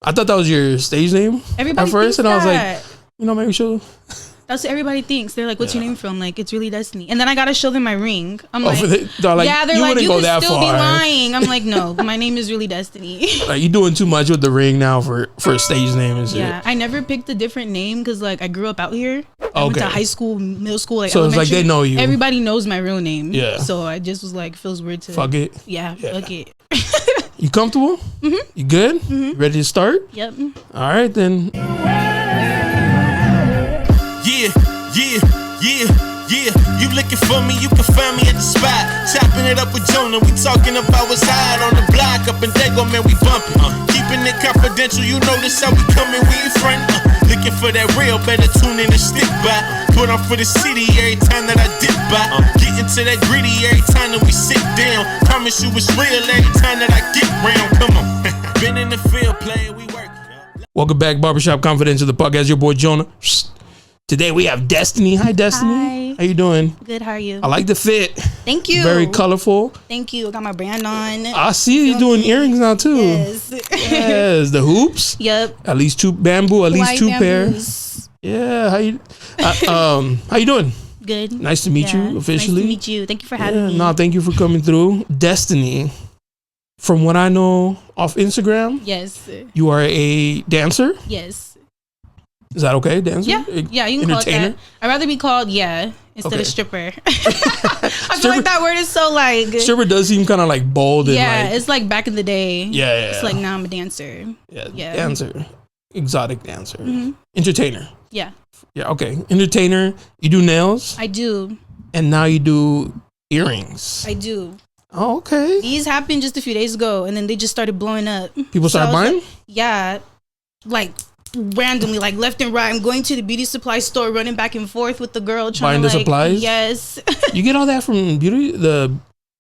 I thought that was your stage name Everybody at first, and I was that. like, maybe she'll. That's what everybody thinks. They're like, "What's your name from?" Like, it's really Destiny. And then I gotta show them my ring. I'm like, they're like, yeah, they're you like, wouldn't you go could that still far. be lying. I'm like, no, my name is really Destiny. Like, you're doing too much with the ring now for a stage name and shit. Yeah, I never picked a different name because like I grew up out here. I went to high school, middle school, like so it's like they know you. Everybody knows my real name. Yeah. So I just was like, feels weird to fuck it. Yeah, fuck it. You comfortable? Mm-hmm. You good? Mm-hmm. Ready to start? Yep. All right then. Yeah, you looking for me, you can find me at the spot. Chopping it up with Jonah, we talking about what's hot on the block. Up in Dago, man, we bumping. Keeping it confidential, you know this how we coming, we in front. Looking for that real, better tune in and stick by. Put on for the city every time that I dip by. Getting to that gritty every time that we sit down. Promise you it's real every time that I get round. Come on, been in the field playing, we work. Welcome back, Barbershop Confidential, the podcast. Your boy Jonah. Today we have Destiny. Hi, Destiny. Hi. How you doing? Good. How are you? I like the fit. Thank you. Very colorful. Thank you. I got my brand on. I see you doing earrings now too. Yes. Yes. The hoops. Yep. At least two bamboo. At least White two bamboos. pair. Yeah. How you doing? Good. Nice to meet you officially. Nice to meet you. Thank you for having me. No, thank you for coming through. Destiny. From what I know off Instagram, Yes. you are a dancer. Yes. Is that okay? Dancer? Yeah, you can call it that. I'd rather be called, instead of stripper. I feel like that word is so like... Stripper does seem kind of like bold. Yeah, and like, it's like back in the day. Yeah. It's like now I'm a dancer. Yeah. Dancer. Exotic dancer. Mm-hmm. Entertainer. Yeah. Yeah, okay. Entertainer. You do nails? I do. And now you do earrings. I do. Oh, okay. These happened just a few days ago, and then they just started blowing up. People started buying? Like, yeah. Like... randomly, like left and right. I'm going to the beauty supply store, running back and forth with the girl trying buying to the supplies. Yes. You get all that from the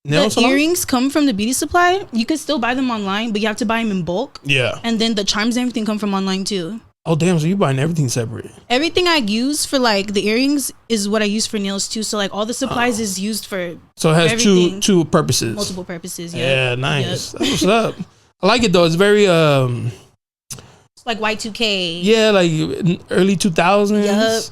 nail salon? Earrings come from the beauty supply. You can still buy them online, but you have to buy them in bulk. Yeah. And then the charms and everything come from online too. Oh damn! So you buying everything separate? Everything I use for like the earrings is what I use for nails too. So like all the supplies is used for. So it has two purposes. Multiple purposes. Yeah, nice. Yep. That's what's up. I like it though. It's very like Y2K. Yeah, like early 2000s. Yep.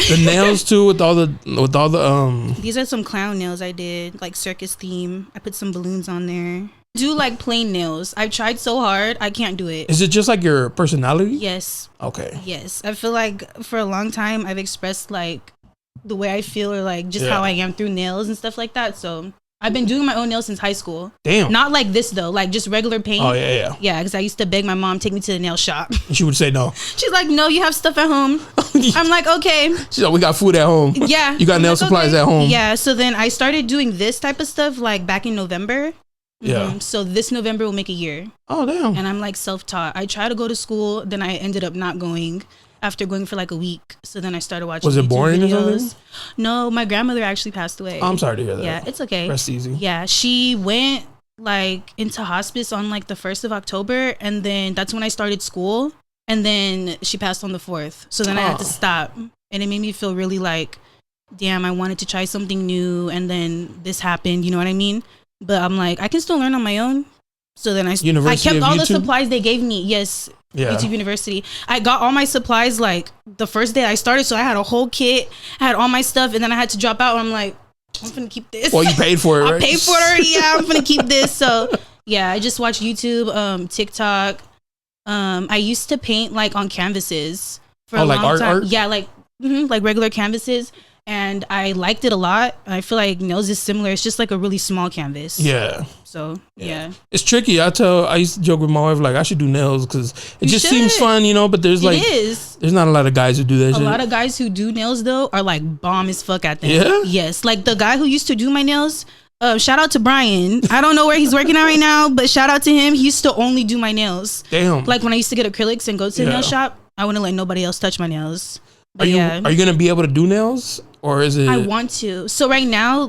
The nails too, with all the These are some clown nails I did, like circus theme. I put some balloons on there. Do like plain nails. I've tried so hard, I can't do it. Is it just like your personality? Yes. Okay. Yes, I feel like for a long time I've expressed like the way I feel or like just how I am through nails and stuff like that. So I've been doing my own nails since high school. Damn. Not like this though, like just regular paint. Oh yeah. Yeah, because I used to beg my mom take me to the nail shop. She would say no. She's like, no, you have stuff at home. I'm like, okay. She's like, we got food at home. Yeah. You got nail supplies at home. Yeah. So then I started doing this type of stuff like back in November. Yeah. Mm-hmm. So this November will make a year. Oh damn. And I'm like self-taught. I tried to go to school, then I ended up not going. After going for like a week, so then I started watching. Was it YouTube boring videos. or something? No, my grandmother actually passed away. I'm sorry to hear that. Yeah, it's okay. Rest easy. Yeah, she went like into hospice on like the 1st of October, and then that's when I started school, and then she passed on the 4th. So then I had to stop, and it made me feel really like, damn, I wanted to try something new, and then this happened. You know what I mean? But I'm like, I can still learn on my own. So then I kept all the supplies they gave me. Yes. Yeah. YouTube University. I got all my supplies like the first day I started. So I had a whole kit. I had all my stuff. And then I had to drop out. And I'm like, I'm going to keep this. Well, you paid for it, right? I paid for it already. Yeah, I'm going to keep this. So yeah, I just watch YouTube, TikTok. I used to paint like on canvases for a long time. Art? Yeah, like regular canvases. And I liked it a lot. I feel like nails is similar. It's just like a really small canvas. Yeah. So, yeah. It's tricky. I used to joke with my wife, like, I should do nails because it just seems fun, you know, but there's there's not a lot of guys who do that shit. A lot of guys who do nails, though, are like bomb as fuck at them. Yeah? Yes. Like the guy who used to do my nails, shout out to Brian. I don't know where he's working at right now, but shout out to him. He used to only do my nails. Damn. Like when I used to get acrylics and go to the nail shop, I wouldn't let nobody else touch my nails. But are you gonna be able to do nails, or is it? I want to. So right now,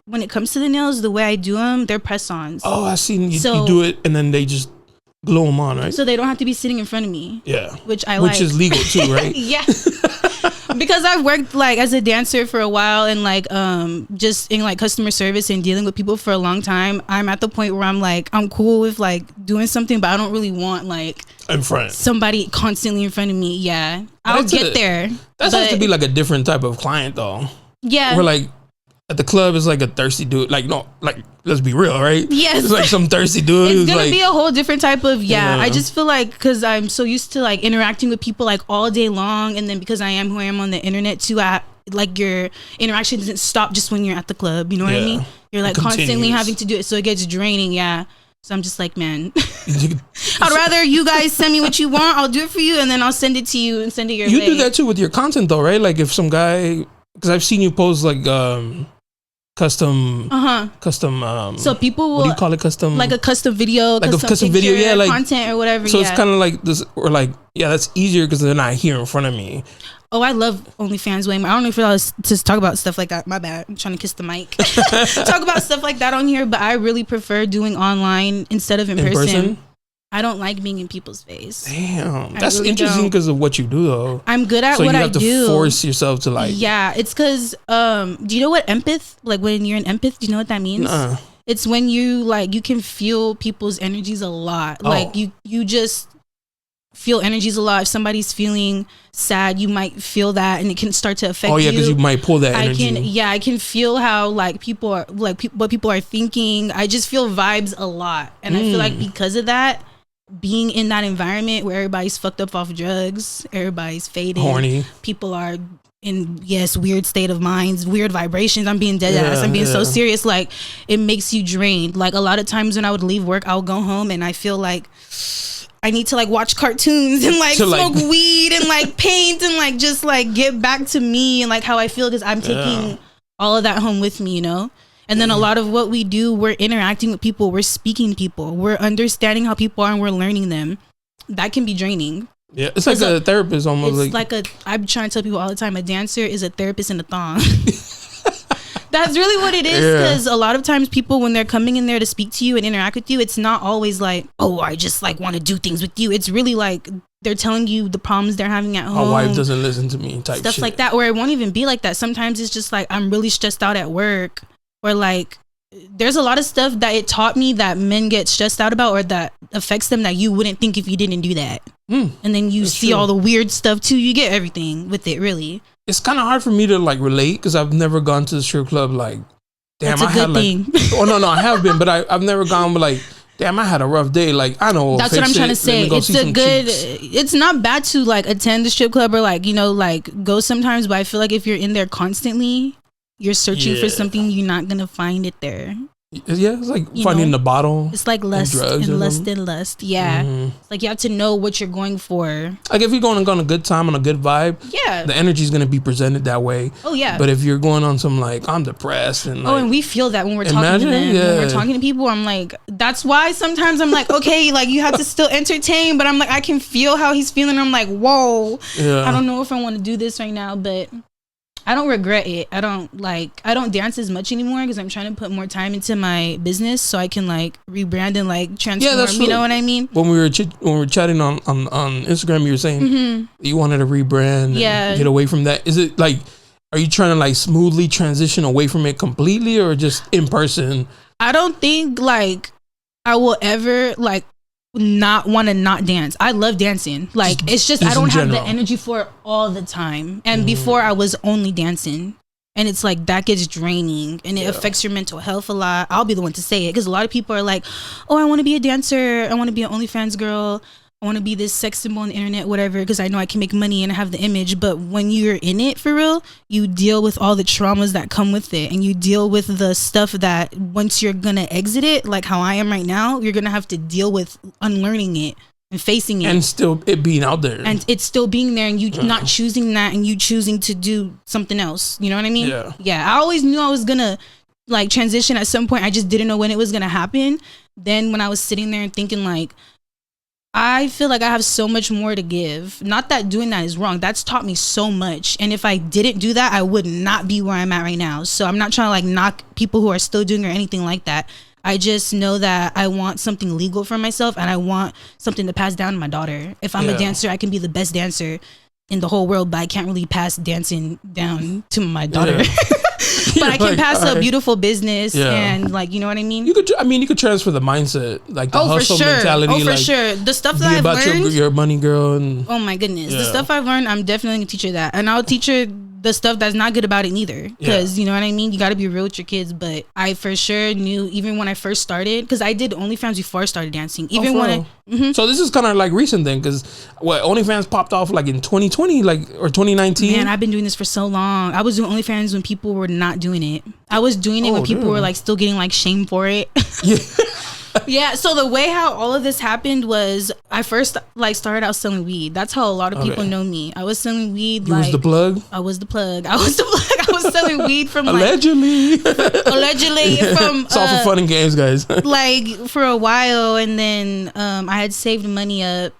when it comes to the nails, the way I do them, they're press-ons. Oh, I seen you do it, and then they just glue them on, right? So they don't have to be sitting in front of me. Yeah, which like. Which is legal too, right? Yeah. Because I've worked like as a dancer for a while and like just in like customer service and dealing with people for a long time. I'm at the point where I'm like, I'm cool with like doing something, but I don't really want like in front somebody constantly in front of me. Yeah, I'll get there. That has to be like a different type of client though. Yeah, we're like at the club is like a thirsty dude. Like no, like let's be real, right? Yes, it's like some thirsty dude. It's gonna like, be a whole different type of I just feel like because I'm so used to like interacting with people like all day long, and then because I am who I am on the internet too, like your interaction doesn't stop just when you're at the club. You know what I mean? You're like constantly having to do it, so it gets draining. Yeah. So I'm just like, man, I'd rather you guys send me what you want. I'll do it for you, and then I'll send it to you and send it your way. You do that too with your content though, right? Like if some guy, because I've seen you post like custom. So people will, what do you call it? Custom, like a custom video, like custom a custom video, yeah, like content or whatever. So it's kind of like this, or like that's easier because they're not here in front of me. Oh, I love OnlyFans way more. I don't know if I was to talk about stuff like that. My bad. I'm trying to kiss the mic. Talk about stuff like that on here, but I really prefer doing online instead of in person. I don't like being in people's face. Damn, that's really interesting because of what you do though. I'm good at what I do. So you have to force yourself to like. Yeah, it's because do you know what empath? Like when you're an empath, do you know what that means? It's when you like you can feel people's energies a lot. Like you just feel energies a lot. If somebody's feeling sad, you might feel that, and it can start to affect you. Oh yeah, because you might pull that energy. I can feel how like people are like what people are thinking. I just feel vibes a lot, and I feel like because of that, being in that environment where everybody's fucked up off drugs, everybody's faded, horny, people are in weird state of minds, weird vibrations. I'm being dead ass. I'm being so serious. Like it makes you drained. Like a lot of times when I would leave work, I would go home and I feel like I need to like watch cartoons and like smoke weed and like paint and like just like get back to me and like how I feel because I'm taking all of that home with me, you know? And then a lot of what we do, we're interacting with people, we're speaking to people, we're understanding how people are and we're learning them. That can be draining. Yeah, it's like a therapist almost. It's like I'm trying to tell people all the time, a dancer is a therapist in a thong. That's really what it is, because a lot of times people, when they're coming in there to speak to you and interact with you, it's not always like, oh, I just like want to do things with you. It's really like they're telling you the problems they're having at home. My wife doesn't listen to me type stuff shit. like that, or it won't even be like that. Sometimes it's just like I'm really stressed out at work, or like there's a lot of stuff that it taught me that men get stressed out about or that affects them that you wouldn't think if you didn't do that. And then you see all the weird stuff too. You get everything with it, really. It's kind of hard for me to like relate because I've never gone to the strip club like, damn, that's a good thing. Oh no, I have been, but I've never gone like, damn, I had a rough day. Like I know. That's what I'm trying to say. It's a good. It's not bad to like attend the strip club or like like go sometimes, but I feel like if you're in there constantly, you're searching for something, you're not gonna find it there. Yeah, it's like finding the bottle. It's like lust and lust. Yeah, it's like you have to know what you're going for. Like if you're going on a good time, on a good vibe, the energy is gonna be presented that way. Oh yeah. But if you're going on some like I'm depressed and like, and we feel that when we're talking to them, when we're talking to people, I'm like, that's why sometimes I'm like, okay, like you have to still entertain, but I'm like, I can feel how he's feeling. I'm like, whoa, I don't know if I want to do this right now, but I don't regret it. I don't dance as much anymore because I'm trying to put more time into my business so I can like rebrand and like transform. Yeah, you know what I mean? When we were chatting on Instagram, you were saying you wanted to rebrand and get away from that. Is it like, are you trying to like smoothly transition away from it completely or just in person? I don't think like I will ever like not want to not dance. I love dancing. Like it's just I don't have the energy for it all the time. And before I was only dancing, and it's like that gets draining and it affects your mental health a lot. I'll be the one to say it because a lot of people are like, oh, I want to be a dancer, I want to be an OnlyFans girl, I want to be this sex symbol on the internet, whatever, because I know I can make money and I have the image. But when you're in it for real, you deal with all the traumas that come with it, and you deal with the stuff that once you're gonna exit it, like how I am right now, you're gonna have to deal with unlearning it and facing it, and still it being out there, and it's still being there, and you not choosing that, and you choosing to do something else. You know what I mean? I always knew I was gonna like transition at some point. I just didn't know when it was gonna happen. Then when I was sitting there and thinking like, I feel like I have so much more to give. Not that doing that is wrong. That's taught me so much. And if I didn't do that, I would not be where I'm at right now. So I'm not trying to like knock people who are still doing or anything like that. I just know that I want something legal for myself, and I want something to pass down to my daughter. If I'm a dancer, I can be the best dancer. in the whole world, but I can't really pass dancing down to my daughter. But I can pass a beautiful business and like, you know what I mean? You could transfer the mindset, like the hustle mentality. Oh, for sure. The stuff that I've learned. Your money girl. And oh my goodness. The stuff I've learned, I'm definitely going to teach her that. And I'll teach her the stuff that's not good about it neither. Because you know what I mean? You got to be real with your kids. But I for sure knew, even when I first started, because I did OnlyFans before I started dancing. Even when So this is kind of like recent then, because OnlyFans popped off like in 2020, like, or 2019. Man, I've been doing this for so long. I was doing OnlyFans when people were not doing it. I was doing it when people were like still getting like shame for it. Yeah. So the way how all of this happened was I first like started out selling weed. That's how a lot of people know me. I was selling weed. You was the plug? I was the plug. I was selling weed from allegedly from it's all for fun and games, guys. Like for a while, and then I had saved money up,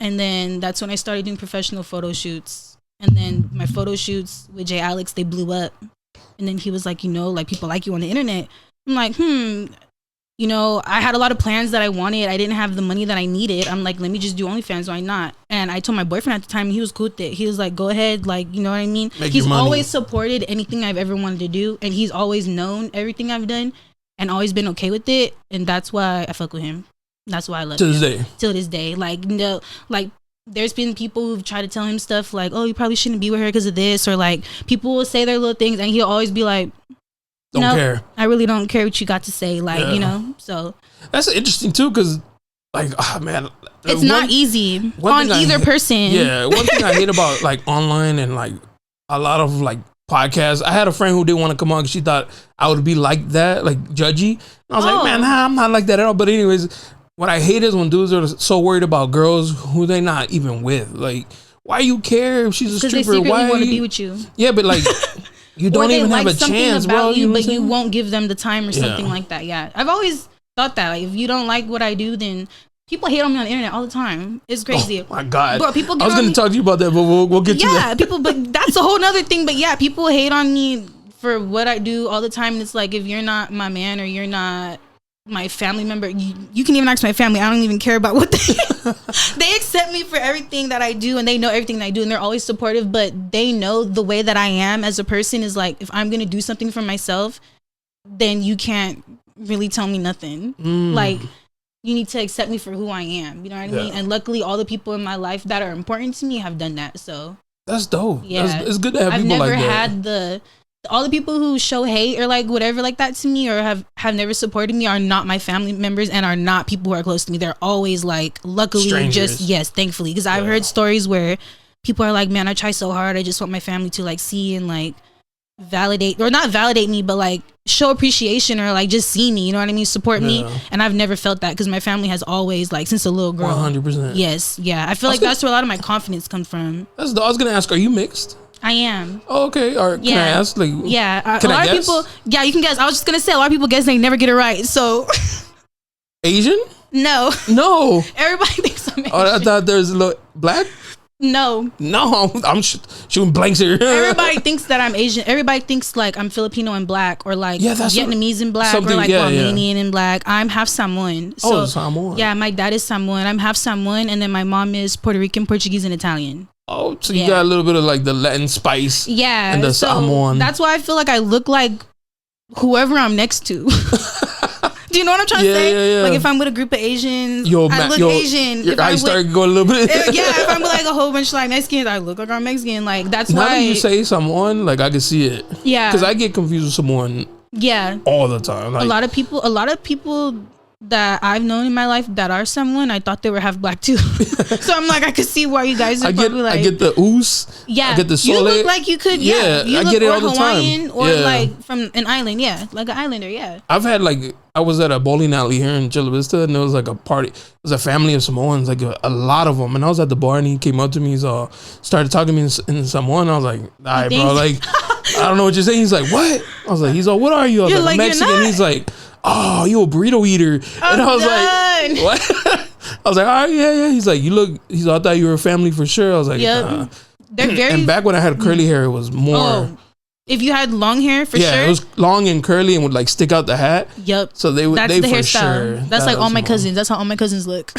and then that's when I started doing professional photo shoots. And then my photo shoots with Jay Alex, they blew up. And then he was like, you know, like people like you on the internet. I'm like, you know, I had a lot of plans that I wanted. I didn't have the money that I needed. I'm like, let me just do OnlyFans. Why not? And I told my boyfriend at the time, he was cool with it. He was like, go ahead. Like, you know what I mean? He's always supported anything I've ever wanted to do. And he's always known everything I've done and always been okay with it. And that's why I fuck with him. That's why I love him. Till this day. Like, no, like, there's been people who've tried to tell him stuff like, oh, you probably shouldn't be with her because of this. Or like, people will say their little things and he'll always be like, don't care. I really don't care what you got to say. Like, you know, so. That's interesting too, because like, oh man. It's not easy on either person. Yeah. One thing I hate about like online and like a lot of like podcasts, I had a friend who didn't want to come on because she thought I would be like that, like judgy. And I was like, man, nah, I'm not like that at all. But anyways, what I hate is when dudes are so worried about girls who they not even with. Like, why you care if she's a stripper? Because they secretly want to be with you. Yeah, but like, you don't even have a chance, bro. You, but you won't give them the time or something like that. Yeah, I've always thought that. Like, if you don't like what I do, then people hate on me on the internet all the time. It's crazy. Oh my God. Bro, people I was going to talk to you about that, but we'll get to that. Yeah, people, but that's a whole nother thing. But yeah, people hate on me for what I do all the time. And it's like, if you're not my man or you're not my family member, you can even ask my family. I don't even care about what they accept me for everything that I do, and they know everything that I do, and they're always supportive. But they know the way that I am as a person is like, if I'm gonna do something for myself, then you can't really tell me nothing. Like, you need to accept me for who I am. You know what I mean? And luckily, all the people in my life that are important to me have done that. So that's dope. Yeah, it's good to have people like that. I've never had all the people who show hate or like whatever like that to me or have never supported me are not my family members and are not people who are close to me. They're always like, luckily, strangers. Thankfully, because I've heard stories where people are like, man, I try so hard. I just want my family to like see and like validate, or not validate me, but like show appreciation or like just see me, you know what I mean, support me. And I've never felt that because my family has always, like, since a little girl, 100%. Yes, yeah, I feel like that's where a lot of my confidence comes from. I was gonna ask, are you mixed? I am. Oh, okay. Or can I ask? Like, yeah, can a lot of people. Yeah, you can guess. I was just gonna say a lot of people guess they never get it right. So Asian? No. Everybody thinks I'm Asian. Oh, I thought there's a little black. No, I'm shooting blanks here. Everybody thinks that I'm Asian. Everybody thinks like I'm Filipino and black, or like Vietnamese and black, or like Romanian and black. I'm half Samoan. So, Samoan. Yeah, my dad is Samoan. I'm half Samoan, and then my mom is Puerto Rican, Portuguese, and Italian. Oh, so you got a little bit of like the Latin spice. Yeah, and the Samoan. That's why I feel like I look like whoever I'm next to. Do you know what I'm trying to say? Yeah. Like, if I'm with a group of Asians, I look Asian. Your eyes start going a little bit. If I'm with like a whole bunch of like Mexicans, I look like I'm Mexican. Like, that's now why. Now that you say Samoan, like, I can see it. Yeah. Because I get confused with Samoan. Yeah. All the time. Like, a lot of people that I've known in my life that are Samoan, I thought they were half black too. So I'm like, I could see why you guys are probably like. I get the oos. Yeah. I get the sole. You look like you could. Yeah. You I look get it all Hawaiian, the time. or like from an island. Yeah. Like an islander. Yeah. I've had like, I was at a bowling alley here in Chula Vista, and there was like a party. It was a family of Samoans, like a lot of them. And I was at the bar, and he came up to me, so started talking to me in Samoan. I was like, all right, bro, like, I don't know what you're saying. He's like, what? I was like, he's like, what are you? I was like, I'm Mexican. He's like, oh, you a burrito eater. And I was like, what? I was like, all right, yeah. He's like, he's like, I thought you were a family for sure. I was like, nah. They're very. And back when I had curly hair, it was more. Oh. If you had long hair, for sure. Yeah, it was long and curly and would like stick out the hat. Yep. So they would. That's they the for hairstyle. sure. That's like all my cousins. That's how all my cousins look.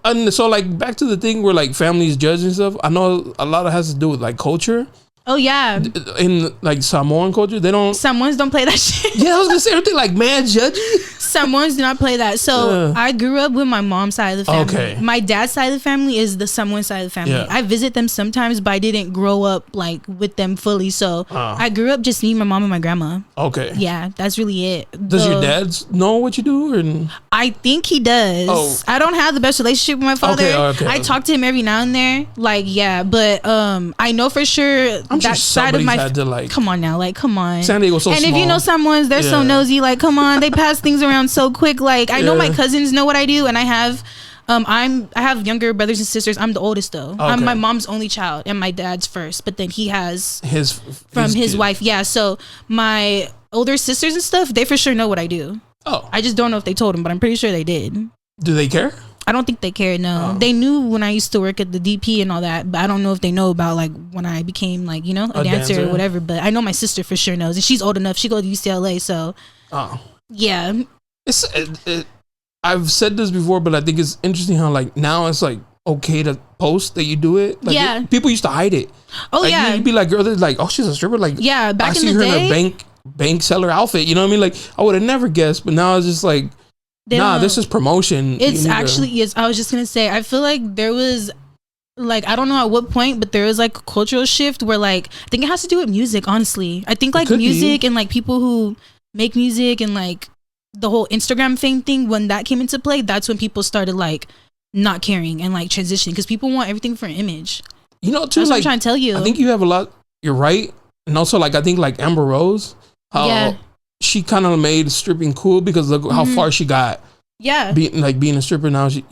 And so like back to the thing where like families judge and stuff. I know a lot of it has to do with like culture. Oh yeah, in like Samoan culture, they don't. Samoans don't play that shit. Yeah, I was gonna say everything like man judgy. Samoans do not play that. So I grew up with my mom's side of the family. Okay. My dad's side of the family is the Samoan side of the family. Yeah. I visit them sometimes, but I didn't grow up like with them fully. So I grew up just me, my mom, and my grandma. Okay. Yeah, that's really it. Does your dad know what you do? Or? I think he does. Oh. I don't have the best relationship with my father. Okay. I talk to him every now and then. Like, yeah, but I know for sure that side of my had to like. Come on now, like come on. San Diego's so and small. if you know someone's, they're so nosy. Like, come on, they pass things around so quick. Like, I know my cousins know what I do, and I have. I have younger brothers and sisters. I'm the oldest though. Okay. I'm my mom's only child and my dad's first. But then he has his kid. wife. Yeah, so my older sisters and stuff, they for sure know what I do. Oh, I just don't know if they told him, but I'm pretty sure they did. Do they care? I don't think they care. No, They knew when I used to work at the DP and all that, but I don't know if they know about like when I became like a dancer or whatever. But I know my sister for sure knows, and she's old enough. She goes to UCLA, so yeah. I've said this before, but I think it's interesting how like now it's like okay to post that you do it. Like, people used to hide it. Oh like, yeah, you'd be like, girl, they're like, oh, she's a stripper. Like, yeah, back I in see the her day, in a bank seller outfit. You know what I mean? Like, I would have never guessed, but now it's just like, this is promotion. It's actually yes. I was just gonna say, I feel like there was. Like, I don't know at what point, but there was like a cultural shift where like I think it has to do with music. Honestly, I think like music and like people who make music and like the whole Instagram fame thing, when that came into play, that's when people started like not caring and like transitioning, because people want everything for an image. You know, too, that's like, what I'm trying to tell you. I think you have a lot. You're right, and also like I think like Amber Rose, how she kind of made stripping cool because look how far she got. Yeah, being a stripper now, she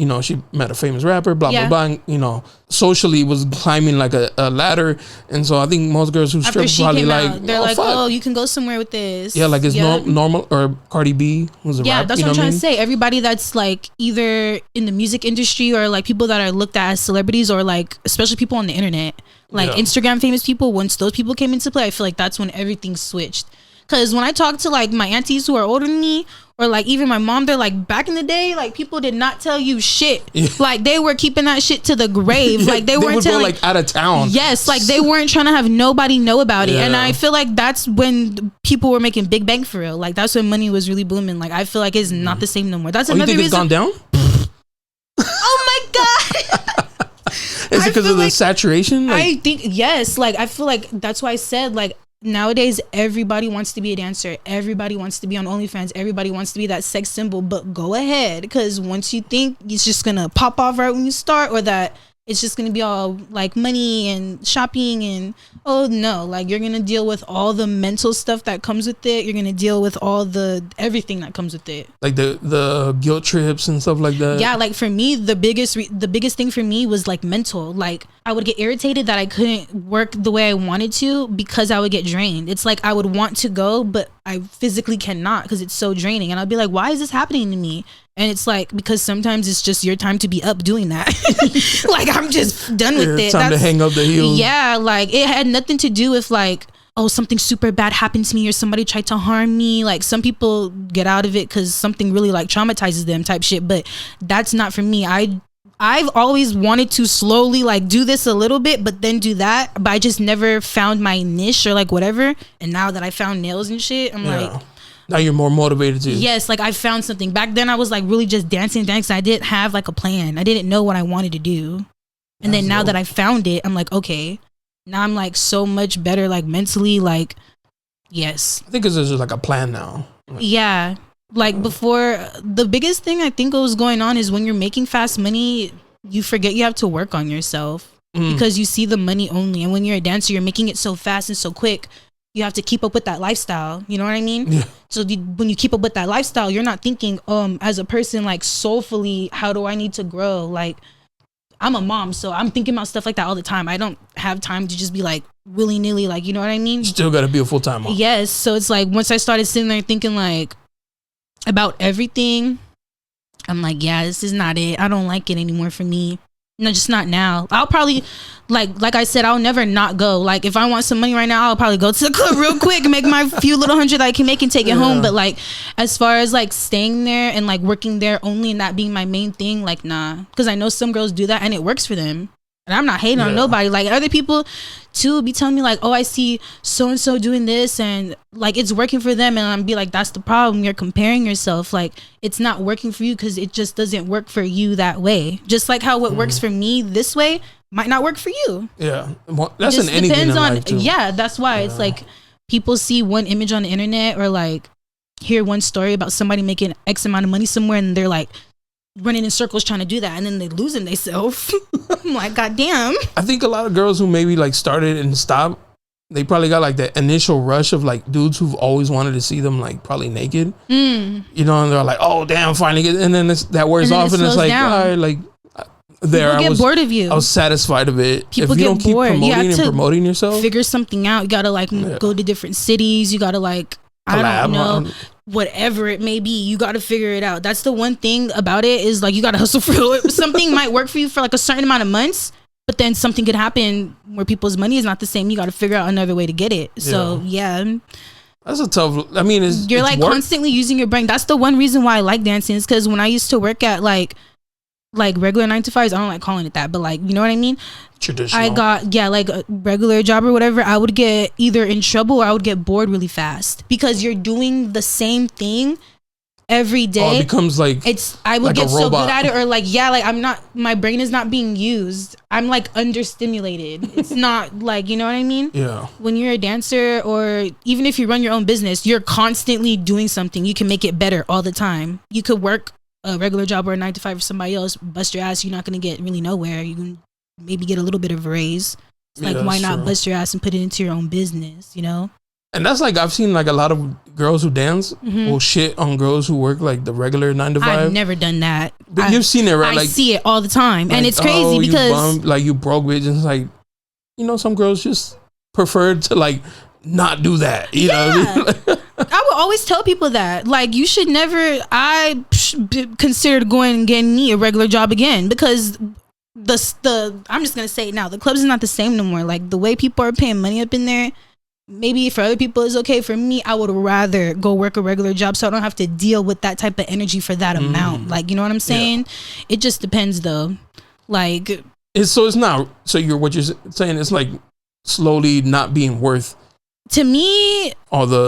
met a famous rapper, blah blah blah. And, socially was climbing like a ladder, and so I think most girls who strip probably like they're like, oh, you can go somewhere with this. Yeah, like it's normal. Or Cardi B was a rapper. That's what I'm trying to say. Everybody that's like either in the music industry or like people that are looked at as celebrities, or like especially people on the internet, like Instagram famous people. Once those people came into play, I feel like that's when everything switched. Because when I talk to like my aunties who are older than me, or like even my mom, they're like, back in the day, like people did not tell you shit. Like they were keeping that shit to the grave. Like they weren't telling, go like out of town. Yes, like they weren't trying to have nobody know about it. And I feel like that's when people were making big bank for real. Like that's when money was really booming. Like I feel like it's not the same no more. That's another reason. It's gone down? Oh my god. Is it because of the saturation? Like, I think yes. Like I feel like that's why I said like nowadays everybody wants to be a dancer. Everybody wants to be on OnlyFans. Everybody wants to be that sex symbol. But go ahead, because once you think it's just gonna pop off right when you start, or that it's just gonna be all like money and shopping and like you're gonna deal with all the mental stuff that comes with it. You're gonna deal with all the everything that comes with it, like the guilt trips and stuff like that. Yeah, like for me, the biggest thing for me was like mental. Like I would get irritated that I couldn't work the way I wanted to because I would get drained. It's like I would want to go, but I physically cannot because it's so draining. And I'd be like, why is this happening to me? And it's like, because sometimes it's just your time to be up doing that. Like, I'm just done with it. Time to hang up the heels. Yeah, like, it had nothing to do with, like, oh, something super bad happened to me or somebody tried to harm me. Like, some people get out of it because something really, like, traumatizes them type shit. But that's not for me. I've always wanted to slowly, like, do this a little bit, but then do that. But I just never found my niche or, like, whatever. And now that I found nails and shit, I'm like... Now you're more motivated to. Yes, like I found something. Back then I was like really just dancing. I didn't have like a plan. I didn't know what I wanted to do. And then now that I found it, I'm like, okay. Now I'm like so much better, like mentally, like, yes. I think it's just like a plan now. Yeah. Like before, the biggest thing I think was going on is when you're making fast money, you forget you have to work on yourself because you see the money only. And when you're a dancer, you're making it so fast and so quick. You have to keep up with that lifestyle. You know what I mean? Yeah. So when you keep up with that lifestyle, you're not thinking, as a person, like soulfully, how do I need to grow? Like, I'm a mom, so I'm thinking about stuff like that all the time. I don't have time to just be like willy nilly, like, you know what I mean? Still got to be a full-time mom. Yes. So it's like, once I started sitting there thinking like about everything, I'm like, yeah, this is not it. I don't like it anymore for me. No, just not now. I'll probably, like I said, I'll never not go. Like, if I want some money right now, I'll probably go to the club real quick and make my few little $100 that I can make and take it home. But like, as far as like staying there and like working there only and that being my main thing, like, nah. Because I know some girls do that and it works for them. And I'm not hating on nobody. Like, other people too be telling me like, oh, I see so and so doing this and like it's working for them, and I'm be like, that's the problem. You're comparing yourself. Like, it's not working for you because it just doesn't work for you that way. Just like how what works for me this way might not work for you. Yeah, well, that's an anything in life too. Yeah, that's why it's like people see one image on the internet or like hear one story about somebody making X amount of money somewhere, and they're like running in circles trying to do that, and then they losing themselves. I'm like, God damn. I think a lot of girls who maybe like started and stopped, they probably got like that initial rush of like dudes who've always wanted to see them like probably naked. You know, and they're like, oh damn, finally get, and then that wears off, and it's like, all right, like there people get bored of you. I was satisfied of it. People if you don't keep bored. promoting and promoting yourself, figure something out. You gotta like go to different cities. You gotta like I don't know, whatever it may be, you got to figure it out. That's the one thing about it, is like you got to hustle for it. Something might work for you for like a certain amount of months, but then something could happen where people's money is not the same. You got to figure out another way to get it. So yeah. That's a tough, I mean, you're like constantly using your brain. That's the one reason why I like dancing, is because when I used to work at like regular 9 to 5s, I don't like calling it that, but like, you know what I mean? Traditional. I got like a regular job or whatever. I would get either in trouble or I would get bored really fast, because you're doing the same thing every day. It becomes like I would get so good at it, or like I'm not, my brain is not being used. I'm like understimulated. It's not like, you know what I mean? Yeah. When you're a dancer, or even if you run your own business, you're constantly doing something. You can make it better all the time. You could work a regular job or a 9 to 5 for somebody else, bust your ass, you're not going to get really nowhere. You can maybe get a little bit of a raise. It's like, why not bust your ass and put it into your own business, you know? And that's like, I've seen like a lot of girls who dance will shit on girls who work like the regular 9 to 5. I've never done that. But you've seen it, right? I see it all the time. Like, and it's crazy because you broke bitch, and it's like, you know, some girls just prefer to like not do that, you know what I mean? I would always tell people that, like, you should never, considered going and getting me a regular job again, because I'm just gonna say it now, the clubs is not the same no more. Like, the way people are paying money up in there, maybe for other people is okay. For me, I would rather go work a regular job so I don't have to deal with that type of energy for that amount. Like, you know what I'm saying? It just depends though. Like, it's not, so what you're saying is like slowly not being worth. To me,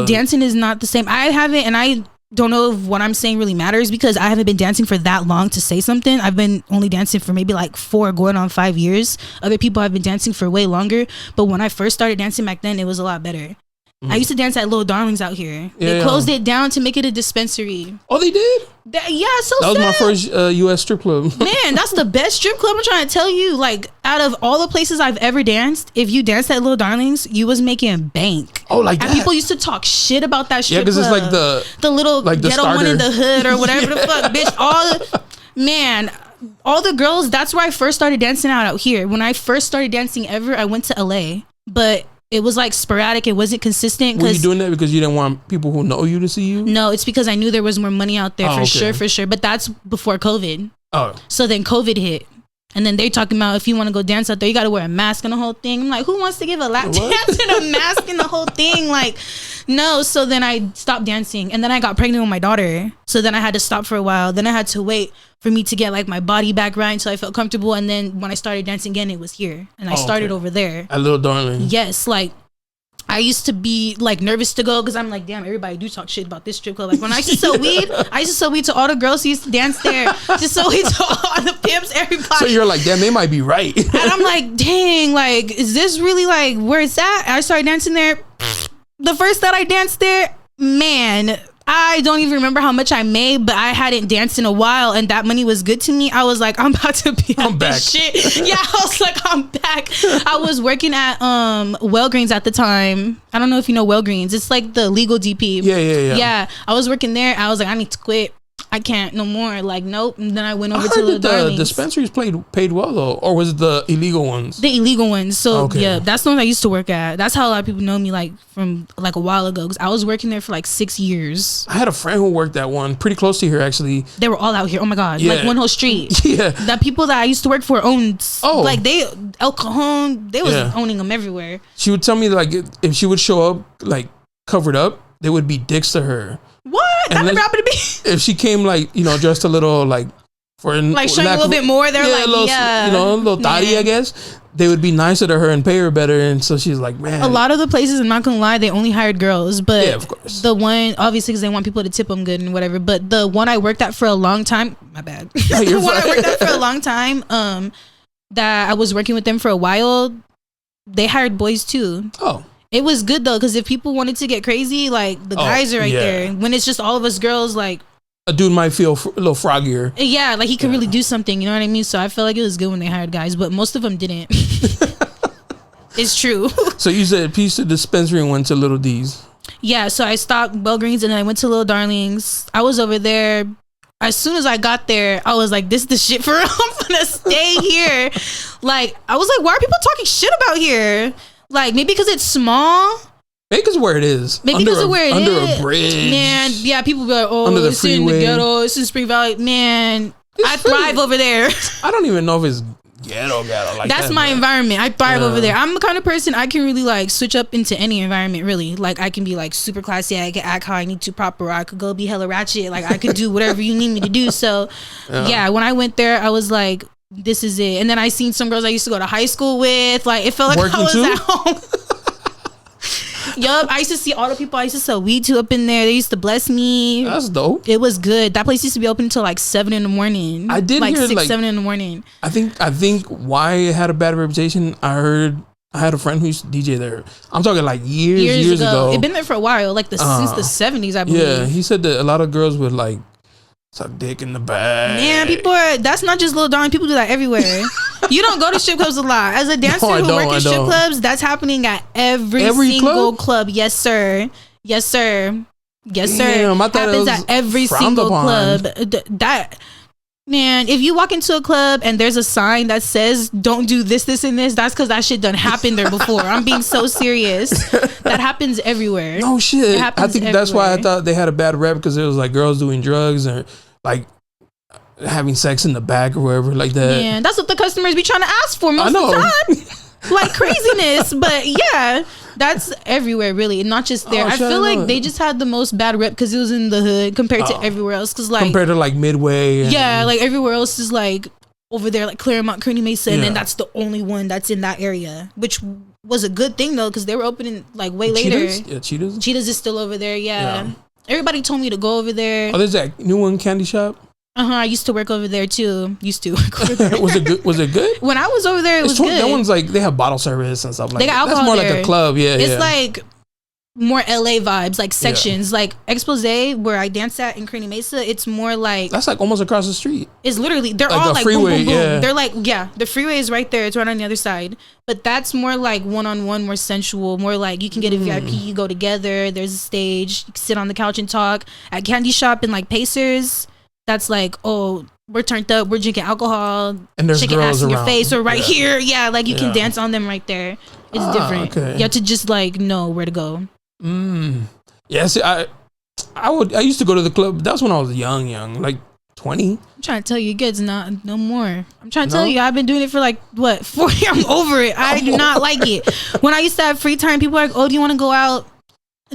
dancing is not the same. I haven't, and I don't know if what I'm saying really matters, because I haven't been dancing for that long to say something. I've been only dancing for maybe like 4 going on 5 years. Other people have been dancing for way longer. But when I first started dancing back then, it was a lot better. I used to dance at Little Darlings out here. They closed it down to make it a dispensary. Oh, they did? Yeah, so that was my first U.S. strip club. Man, that's the best strip club. I'm trying to tell you. Like, out of all the places I've ever danced, if you danced at Little Darlings, you was making bank. Oh, like that? And people used to talk shit about that strip club. Yeah, because it's like the little like ghetto one in the hood or whatever the fuck, bitch. All the girls, that's where I first started dancing out here. When I first started dancing ever, I went to LA. But it was like sporadic. It wasn't consistent. Were you doing that because you didn't want people who know you to see you? No, it's because I knew there was more money out there for sure. But that's before COVID. Oh. So then COVID hit. And then they're talking about, if you want to go dance out there, you got to wear a mask and the whole thing. I'm like, who wants to give a lap dance and a mask and the whole thing? Like, no. So then I stopped dancing. And then I got pregnant with my daughter. So then I had to stop for a while. Then I had to wait for me to get like my body back right until I felt comfortable. And then when I started dancing again, it was here. And I started over there. At Little Darling. Yes. Like, I used to be like nervous to go, because I'm like, damn, everybody do talk shit about this strip club. Like, when I used to sell weed, to all the girls who used to dance there. Just sell weed to all the pimps, everybody. So you're like, damn, they might be right. And I'm like, dang, like, is this really like where it's at? I started dancing there. The first that I danced there, man, I don't even remember how much I made, but I hadn't danced in a while, and that money was good to me. I was like, I'm about to be on this shit. Yeah, I was like, I'm back. I was working at Wellgreens at the time. I don't know if you know Wellgreens. It's like the legal DP. Yeah. Yeah, I was working there. I was like, I need to quit. I can't no more. Like, nope. And then I went over to the dispensaries paid well though, or was it the illegal ones? The illegal ones. So yeah, that's the one I used to work at. That's how a lot of people know me, like from like a while ago, because I was working there for like 6 years. I had a friend who worked at one pretty close to here actually. They were all out here. Oh my god, like one whole street. Yeah, the people that I used to work for owned. Like they El Cajon, they was owning them everywhere. She would tell me like if she would show up like covered up, they would be dicks to her. What? That never happened to me. If she came like, you know, dressed a little like for like showing a little bit more, they're like, a little thotty, I guess. They would be nicer to her and pay her better, and so she's like, man. A lot of the places, I'm not gonna lie, they only hired girls, but of course. The one, obviously, because they want people to tip them good and whatever. But the one I worked at for a long time, my bad. The one I worked at for a long time, that I was working with them for a while, they hired boys too. Oh. It was good though, because if people wanted to get crazy, like the guys are right there. When it's just all of us girls, like a dude might feel a little froggier. Yeah, like he could really do something. You know what I mean? So I felt like it was good when they hired guys, but most of them didn't. It's true. So you said piece to dispensary and went to Little D's. Yeah, so I stopped Belgreens and then I went to Little Darlings. I was over there. As soon as I got there, I was like, this is the shit for real. I'm gonna stay here. Like, I was like, why are people talking shit about here? Like, maybe because it's small. Maybe because where it is. Maybe because of where it is. Under a bridge. Man, yeah, people be like, oh, it's in the ghetto. It's in Spring Valley. Man, I thrive over there. I don't even know if it's ghetto like that. That's my environment. I thrive over there. I'm the kind of person I can really like switch up into any environment, really. Like, I can be like super classy. I can act how I need to proper. I could go be hella ratchet. Like, I could do whatever you need me to do. So, yeah, when I went there, I was like, this is it. And then I seen some girls I used to go to high school with. Like, it felt like I was at home. Yup, I used to see all the people I used to sell weed to up in there. They used to bless me. That's dope. It was good. That place used to be open until like 7 in the morning. I did like hear 6, like 7 in the morning. I think why it had a bad reputation. I had a friend who used to DJ there. I'm talking like years ago. It'd been there for a while, like since the 70s, I believe. Yeah, he said that a lot of girls would like suck dick in the back. Man, that's not just Little Darling. People do that everywhere. You don't go to strip clubs a lot. As a dancer who works in strip clubs, that's happening at every single club. Yes, sir. Yes, sir. Yes, sir. Damn, happens at every single club. Man, if you walk into a club and there's a sign that says don't do this, this, and this, that's because that shit done happened there before. I'm being so serious. That happens everywhere. No shit. I think everywhere. That's why I thought they had a bad rep, because it was like girls doing drugs or like having sex in the back or wherever like that. Yeah, that's what the customers be trying to ask for most of the time. Like craziness. But yeah, that's everywhere really, not just there. I feel like they just had the most bad rep because it was in the hood compared to everywhere else. Because like compared to like Midway. Like everywhere else is like over there, like Claremont, Kearny Mesa, and then that's the only one that's in that area, which was a good thing though, because they were opening like way later. Yeah, Cheetahs. Cheetahs is still over there. Yeah. Everybody told me to go over there. Oh, there's that new one, Candy Shop. I used to work over there too. Was it good? Was it good? When I was over there, it was good. That one's like they have bottle service and stuff like that. They got alcohol. That's more like a club. Yeah, it's like more LA vibes, like sections, like Expose where I dance at in Kearny Mesa. It's more like that's like almost across the street. It's literally they're like all like freeway, boom, boom, boom. Yeah. They're like the freeway is right there. It's right on the other side. But that's more like one-on-one, more sensual, more like you can get a VIP, you go together. There's a stage, you can sit on the couch and talk. At Candy Shop and like Pacers, that's like, oh, we're turned up, we're drinking alcohol, and there's shaking girls ass in around. your face, or right here, like you can dance on them right there. It's different. Okay. You have to just like know where to go. Yeah, see, I used to go to the club. That's when I was young, like 20. I'm trying to tell you, kids, not no more. I'm trying to tell you, I've been doing it for like what 4 years. I'm over it. I do not like it. When I used to have free time, people were like, "Oh, do you want to go out?"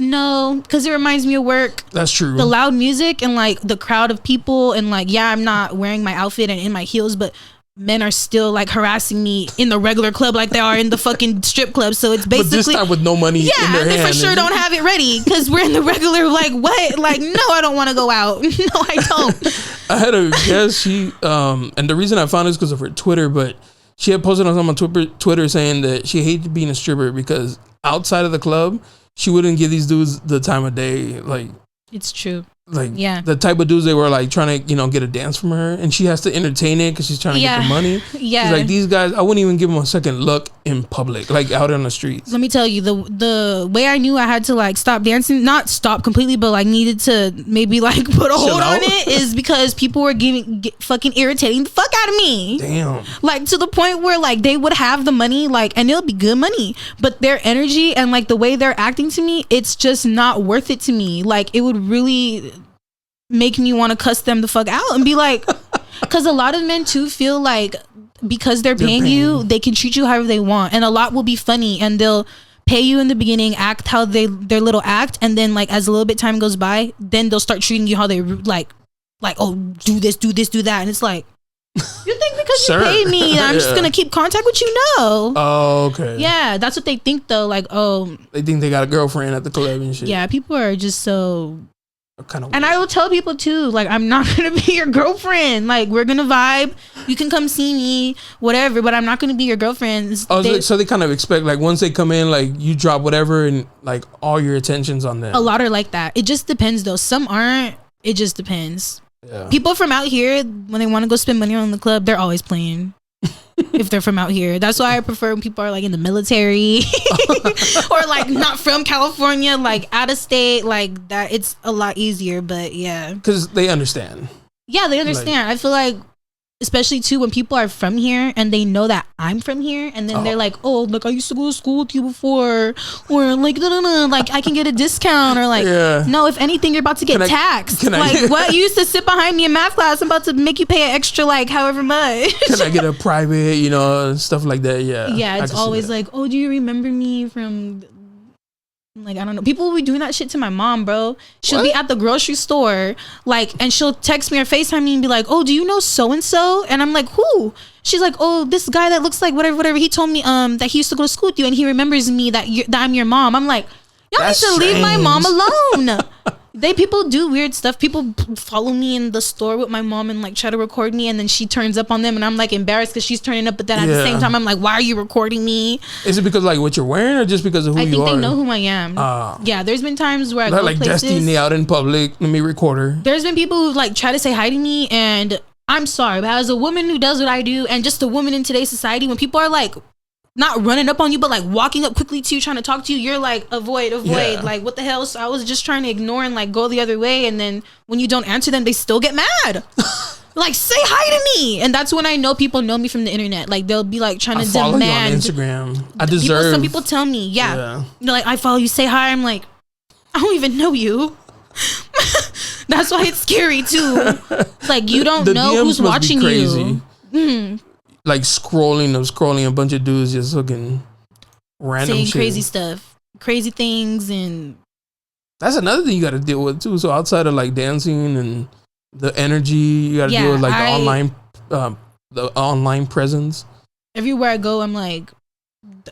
No, because it reminds me of work. That's true. The loud music and like the crowd of people and like, I'm not wearing my outfit and in my heels, but men are still like harassing me in the regular club like they are in the fucking strip club. So it's basically, but this time with no money in their hand. They for sure don't have it ready because we're in the regular like what? Like no, I don't want to go out. No, I don't. I had a guess. She and the reason I found it is because of her Twitter, but she had posted on some Twitter saying that she hated being a stripper because outside of the club, she wouldn't give these dudes the time of day. Like it's true. like the type of dudes they were like trying to, you know, get a dance from her, and she has to entertain it because she's trying to get the money. Yeah, she's like, these guys, I wouldn't even give them a second look in public, like out on the streets. Let me tell you, the way I knew I had to like stop dancing, not stop completely, but like needed to maybe like put a hold on it, is because people were fucking irritating the fuck out of me. Damn. Like to the point where like they would have the money, like, and it'll be good money, but their energy and like the way they're acting to me, it's just not worth it to me. Like it would really make me want to cuss them the fuck out and be like, because a lot of men too feel like because they're paying you, they can treat you however they want, and a lot will be funny, and they'll pay you in the beginning, act how their little act, and then like as a little bit time goes by, then they'll start treating you how they like oh, do this, do that, and it's like, you think because you paid me I'm just gonna keep contact with you? No. Oh, okay. Yeah, that's what they think though. Like, oh, they think they got a girlfriend at the club and shit. Yeah, people are just so kind of. And I will tell people too, like, I'm not gonna be your girlfriend. Like, we're gonna vibe. You can come see me, whatever, but I'm not gonna be your girlfriend. So they kind of expect, like, once they come in, like, you drop whatever and like all your attention's on them. A lot are like that. It just depends though. Some aren't. It just depends. Yeah. People from out here, when they want to go spend money on the club, they're always playing. If they're from out here, that's why I prefer when people are like in the military or like not from California, like out of state, like that. It's a lot easier. But yeah, because they understand. Yeah, they understand. Like, I feel like, especially too, when people are from here and they know that I'm from here, and then they're like, oh, look, I used to go to school with you before, or like, like I can get a discount, or like, no, if anything, you're about to get taxed. What? You used to sit behind me in math class, I'm about to make you pay an extra, like, however much. Can I get a private, you know, stuff like that? Yeah. Yeah, it's always like, oh, do you remember me from... Like, I don't know. People will be doing that shit to my mom, bro. She'll be at the grocery store, like, and she'll text me or FaceTime me and be like, oh, do you know so-and-so? And I'm like, who? She's like, oh, this guy that looks like whatever. He told me that he used to go to school with you, and he remembers me that I'm your mom. I'm like, y'all need to leave my mom alone. People do weird stuff. People follow me in the store with my mom and like try to record me, and then she turns up on them, and I'm like embarrassed because she's turning up, but then at the same time I'm like, why are you recording me? Is it because like what you're wearing, or just because of who you are? I think they know who I am. Yeah, there's been times where I go like places, Destiny out in public, let me record her. There's been people who like try to say hi to me, and I'm sorry, but as a woman who does what I do, and just a woman in today's society, when people are like not running up on you, but like walking up quickly to you, trying to talk to you, you're like, avoid. Yeah. Like, what the hell? So I was just trying to ignore and like go the other way. And then when you don't answer them, they still get mad. Like, say hi to me. And that's when I know people know me from the internet. Like, they'll be like trying to demand. You on Instagram. I deserve. Some people tell me, yeah. They're like, I follow you, say hi. I'm like, I don't even know you. That's why it's scary too. Like, you don't know DMs who's watching you. Mm-hmm. Like scrolling a bunch of dudes just looking random saying shit. Crazy stuff, crazy things, and that's another thing you got to deal with too. So outside of like dancing and the energy, you got to deal with like the online presence. Everywhere I go, I'm like,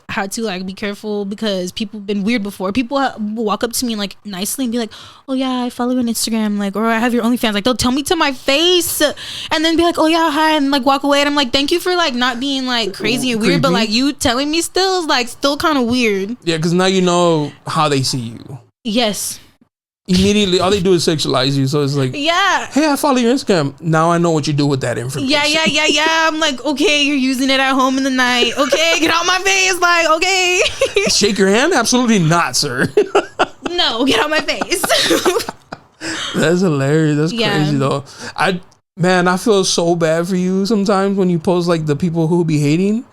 had to like be careful because people have been weird before. People will walk up to me like nicely and be like, oh yeah, I follow you on Instagram, like, or I have your OnlyFans. Like, they'll tell me to my face and then be like, oh yeah, hi, and like walk away. And I'm like, thank you for like not being like crazy and weird, but like you telling me still is like still kind of weird. Yeah, because now you know how they see you. Yes. Immediately, all they do is sexualize you. So it's like, yeah, hey, I follow your Instagram. Now I know what you do with that information. Yeah. I'm like, okay, you're using it at home in the night. Okay, get out my face. Like, okay. Shake your hand? Absolutely not, sir. No, get out my face. That's hilarious. That's crazy though. I feel so bad for you sometimes when you post like the people who be hating.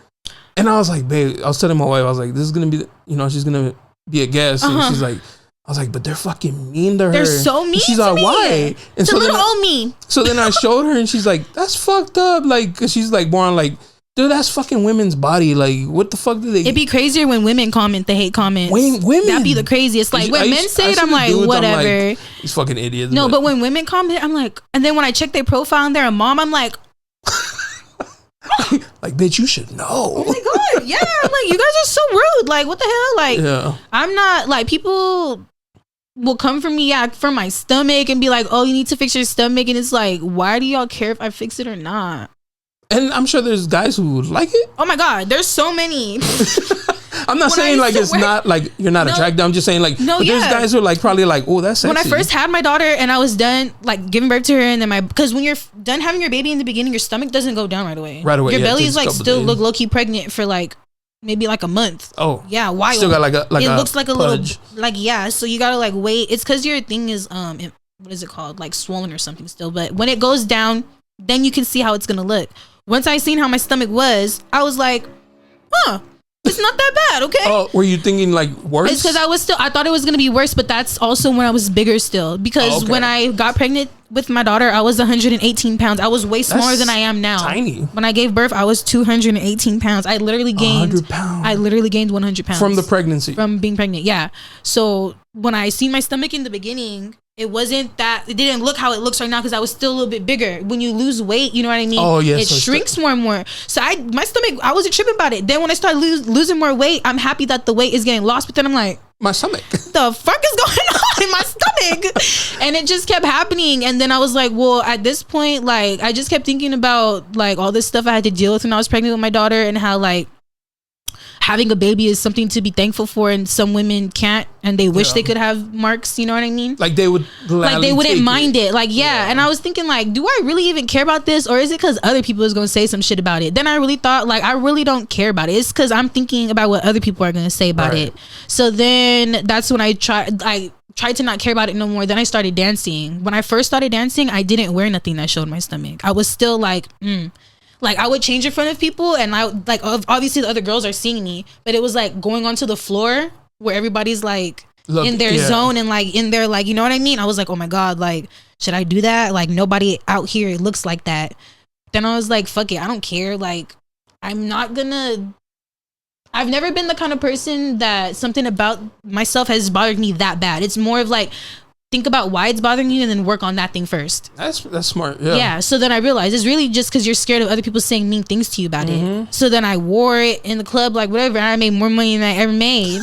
And I was like, babe, I was telling my wife, I was like, this is gonna be, she's gonna be a guest, and she's like, I was like, but they're fucking mean to her. They're so mean. She's like, why? And so little old me. So then I showed her, and she's like, that's fucked up. Like, cause she's like more on like, dude, that's fucking women's body. Like, what the fuck do they? It'd be crazier when women comment the hate comments. Women. That'd be the craziest. Like when men say it, I'm like, whatever. I'm like, these fucking idiots. No, but when women comment, I'm like, and then when I check their profile and they're a mom, I'm like, like, bitch, you should know. Oh my god, yeah. I'm like, you guys are so rude. Like, what the hell? Like, I'm not like people will come for me for my stomach and be like, oh, you need to fix your stomach, and it's like, why do y'all care if I fix it or not? And I'm sure there's guys who would like it. Oh my god, there's so many. I'm not saying like it's not like you're not attracted. I'm just saying like there's guys who are like probably like, oh, that's sexy. When I first had my daughter and I was done like giving birth to her, and then because when you're done having your baby in the beginning, your stomach doesn't go down right away. Your belly is like still look low key pregnant for like maybe like a month. Oh yeah, wild. Still got like it looks like a pudge. Little like so you gotta like wait. It's because your thing is what is it called, like swollen or something still. But when it goes down, then you can see how it's gonna look. Once I seen how my stomach was, I was like, it's not that bad, okay? Oh, were you thinking like worse? It's because I thought it was gonna be worse, but that's also when I was bigger still. Because when I got pregnant with my daughter, I was 118 pounds. I was way smaller than I am now. Tiny. When I gave birth, I was 218 pounds. I literally gained 100 pounds. I literally gained 100 pounds from the pregnancy. From being pregnant, yeah. So when I seen my stomach in the beginning, it didn't look how it looks right now because I was still a little bit bigger. When you lose weight, you know what I mean? Oh, yes. It shrinks more and more. So my stomach, I wasn't tripping about it. Then when I started losing more weight, I'm happy that the weight is getting lost. But then I'm like, my stomach. The fuck is going on in my stomach? And it just kept happening. And then I was like, well, at this point, like, I just kept thinking about like all this stuff I had to deal with when I was pregnant with my daughter, and how like having a baby is something to be thankful for, and some women can't, and they wish they could have marks, you know what I mean? Like they would like they wouldn't mind it. Like and I was thinking like, do I really even care about this, or is it because other people is going to say some shit about it? Then I really thought like, I really don't care about it. It's because I'm thinking about what other people are going to say about it. So then that's when I tried to not care about it no more. Then I started dancing. When I first started dancing, I didn't wear nothing that showed my stomach. I was still like like I would change in front of people, and I like obviously the other girls are seeing me, but it was like going onto the floor where everybody's like in their zone and like in their like, you know what I mean? I was like, oh my God, like should I do that? Like nobody out here looks like that. Then I was like, fuck it, I don't care. Like I've never been the kind of person that something about myself has bothered me that bad. It's more of like, think about why it's bothering you and then work on that thing first. That's smart. Yeah. So then I realized it's really just because you're scared of other people saying mean things to you about it. So then I wore it in the club, like whatever, and I made more money than I ever made.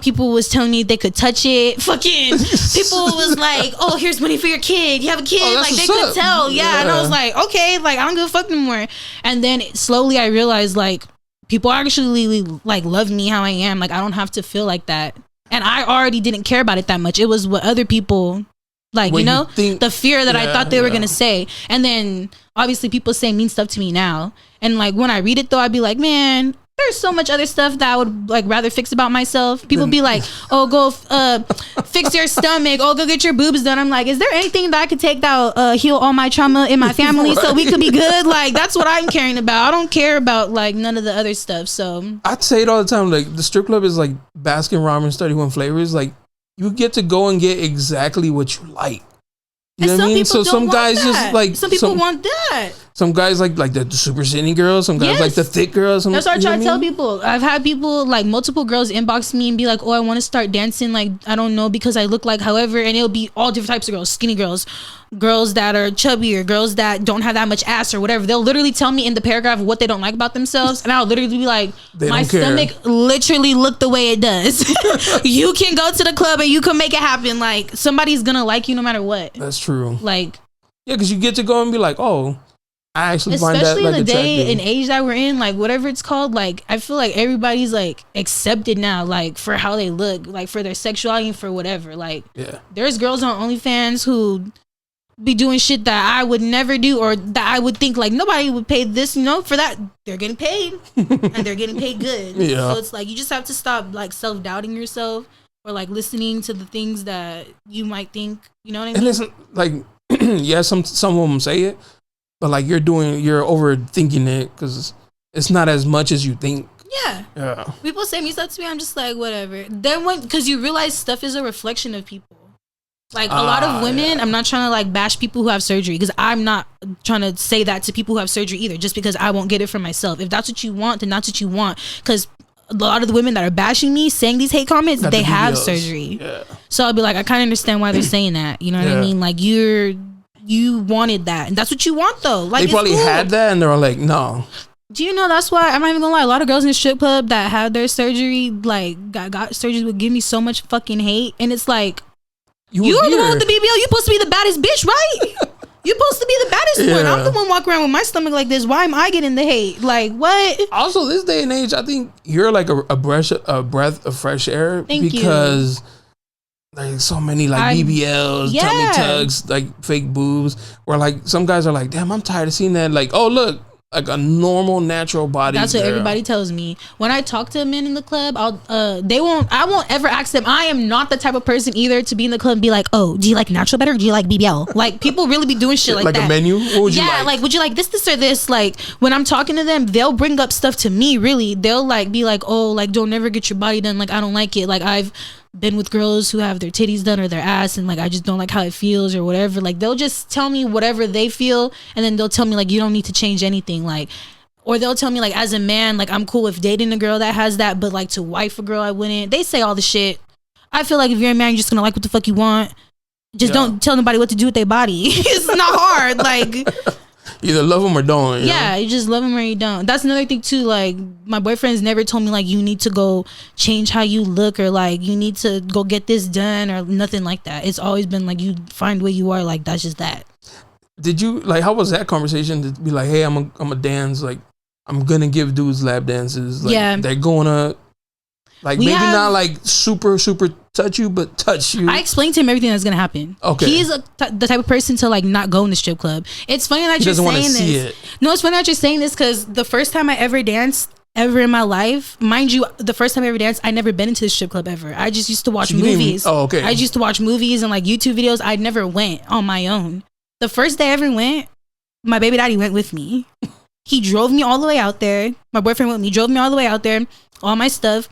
People was telling me they could touch it. Fucking people was like, oh, here's money for your kid. You have a kid. Like they could tell. Yeah. And I was like, okay, like I don't give a fuck no more. And then slowly I realized like people actually like love me how I am. Like I don't have to feel like that. And I already didn't care about it that much. It was what other people, like, what the fear that I thought they were going to say. And then, obviously, people say mean stuff to me now. And, like, when I read it, though, I'd be like, man, there's so much other stuff that I would, like, rather fix about myself. People be like, oh, go fix your stomach. Oh, go get your boobs done. I'm like, is there anything that I could take that will heal all my trauma in my family so we could be good? Like, that's what I'm caring about. I don't care about, like, none of the other stuff. So I'd say it all the time. Like, the strip club is like Baskin Robbins 31 flavors. Like, you get to go and get exactly what you like. You know what I mean? So some guys just like some people want that. Some guys like the super skinny girls. Some guys like the thick girls. That's what I try to tell people. I've had people like multiple girls inbox me and be like, "Oh, I want to start dancing. Like I don't know because I look like however." And it'll be all different types of girls: skinny girls, girls that are chubbier, girls that don't have that much ass or whatever. They'll literally tell me in the paragraph what they don't like about themselves, and I'll literally be like, "My stomach literally look the way it does. You can go to the club and you can make it happen. Like somebody's gonna like you no matter what." That's true. Like yeah, because you get to go and be like, "Oh." I actually find that like especially in the day and age that we're in, like whatever it's called, like I feel like everybody's like accepted now, like for how they look, like for their sexuality and for whatever. Like there's girls on OnlyFans who be doing shit that I would never do, or that I would think like nobody would pay this, you know, for that. They're getting paid and they're getting paid good. So it's like you just have to stop like self-doubting yourself or like listening to the things that you might think, you know what I mean? And it's like yeah, some of them say it. But like you're overthinking it because it's not as much as you think. Yeah. People say me stuff to me. I'm just like whatever. Then because you realize stuff is a reflection of people. Like a lot of women. I'm not trying to like bash people who have surgery because I'm not trying to say that to people who have surgery either. Just because I won't get it for myself. If that's what you want, then that's what you want. Because a lot of the women that are bashing me, saying these hate comments, they have surgery. Yeah. So I'll be like, I kind of understand why they're saying that. You know what I mean? Like you wanted that, and that's what you want though. Like they probably had that and they're like, no. Do you know that's why I'm not even gonna lie, a lot of girls in the strip club that had their surgery, like got surgery, would give me so much fucking hate. And it's like, you are the one with the BBL, you're supposed to be the baddest bitch, right? You're supposed to be the baddest one. I'm the one walking around with my stomach like this. Why am I getting the hate? Like, what? Also, this day and age, I think you're like a breath of fresh air. Because there's so many like BBLs, tummy tucks, like fake boobs. Where like some guys are like, damn, I'm tired of seeing that. Like, oh, look. Like a normal, natural body. That's what everybody tells me. When I talk to men in the club, I won't ever ask them. I am not the type of person either to be in the club and be like, oh, do you like natural better or do you like BBL? Like, people really be doing shit like that. Like a menu? What would you like? Like, would you like this, or this? Like, when I'm talking to them, they'll bring up stuff to me, really. They'll like be like, oh, like, don't ever get your body done. Like, I don't like it. Like, I've been with girls who have their titties done or their ass and like I just don't like how it feels or whatever. Like, they'll just tell me whatever they feel and then they'll tell me like, you don't need to change anything. Like, or they'll tell me like, as a man, like, I'm cool with dating a girl that has that, but like to wife a girl, I wouldn't. They say all the shit. I feel like if you're a man, you're just gonna like what the fuck you want. Just don't tell nobody what to do with their body. It's not hard. Like, either love them or don't. You just love them or you don't. That's another thing too. Like, my boyfriend's never told me like, you need to go change how you look or like you need to go get this done or nothing like that. It's always been like, you find where you are. Like, that's just that. Did you like? How was that conversation to be like, hey, I'm a dance. Like, I'm gonna give dudes lap dances. Like, they're gonna like not like super touch you, but touch you. I explained to him everything that's gonna happen. Okay, he's the type of person to like not go in the strip club. It's funny that you're saying this. No, it's funny that you're saying this because the first time I ever danced in my life, mind you, the first time I ever danced, I never been into the strip club ever. I just used to watch movies. I used to watch movies and like YouTube videos. I never went on my own. The first day I ever went, my baby daddy went with me. He drove me all the way out there. My boyfriend went with me, drove me all the way out there, all my stuff.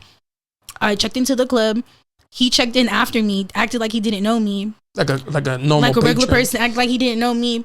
I checked into the club. He checked in after me, acted like he didn't know me. Like a normal, like a regular person, act like he didn't know me.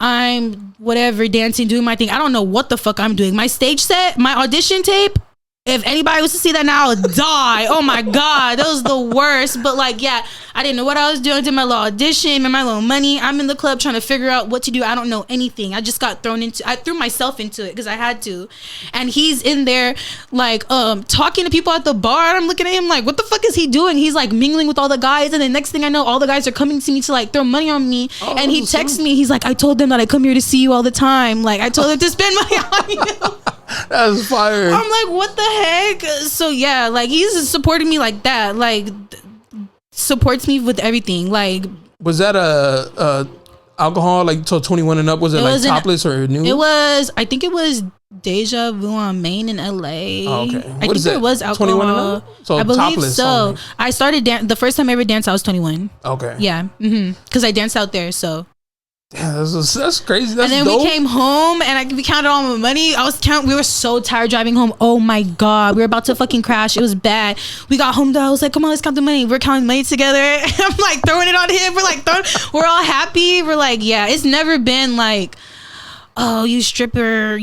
I'm whatever, dancing, doing my thing. I don't know what the fuck I'm doing. My stage set, my audition tape. If anybody was to see that now, I would die. Oh my God, that was the worst. But like, yeah, I didn't know what I was doing. I did my little audition, made my little money. I'm in the club trying to figure out what to do. I don't know anything. I just got I threw myself into it because I had to. And he's in there like talking to people at the bar. I'm looking at him like, what the fuck is he doing? He's like mingling with all the guys. And the next thing I know, all the guys are coming to me to like throw money on me. And he texts me. He's like, I told them that I come here to see you all the time. Like, I told them to spend money on you. That's fire. I'm like, what the heck? So yeah, like, he's supporting me like that. Like, supports me with everything. Like, was that a alcohol like till 21 and up? Was it like topless or nude? It was. I think it was Deja Vu on Main in LA. Oh, okay. I think it was alcohol. 21 and up? So I believe topless so. only. I started the first time I ever danced, I was 21. Okay. Yeah. Because I danced out there. So. Yeah, that's crazy. That's and then dope. We came home and we counted all my money. We were so tired driving home. Oh my God, we were about to fucking crash. It was bad. We got home though. I was like, come on, let's count the money. We're counting money together. I'm like throwing it on him. We're all happy. We're like, yeah, it's never been like, oh, you stripper,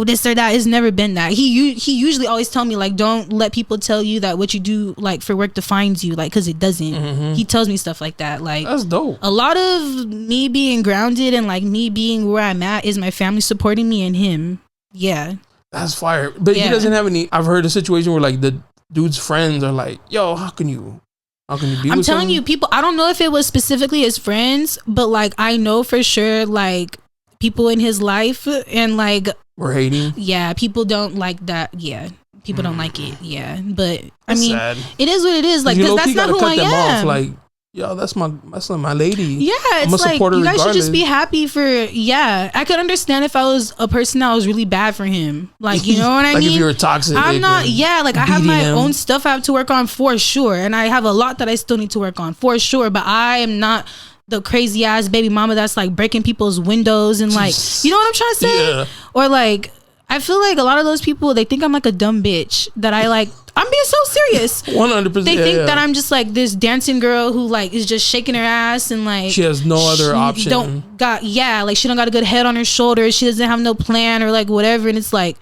this or that. It's never been that. He usually always tell me like, don't let people tell you that what you do like for work defines you, like, because it doesn't. He tells me stuff like that. Like, that's dope. A lot of me being grounded and like me being where I'm at is my family supporting me and him. Yeah, that's fire. But he doesn't have any. I've heard a situation where like the dude's friends are like, yo, how can you be I'm telling you, people, I don't know if it was specifically his friends, but like I know for sure like people in his life and like we're hating. Yeah, people don't like that. Yeah, people don't like it. Yeah, but I mean, sad. It is what it is. Like, because that's not who I am. Off, like, yo, that's my lady. Yeah, it's like you guys should just be happy for. Yeah, I could understand if I was a person that was really bad for him. Like, you know what I like mean? Like if you were toxic. I'm not. Yeah, like I have my him. own stuff I have to work on for sure, and I have a lot that I still need to work on for sure. But I am not the crazy ass baby mama that's like breaking people's windows and like, you know what I'm trying to say? Yeah. Or like, I feel like a lot of those people, they think I'm like a dumb bitch that I'm being so serious. 100%. They think that I'm just like this dancing girl who like is just shaking her ass and like she has no other option. Like she don't got a good head on her shoulders. She doesn't have no plan or like whatever. And it's like,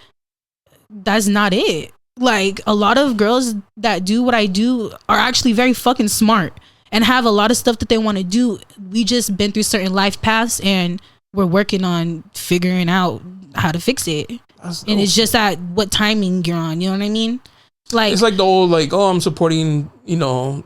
that's not it. Like a lot of girls that do what I do are actually very fucking smart and have a lot of stuff that they want to do. We just been through certain life paths and we're working on figuring out how to fix it. And it's just at what timing you're on. You know what I mean? Like, it's like the old like, oh, I'm supporting,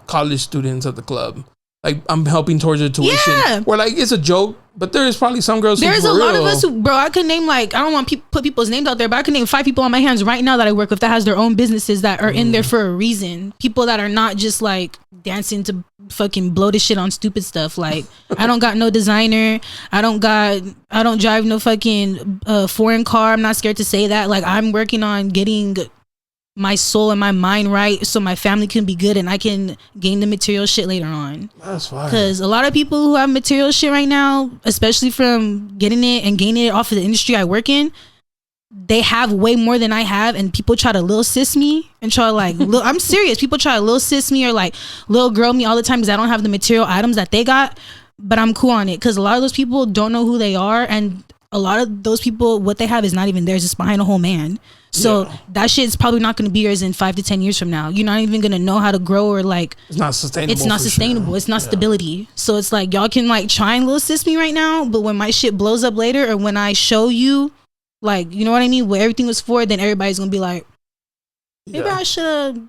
college students at the club. Like I'm helping towards their tuition. Yeah. Or like it's a joke, But there is probably some girls. There's a lot of us who, bro. I could name like, I don't want to put people's names out there, but I could name 5 people on my hands right now that I work with that has their own businesses that are in there for a reason. People that are not just like dancing to fucking blow the shit on stupid stuff. Like, I don't got no designer. I don't drive no fucking foreign car. I'm not scared to say that. Like, I'm working on getting my soul and my mind right so my family can be good and I can gain the material shit later on. That's fine. Because a lot of people who have material shit right now, especially from getting it and gaining it off of the industry I work in, they have way more than I have, and people try to little sis me and try to like I'm serious, people try to little sis me or like little girl me all the time because I don't have the material items that they got, but I'm cool on it because a lot of those people don't know who they are, and a lot of those people, what they have is not even theirs, it's behind a whole man. So that shit's probably not going to be yours in 5 to 10 years from now. You're not even going to know how to grow, or like it's not sustainable. It's not sustainable. Sure. It's not stability. So it's like y'all can like try and little assist me right now, but when my shit blows up later, or when I show you, like, you know what I mean, what everything was for, then everybody's going to be like, maybe I should have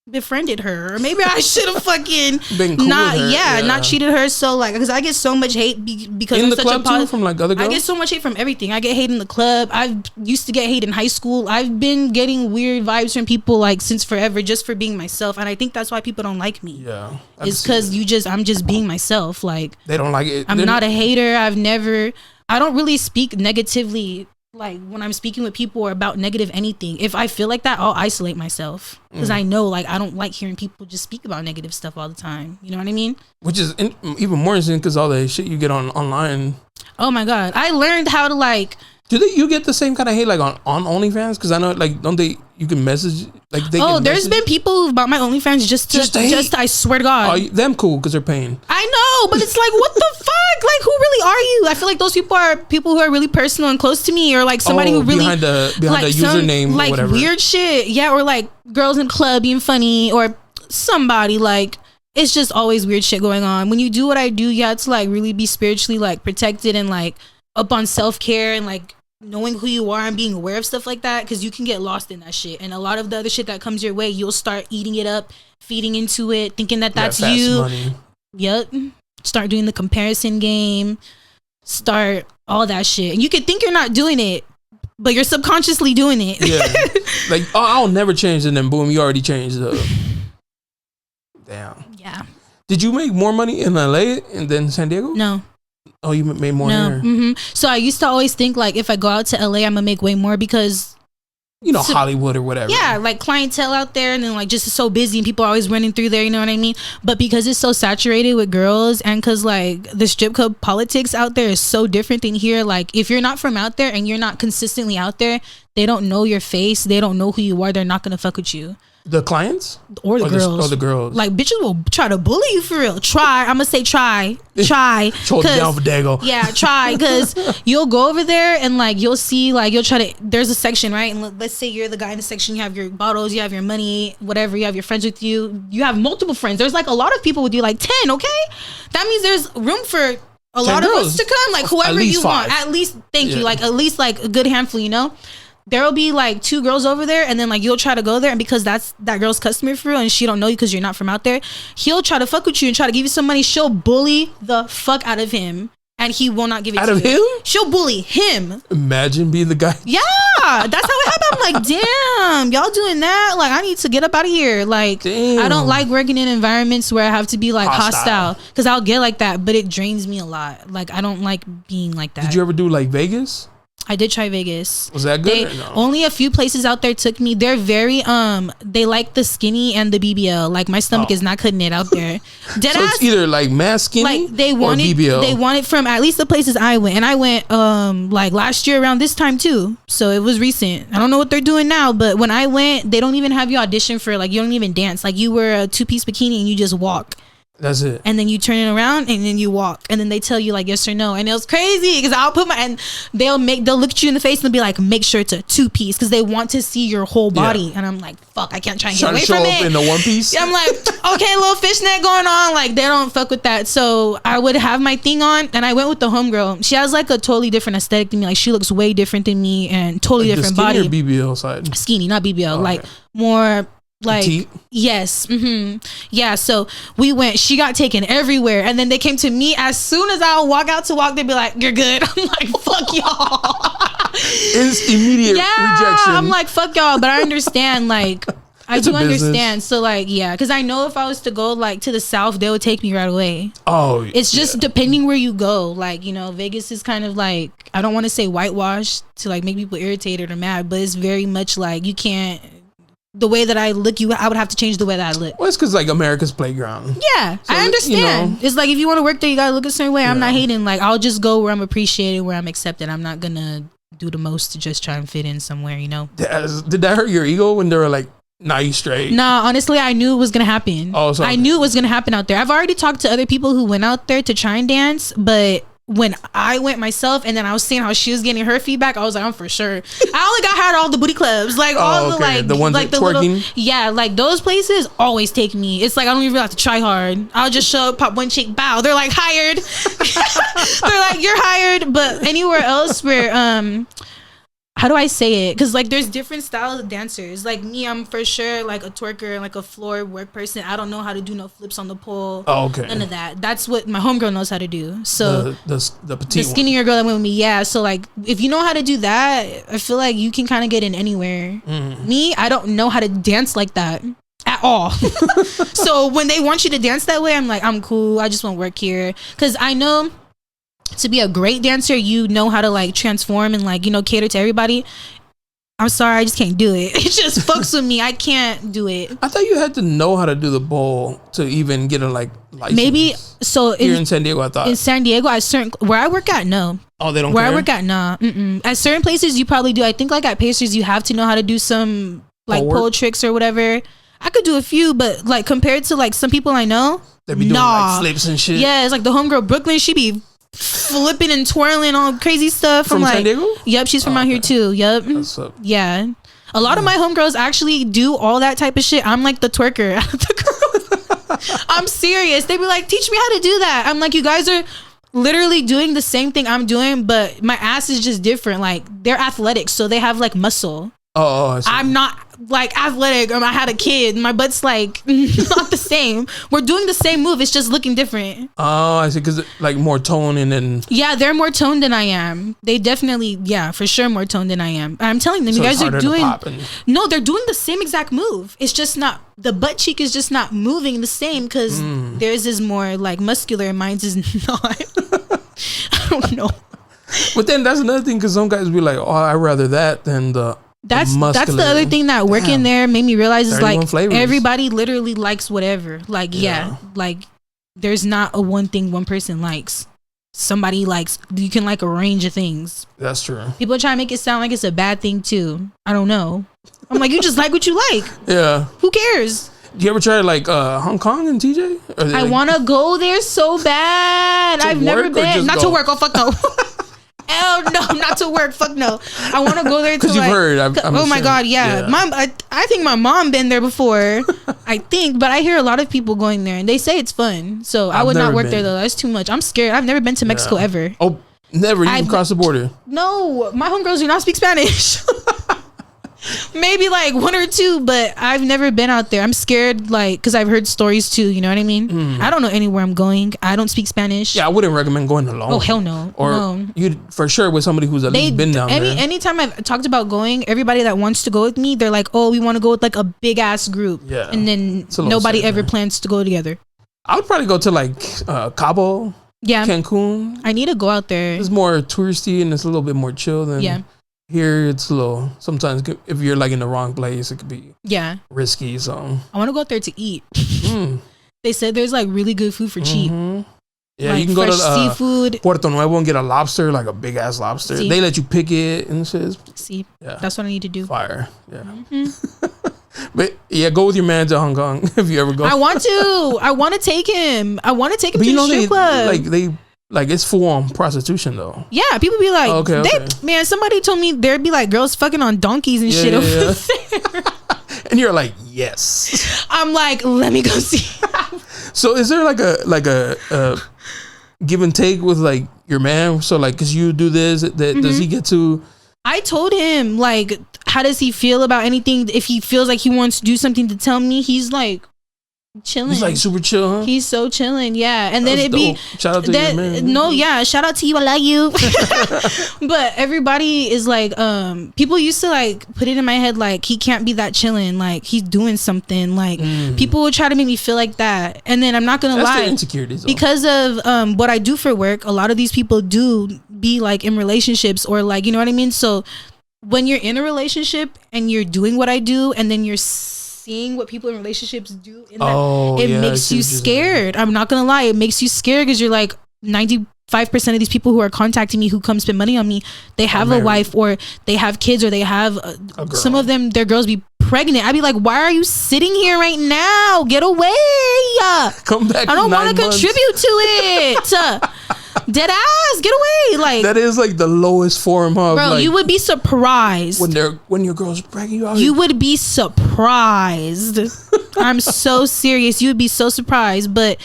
befriended her, or maybe I should have fucking been cool not with her. not treated her so, like, because I get so much hate because in I'm the such club a too, from like other girls. I get so much hate from everything. I get hate in the club. I used to get hate in high school. I've been getting weird vibes from people like since forever, just for being myself, and I think that's why people don't like me. Yeah, it's because I'm just being myself. Like, they don't like it. I'm not a hater. I don't really speak negatively. Like, when I'm speaking with people or about negative anything, if I feel like that, I'll isolate myself because I know, like, I don't like hearing people just speak about negative stuff all the time. You know what I mean? Which is even more interesting because all the shit you get online. Oh my god, I learned how to like. You get the same kind of hate like on OnlyFans? Because I know, like, don't they? You can message like they. Oh, there's been people who've bought my OnlyFans just I swear to God. Oh, them cool because they're paying. I know, but it's like, what the fuck? Like, who really are you? I feel like those people are people who are really personal and close to me, or like somebody who really behind the username, like, or whatever. Weird shit, yeah, or like girls in the club being funny, or somebody like. It's just always weird shit going on. When you do what I do, you have to like really be spiritually like protected and like up on self-care and like knowing who you are and being aware of stuff like that, because you can get lost in that shit, and a lot of the other shit that comes your way, you'll start eating it up, feeding into it, thinking that that's you. Money. Yep. Start doing the comparison game, start all that shit, and you can think you're not doing it, but you're subconsciously doing it. Yeah. Like, oh, I'll never change, and then boom, you already changed. Damn. Yeah. Did you make more money in LA and then San Diego? No. Oh, you made more here? Mm-hmm. So I used to always think like, if I go out to LA, I'm gonna make way more because, you know, Hollywood or whatever. Yeah, like clientele out there, and then like just so busy and people are always running through there, you know what I mean? But because it's so saturated with girls, and because like the strip club politics out there is so different than here, like if you're not from out there and you're not consistently out there, they don't know your face, they don't know who you are, they're not gonna fuck with you. The clients? Or the girls. The girls. Like, bitches will try to bully you for real. I'm going to say try. Hold it down for Dago. Yeah, try. Because you'll go over there and, like, you'll see, like, you'll try to, there's a section, right? And let's say you're the guy in the section. You have your bottles, you have your money, whatever. You have your friends with you. You have multiple friends. There's, like, a lot of people with you, like 10, okay? That means there's room for a lot of us to come. Like, whoever you 5. want. At least, thank you. Like, at least, like, a good handful, you know? There'll be like 2 girls over there, and then like you'll try to go there, and because that's that girl's customer for real, and she don't know you because you're not from out there, he'll try to fuck with you and try to give you some money. She'll bully the fuck out of him, and he will not give it to you. Out of him? She'll bully him. Imagine being the guy. Yeah, that's how it happened. I'm like, damn, y'all doing that? Like, I need to get up out of here. Like, damn. I don't like working in environments where I have to be like hostile, because I'll get like that, but it drains me a lot. Like, I don't like being like that. Did you ever do like Vegas? I did try Vegas. Was that good? No? Only a few places out there took me. They're very they like the skinny and the BBL. Like, my stomach is not cutting it out there. So it's either like mass skinny, like they want or it, BBL. They want it from at least the places I went, and I went like last year around this time too. So it was recent. I don't know what they're doing now, but when I went, they don't even have you audition for, like, you don't even dance. Like, you wear a 2-piece bikini and you just walk. That's it. And then you turn it around and then you walk, and then they tell you like yes or no, and it was crazy because I'll put and they'll look at you in the face and be like, make sure it's a 2-piece because they want to see your whole body. And I'm like, fuck, I can't try and get away from it. In the 1-piece. I'm like, okay, little fishnet going on. Like, they don't fuck with that. So I would have my thing on, and I went with the homegirl. She has like a totally different aesthetic than me. Like, she looks way different than me and totally like different body. Or BBL side? Skinny, not BBL. Like more Like, petite? Yes. Yeah. So we went, she got taken everywhere. And then they came to me as soon as I would walk out to walk, they'd be like, you're good. I'm like, fuck y'all. It's immediate rejection. I'm like, fuck y'all. But I understand, like, I do understand. So like, yeah, because I know if I was to go like to the South, they would take me right away. Oh, it's just depending where you go. Like, you know, Vegas is kind of like, I don't want to say whitewashed to like make people irritated or mad, but it's very much like you can't. The way that I look, I would have to change the way that I look. Well, it's because like America's playground. Yeah, so I understand. You know, it's like if you want to work there, you gotta look a certain way. I'm not hating. Like I'll just go where I'm appreciated, where I'm accepted. I'm not gonna do the most to just try and fit in somewhere. You know. Did that hurt your ego when they were like? Nah, you straight. Nah, honestly, I knew it was gonna happen. Oh, so I knew it was gonna happen out there. I've already talked to other people who went out there to try and dance, but when I went myself and then I was seeing how she was getting her feedback, I was like, I'm for sure. I only got hired at all the booty clubs, like all the like the ones like the twerking. Little, like those places always take me. It's like I don't even have to try hard. I'll just show up, pop one chick, bow. They're like hired. They're like you're hired. But anywhere else where how do I say it? Because like there's different styles of dancers. Like me, I'm for sure like a twerker, like a floor work person. I don't know how to do no flips on the pole. Oh, okay. None of that. That's what my homegirl knows how to do. So the petite, the skinnier girl that went with me, yeah. So like if you know how to do that, I feel like you can kind of get in anywhere. Me, I don't know how to dance like that at all. So when they want you to dance that way, I'm like, I'm cool. I just want to work here because I know. To be a great dancer, you know how to like transform and like, you know, cater to everybody. I'm sorry, I just can't do it. It just fucks with me. I can't do it. I thought you had to know how to do the bowl to even get a like license. Maybe so here in San Diego. I thought in San Diego, at certain where I work at, no. Oh, they don't. Where care? I work at, nah. At certain places, you probably do. I think like at Pacers, you have to know how to do some like pole tricks or whatever. I could do a few, but like compared to like some people I know, they be doing like flips and shit. Yeah, it's like the homegirl Brooklyn. She be flipping and twirling all crazy stuff from like San Diego. Yep, she's from out here too. Yep. Yeah, a lot of my homegirls actually do all that type of shit. I'm like the twerker out of the group. I'm serious. They be like, teach me how to do that. I'm like, you guys are literally doing the same thing I'm doing, but my ass is just different. Like they're athletic, so they have like muscle. Oh, I'm not like athletic. I had a kid. My butt's like not the same. We're doing the same move. It's just looking different. Oh, I see. Because like more tone and then. Yeah, they're more toned than I am. They definitely, yeah, for sure more toned than I am. I'm telling them, so you guys are doing. No, they're doing the same exact move. It's just not, the butt cheek is just not moving the same because theirs is more like muscular and mine's is not. I don't know. But then that's another thing because some guys be like, oh, I'd rather that than the. That's the other thing that working there made me realize is like flavors. Everybody literally likes whatever. Like yeah, like there's not a one thing one person likes. Somebody likes, you can like a range of things. That's true. People try to make it sound like it's a bad thing too. I don't know. I'm like, you just like what you like. Yeah. Who cares? Do you ever try like Hong Kong and TJ? I want to go there so bad. I've never been. Not to work. Oh fuck no. Hell no, not to work. Fuck no. I want to go there because you've heard. Oh my god, yeah. Mom, I think my mom been there before. I think, but I hear a lot of people going there, and they say it's fun. So I would not work there though. That's too much. I'm scared. I've never been to Mexico ever. Oh, never even crossed the border. No, my homegirls do not speak Spanish. Maybe like one or two, but I've never been out there. I'm scared, like, because I've heard stories too. You know what I mean? I don't know anywhere I'm going. I don't speak Spanish. Yeah, I wouldn't recommend going alone. Oh hell no. Or no. You for sure with somebody who's at least been down there. Anytime I've talked about going, everybody that wants to go with me, they're like, oh, we want to go with like a big ass group. Yeah, and then nobody ever plans to go together. I would probably go to like Cabo. Yeah, Cancun. I need to go out there. It's more touristy and it's a little bit more chill than here. It's a little, sometimes if you're like in the wrong place, it could be risky. So I want to go out there to eat. They said there's like really good food for cheap. Yeah, like you can go to seafood. Puerto Nuevo and get a lobster, like a big ass lobster. See? They let you pick it and shit. See, that's what I need to do. Fire, yeah. But yeah, go with your man to Hong Kong if you ever go. I want to take him. I want to take him to the strip club. Like it's full on prostitution though. Yeah, people be like, okay. Man, somebody told me there'd be like girls fucking on donkeys and shit over there. And you're like, yes. I'm like, let me go see. So is there like a give and take with like your man? So like, cause you do this, does he get to? I told him like how does he feel about anything? If he feels like he wants to do something to tell me, he's like chilling. He's like super chill, huh? He's so chilling, yeah. And then it'd dope. be shout out to you, man. No, yeah, shout out to you, I love you. But everybody is like, people used to like put it in my head like he can't be that chilling, like he's doing something. Like people would try to make me feel like that, and then I'm not gonna lie, the insecurities though. Because of what I do for work. A lot of these people do be like in relationships or like, you know what I mean. So when you're in a relationship and you're doing what I do, and then you're seeing what people in relationships do in that, it makes you scared. I'm not gonna lie, it makes you scared because you're like 95% of these people who are contacting me who come spend money on me, they have a wife or they have kids or they have some of them, their girls be pregnant. I'd be like, why are you sitting here right now? Get away. Come back. I don't want to contribute to it. Dead ass, get away. Like that is like the lowest form of, bro, like, you would be surprised when your girl's pregnant. You would be surprised. I'm so serious. You would be so surprised. But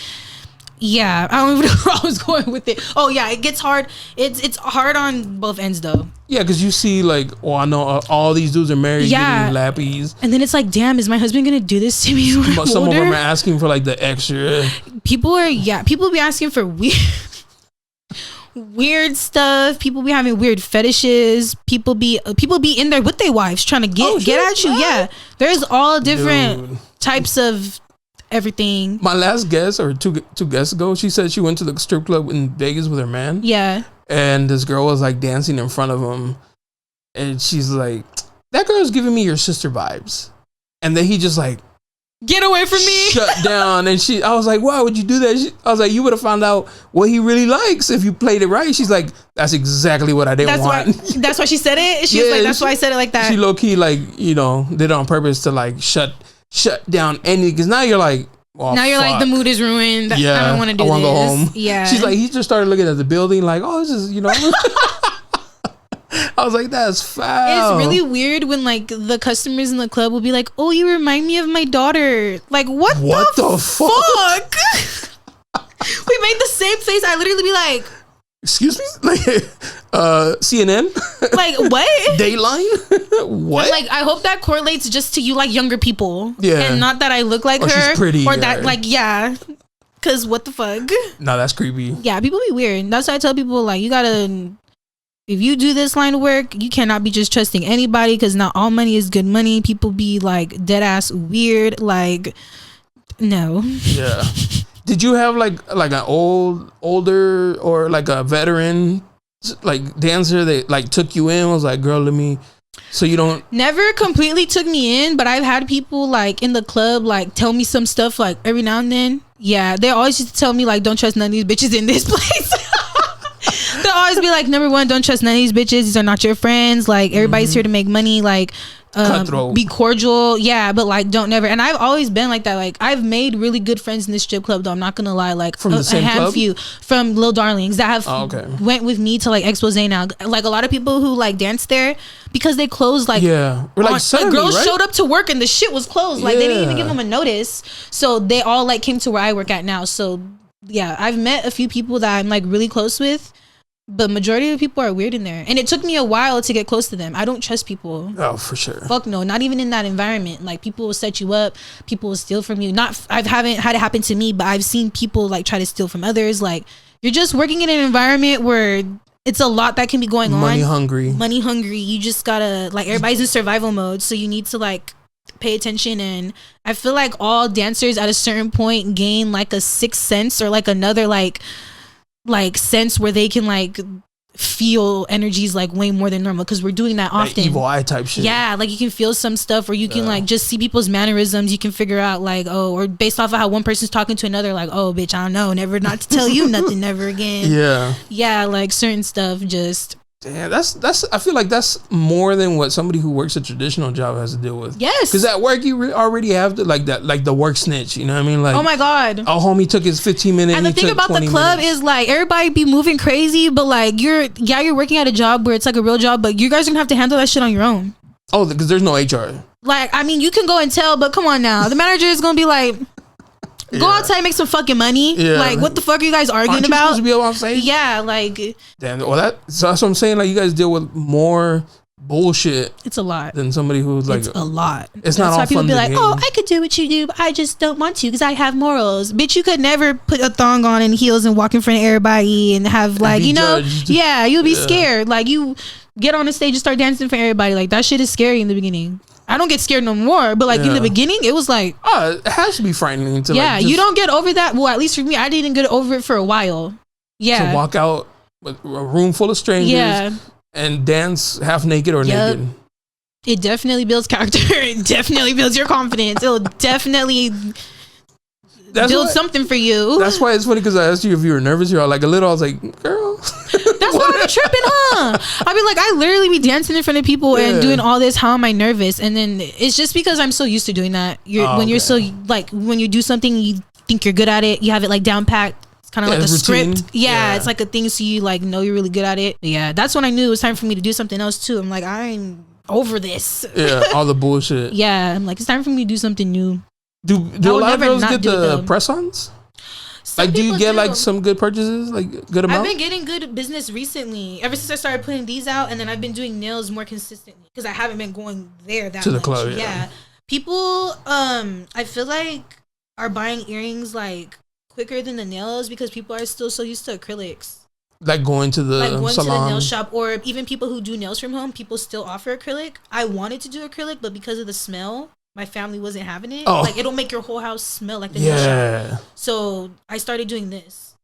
yeah, I don't even know where I was going with it. Oh yeah, it gets hard. It's hard on both ends though. Yeah, because you see like, oh, I know all these dudes are married, getting lappies, and then it's like, damn, is my husband gonna do this to me? But some of them are asking for like the extra. People be asking for weird stuff. People be having weird fetishes. People be in there with their wives trying to get at you. Yeah, there's all different types of everything. My last guest, or two guests ago, she said she went to the strip club in Vegas with her man. Yeah, and this girl was like dancing in front of him, and she's like, that girl's giving me your sister vibes. And then he just like, get away from me, shut down. And I was like, why would you do that? I was like, you would have found out what he really likes if you played it right. She's like, that's exactly what I didn't want. That's why she said it. She was like, that's why I said it like that. She low key like, you know, did it on purpose to like shut down any, because now you're like, well, now you're like, the mood is ruined. Yeah, I don't want to do this. I want to go home. Yeah. She's like, he just started looking at the building like, oh, this is, you know. I was like, that's foul. It's really weird when like the customers in the club will be like, oh, you remind me of my daughter. Like, what the fuck? We made the same face. I literally be like, excuse me? Like, CNN? Like, what? Dateline? What? Like, I hope that correlates just to you like younger people. Yeah. And not that I look like her. She's pretty. Or that, like, yeah. Because what the fuck? No, that's creepy. Yeah, people be weird. That's why I tell people, like, you gotta... If you do this line of work, you cannot be just trusting anybody, because not all money is good money. People be like dead ass weird. Like, no. Yeah. Did you have like an older or like a veteran like dancer that like took you in, was like, girl, let me, so you don't? Never completely took me in, but I've had people like in the club like tell me some stuff like every now and then. Yeah, they always used to tell me like, don't trust none of these bitches in this place. They'll always be like, number one, don't trust none of these bitches. These are not your friends. Like, everybody's here to make money. Like, be cordial. Yeah, but like, don't never. And I've always been like that. Like, I've made really good friends in this strip club, though. I'm not gonna lie. Like, from the same club? Few from Lil Darlings that have went with me to like Expose now. Like, a lot of people who like dance there, because they closed like, yeah, or like suddenly, girls right? showed up to work and the shit was closed. Like, they didn't even give them a notice. So they all like came to where I work at now. So yeah, I've met a few people that I'm like really close with. But majority of the people are weird in there, and it took me a while to get close to them. I don't trust people. Oh, for sure. Fuck no, not even in that environment. Like, people will set you up, people will steal from you. I haven't had it happen to me, but I've seen people like try to steal from others. Like, you're just working in an environment where it's a lot that can be going on. Money hungry. You just gotta, like, everybody's in survival mode, so you need to like pay attention. And I feel like all dancers at a certain point gain like a sixth sense, or like another like sense where they can like feel energies like way more than normal, because we're doing that often. That evil eye type shit. Yeah, like you can feel some stuff, or you can like just see people's mannerisms. You can figure out like, oh, or based off of how one person's talking to another, like, oh bitch, I don't know, never not to tell you nothing never again. Yeah, like certain stuff just. Damn, that's. I feel like that's more than what somebody who works a traditional job has to deal with. Yes, because at work you already have to, like that, like the work snitch. You know what I mean? Like, oh my god, a homie took his 15 minutes. And the thing about the club is like, everybody be moving crazy, but like you're working at a job where it's like a real job, but you guys are gonna have to handle that shit on your own. Oh, because there's no HR. Like, I mean, you can go and tell, but come on now, the manager is gonna be like, go outside and make some fucking money. Yeah. Like, what the fuck are you guys arguing about? Supposed to be on stage? Yeah, like. Damn. Well, so that's what I'm saying. Like, you guys deal with more bullshit. It's a lot. Than somebody who's like, it's a lot. It's not all why people fun be like, game. oh, I could do what you do, but I just don't want to because I have morals. Bitch, you could never put a thong on and heels and walk in front of everybody and have like, you know, judged. Yeah, you'll be scared. Like you get on the stage and start dancing for everybody. Like that shit is scary in the beginning. I don't get scared no more, but like in the beginning, it was like, oh, it has to be frightening to yeah, like, you don't get over that. Well, at least for me, I didn't get over it for a while. Yeah, to walk out with a room full of strangers and dance half naked or naked. It definitely builds character. It definitely builds your confidence. It'll definitely build something for you. That's why it's funny because I asked you if you were nervous. You're all like a little. I was like, girl. That's why I'm tripping, huh? I mean, like, I literally be dancing in front of people and doing all this. How am I nervous? And then it's just because I'm so used to doing that. You're so, like, when you do something, you think you're good at it. You have it, like, down packed. It's kind of like a routine. Script. Yeah, it's like a thing so you, like, know you're really good at it. But yeah, that's when I knew it was time for me to do something else, too. I'm like, I'm over this. Yeah, all the bullshit. Yeah, I'm like, it's time for me to do something new. Do a lot of girls get the press-ons? Like, do you get like some good purchases, like good amount? I've been getting good business recently. Ever since I started putting these out, and then I've been doing nails more consistently because I haven't been going there that much. To the club, yeah. People, I feel like are buying earrings like quicker than the nails because people are still so used to acrylics. Like going to the salon. To the nail shop, or even people who do nails from home, people still offer acrylic. I wanted to do acrylic, but because of the smell, my family wasn't having it. Oh. Like, it'll make your whole house smell like the nail shop. So I started doing this.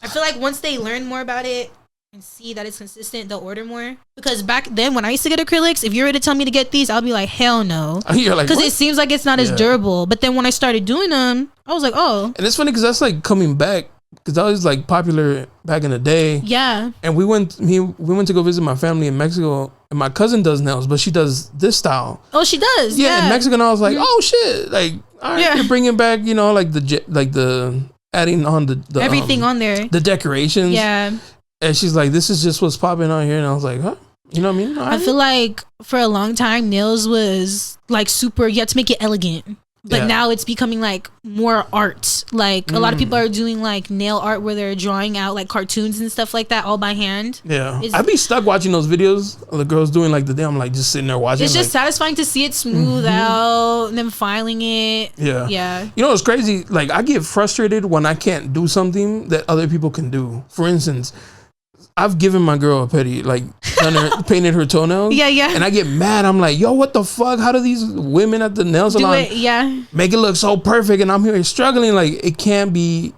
I feel like once they learn more about it and see that it's consistent, they'll order more. Because back then, when I used to get acrylics, if you were to tell me to get these, I'll be like, hell no. Because it seems like it's not as durable. But then when I started doing them, I was like, oh. And it's funny because that's like coming back. Because that was like popular back in the day. Yeah. And we went to go visit my family in Mexico. And my cousin does nails, but she does this style. Oh, she does. Yeah. In Mexico, and I was like, oh shit. Like, all right, you're bringing back, you know, like the adding on the everything on there. The decorations. Yeah. And she's like, this is just what's popping on here. And I was like, huh? You know what I mean? I feel like for a long time, nails was like super, you had to make it elegant. But now it's becoming like more art. Like a lot of people are doing like nail art where they're drawing out like cartoons and stuff like that all by hand. Yeah. I'd be stuck watching those videos of the girls doing like the day. I'm like just sitting there watching. It's just satisfying to see it smooth out and then filing it. Yeah. Yeah. You know what's crazy? Like I get frustrated when I can't do something that other people can do. For instance, I've given my girl a pedi, like painted her toenails. Yeah, yeah. And I get mad. I'm like, yo, what the fuck? How do these women at the nail salon make it look so perfect? And I'm here struggling. Like it can't be.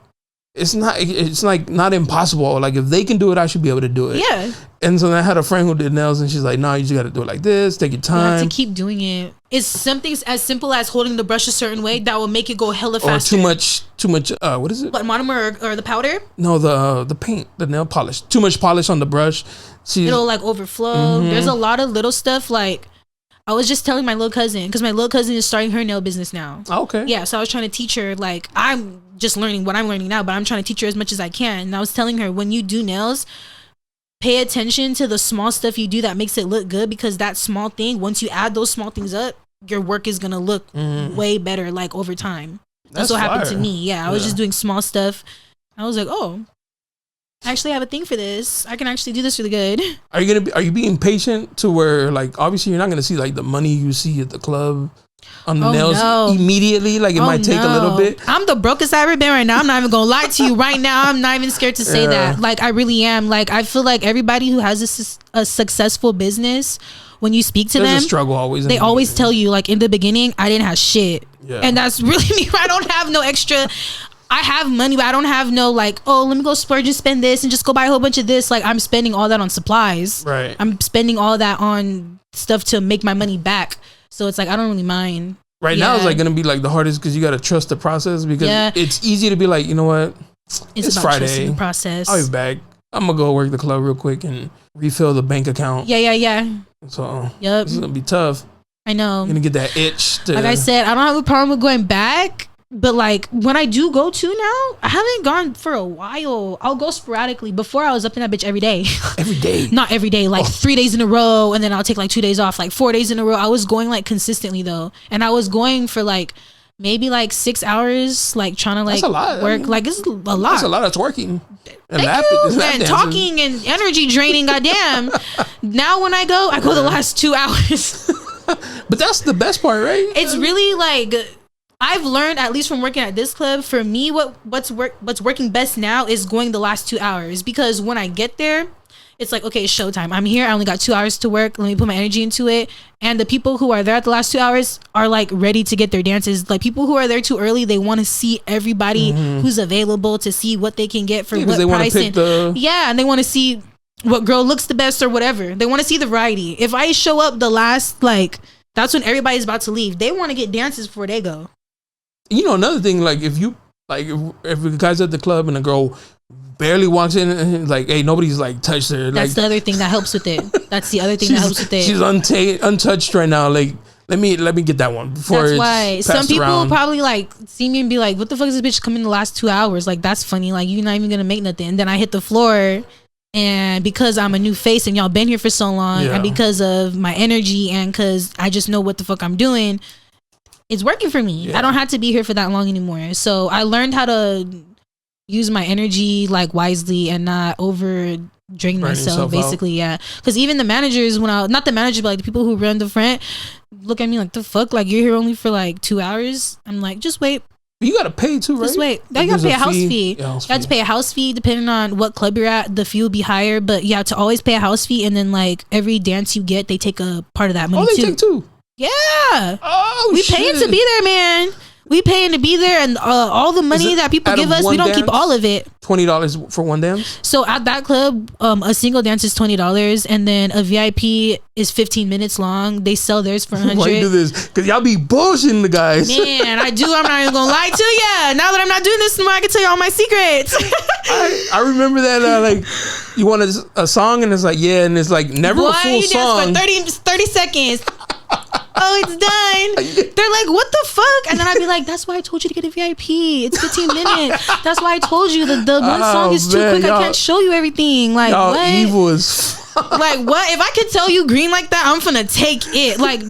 It's like not impossible. Like if they can do it, I should be able to do it. Yeah. And so I had a friend who did nails, and she's like, "No, you just got to do it like this. Take your time. You have to keep doing it. It's something as simple as holding the brush a certain way that will make it go hella faster. Or too much. What is it? What, monomer or the powder? No, the paint, the nail polish. Too much polish on the brush. It'll like overflow. There's a lot of little stuff. Like I was just telling my little cousin because my little cousin is starting her nail business now. Okay. Yeah, so I was trying to teach her. Like I'm just learning what I'm learning now, but I'm trying to teach her as much as I can. And I was telling her, when you do nails, pay attention to the small stuff you do that makes it look good, because that small thing, once you add those small things up, your work is gonna look way better like over time. That's what happened to me. Yeah, I was just doing small stuff. I was like, oh, I actually have a thing for this. I can actually do this really good. Are you being patient to where, like, obviously you're not gonna see like the money you see at the club on the nails immediately? Like it might take a little bit. I'm the brokest I've ever been right now. I'm not even gonna lie to you right now. I'm not even scared to say that. Like I really am. Like I feel like everybody who has a successful business, when you speak to them, a struggle always. They always tell you, like, in the beginning, I didn't have shit. Yeah. And that's really me. I don't have no extra. I have money, but I don't have no like, oh, let me go splurge and spend this and just go buy a whole bunch of this. Like I'm spending all that on supplies. Right. I'm spending all that on stuff to make my money back. So it's like, I don't really mind. Right now it's like going to be like the hardest because you got to trust the process, because it's easy to be like, you know what? It's Friday. The process. I'll be back. I'm going to go work the club real quick and refill the bank account. Yeah. So this is going to be tough. I know. I'm going to get that itch. Like I said, I don't have a problem with going back. But like when I do go to now, I haven't gone for a while. I'll go sporadically. Before I was up in that bitch every day. Every day? Not every day. Like 3 days in a row, and then I'll take like 2 days off. Like 4 days in a row. I was going like consistently though, and I was going for like maybe like 6 hours, like trying to like work. Like it's a lot. That's a lot of twerking. And talking and energy draining. Goddamn. Now when I go the last 2 hours. But that's the best part, right? It's really like, I've learned, at least from working at this club, for me, what's working best now is going the last 2 hours, because when I get there, it's like, okay, it's showtime. I'm here. I only got 2 hours to work. Let me put my energy into it. And the people who are there at the last 2 hours are like ready to get their dances. Like people who are there too early, they want to see everybody who's available to see what they can get for what price. And they want to see what girl looks the best or whatever. They want to see the variety. If I show up the last, like, that's when everybody's about to leave. They want to get dances before they go. You know, another thing, like if the guy's at the club and a girl barely walks in and like, hey, nobody's like touched her. That's the other thing that helps with it. That's the other thing that helps with it. She's untouched right now. Like, let me get that one before. That's why some people will probably like see me and be like, "What the fuck is this bitch coming in the last 2 hours?" Like, that's funny. Like, you're not even gonna make nothing. And then I hit the floor, and because I'm a new face and y'all been here for so long, and because of my energy and because I just know what the fuck I'm doing, it's working for me. I don't have to be here for that long anymore. So I learned how to use my energy like wisely and not over drain myself, basically. Because even the managers, not the manager, but like the people who run the front, look at me like, the fuck, like you're here only for like 2 hours. I'm like, just wait. You gotta pay too, right? Just wait. You gotta pay a house fee. You have to pay a house fee depending on what club you're at. The fee will be higher, but you have to always pay a house fee, and then like every dance you get, they take a part of that money too. They take too. Yeah. Oh, we paying to be there, man. We paying to be there, and all the money that people give us, we don't keep all of it. $20 for one dance. So at that club, a single dance is $20, and then a VIP is 15 minutes long. They sell theirs for $100. Why you do this? Because y'all be bullshitting the guys. Man, I do. I'm not even gonna lie to you. Now that I'm not doing this anymore, I can tell you all my secrets. I remember that like you want a song, and it's like and it's like never a full song. You dance for 30 seconds. Oh, it's done. They're like, what the fuck? And then I'd be like, that's why I told you to get a VIP. It's 15 minutes. That's why I told you the one song is too quick. I can't show you everything. Like, what? Evil as like, what? If I could tell you green like that, I'm finna take it. Like,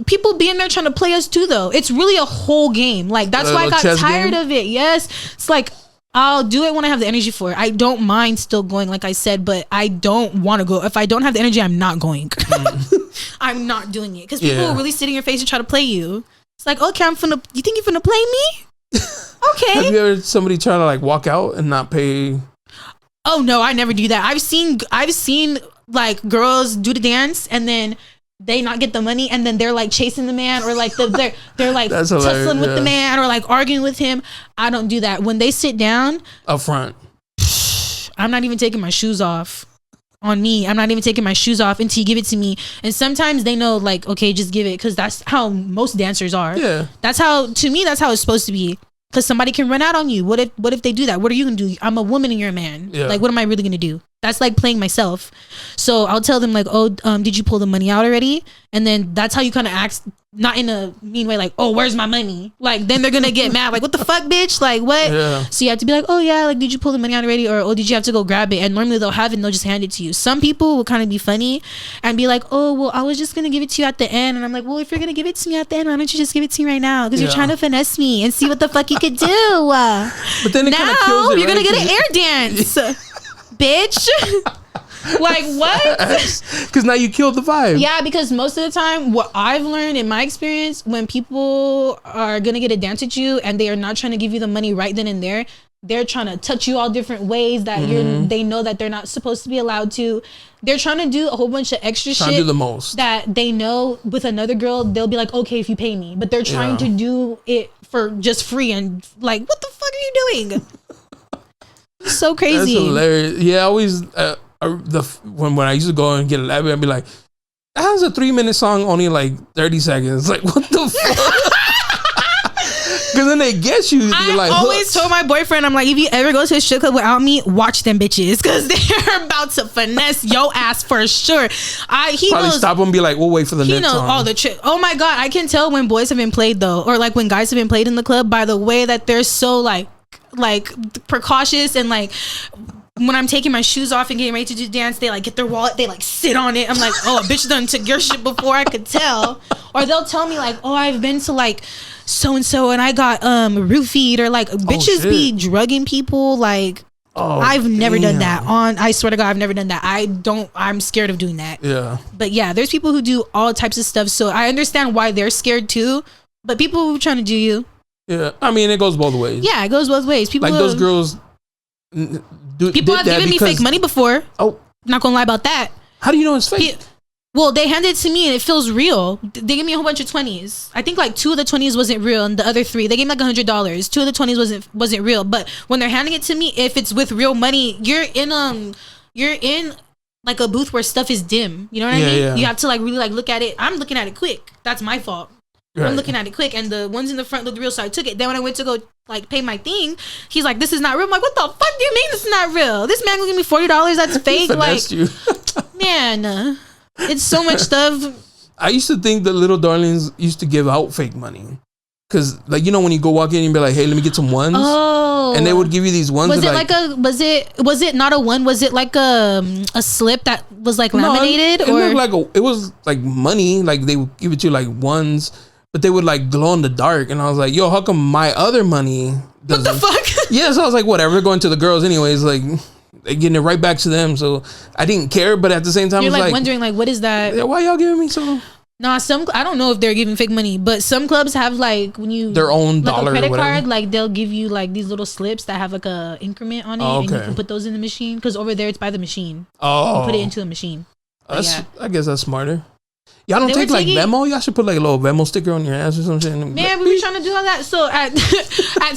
people be in there trying to play us too, though. It's really a whole game. Like, that's why I got tired of it. Yes. It's like, I'll do it when I have the energy for it. I don't mind still going, like I said, but I don't want to go. If I don't have the energy, I'm not going. I'm not doing it. Because people will really sit in your face and try to play you. It's like, okay, you think you're finna play me? Okay. Have you ever somebody try to like walk out and not pay? Oh no, I never do that. I've seen like girls do the dance and then they not get the money, and then they're like chasing the man, or like they're like tussling with the man, or like arguing with him. I don't do that. When they sit down up front, I'm not even taking my shoes off. On me, I'm not even taking my shoes off until you give it to me. And sometimes they know, like, okay, just give it, because that's how most dancers are. Yeah, to me that's how it's supposed to be. Because somebody can run out on you. What if they do that? What are you gonna do? I'm a woman and you're a man. Yeah. Like, what am I really gonna do? That's like playing myself. So I'll tell them like, oh, did you pull the money out already? And then that's how you kind of act, not in a mean way, like, oh, where's my money? Like, then they're gonna get mad, like, what the fuck, bitch? Like, what? Yeah. So you have to be like, oh yeah, like, did you pull the money out already? Or, oh, did you have to go grab it? And normally they'll have it and they'll just hand it to you. Some people will kind of be funny and be like, oh, well, I was just gonna give it to you at the end. And I'm like, well, if you're gonna give it to me at the end, why don't you just give it to me right now? Because you're trying to finesse me and see what the fuck you could do. But then it kind of kills it, you're gonna get an air dance. Bitch. Like, what? Because now you killed the vibe. Yeah, because most of the time, what I've learned in my experience, when people are gonna get a dance at you and they are not trying to give you the money right then and there, they're trying to touch you all different ways that they know that they're not supposed to be allowed to. They're trying to do a whole bunch of extra shit. Do the most. That they know with another girl, they'll be like, okay, if you pay me. But they're trying to do it for just free, and like, what the fuck are you doing? So crazy. That's hilarious. Yeah, I always when I used to go and get a lab, I'd be like, that has a 3-minute song, only like 30 seconds. Like, what the fuck? Because then they get you. I always told my boyfriend, I'm like, if you ever go to a strip club without me, watch them bitches, because they're about to finesse your ass for sure. He probably knows, stop them and be like, we'll wait for the next song. He knows all the trick. Oh my god, I can tell when boys have been played though, or like when guys have been played in the club, by the way that they're so like precautious and like when I'm taking my shoes off and getting ready to do dance, they like get their wallet, they like sit on it. I'm like, oh, a bitch done took your shit before I could tell. Or they'll tell me like, oh, I've been to like so and so and I got roofied, or like bitches be drugging people. Like I've never done that. I swear to God, I've never done that. I'm scared of doing that. Yeah. But yeah, there's people who do all types of stuff. So I understand why they're scared too. But people who are trying to do you. Yeah. I mean, it goes both ways. Yeah, it goes both ways. People like those girls. People have given me fake money before. Oh, not gonna lie about that. How do you know it's fake? Well, they handed it to me and it feels real. They gave me a whole bunch of 20s. I think like 2 of the 20s wasn't real, and the other 3, they gave me like $100. 2 of the 20s wasn't real. But when they're handing it to me, if it's with real money, you're in like a booth where stuff is dim. You know what I mean? Yeah. You have to like really like look at it. I'm looking at it quick. That's my fault. Right. I'm looking at it quick, and the ones in the front looked real, so I took it. Then when I went to go like pay my thing, he's like, "This is not real." I'm like, "What the fuck do you mean this is not real? This man gonna give me $40? That's fake." Like, you. Man, it's so much stuff. I used to think the little darlings used to give out fake money, cause like, you know, when you go walk in and be like, "Hey, let me get some ones." Oh, and they would give you these ones. Was it like a? Was it not a one? Was it like a slip that was like laminated? No, it looked like it was like money. Like they would give it to you like ones. But they would like glow in the dark, and I was like, "Yo, how come my other money doesn't?" What the fuck? Yeah, so I was like, "Whatever." Going to the girls anyways, like they getting it right back to them. So I didn't care, but at the same time, you're like wondering, like, what is that? Yeah, why y'all giving me some? Nah, I don't know if they're giving fake money, but some clubs have like when you their own like dollar a credit or whatever. card, like they'll give you like these little slips that have like a increment on it, and you can put those in the machine, because over there it's by the machine. Oh, you put it into a machine. I guess that's smarter. Y'all don't take like Venmo? Y'all should put like a little Venmo sticker on your ass or something. Man, we were trying to do all that. So at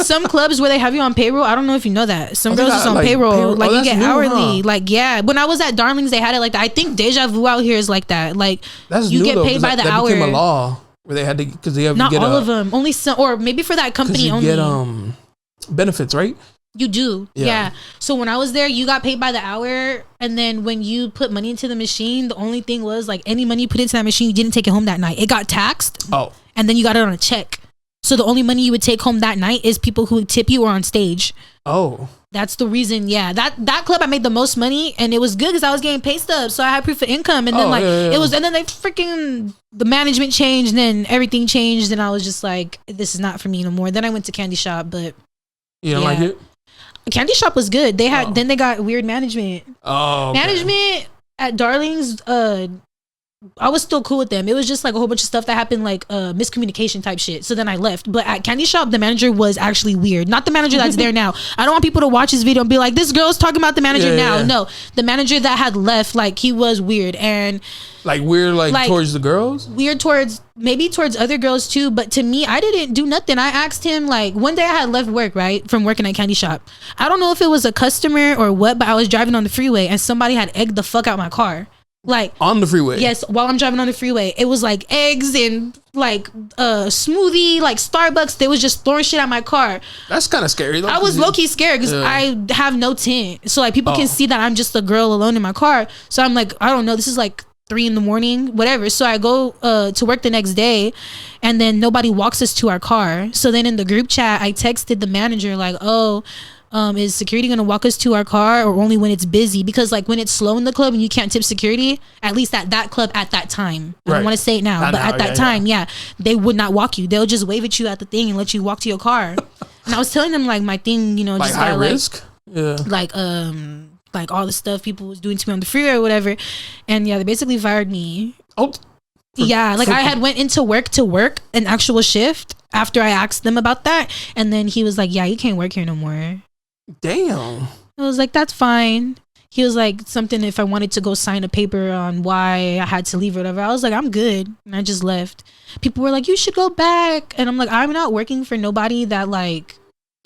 some clubs where they have you on payroll, I don't know if you know that. Some girls is on like, payroll. Like you get hourly. Huh? Like, yeah. When I was at Darlings, they had it like that. I think Deja Vu out here is like that. Like that's you new, get paid by the hour. That became a law where they had to, because they have not all of them. Only some, or maybe for that company only. You get benefits, right? You do, yeah. So when I was there, you got paid by the hour, and then when you put money into the machine, the only thing was like any money you put into that machine, you didn't take it home that night. It got taxed. Oh. And then you got it on a check. So the only money you would take home that night is people who would tip you or on stage. Oh. That's the reason, yeah. That club I made the most money, and it was good because I was getting pay stubs, so I had proof of income, and then it was, and then they freaking the management changed, and then everything changed, and I was just like, this is not for me no more. Then I went to Candy Shop, but you don't like it? Candy Shop was good. They had then they got weird management. Oh, okay. Management at Darlings. I was still cool with them. It was just like a whole bunch of stuff that happened, like miscommunication type shit. So then I left. But at Candy Shop, the manager was actually weird. Not the manager that's there now. I don't want people to watch this video and be like, "This girl's talking about the manager now." Yeah. No, the manager that had left, like he was weird and like weird, like towards the girls. Weird towards other girls too. But to me, I didn't do nothing. I asked him like one day I had left work from working at Candy Shop. I don't know if it was a customer or what, but I was driving on the freeway and somebody had egged the fuck out my car. Like on the freeway. Yes, while I'm driving on the freeway. It was like eggs and like smoothie, like Starbucks. They was just throwing shit at my car. That's kind of scary though. I was low-key scared because I have no tint. So like people can see that I'm just a girl alone in my car. So I'm like, I don't know, this is like 3 a.m, whatever. So I go to work the next day, and then nobody walks us to our car. So then in the group chat, I texted the manager like, "Oh, is security gonna walk us to our car, or only when it's busy?" Because like when it's slow in the club and you can't tip security, at least at that club at that time, I don't want to say it now, but at that time, they would not walk you. They'll just wave at you at the thing and let you walk to your car. And I was telling them like my thing, like just high risk, like all the stuff people was doing to me on the freeway or whatever, and they basically fired me. I had went into work to work an actual shift after I asked them about that, and then he was like, "Yeah, you can't work here no more." Damn. I was like, "That's fine." He was like, something if I wanted to go sign a paper on why I had to leave or whatever. I was like, "I'm good," and I just left. People were like, "You should go back," and I'm like, I'm not working for nobody that like.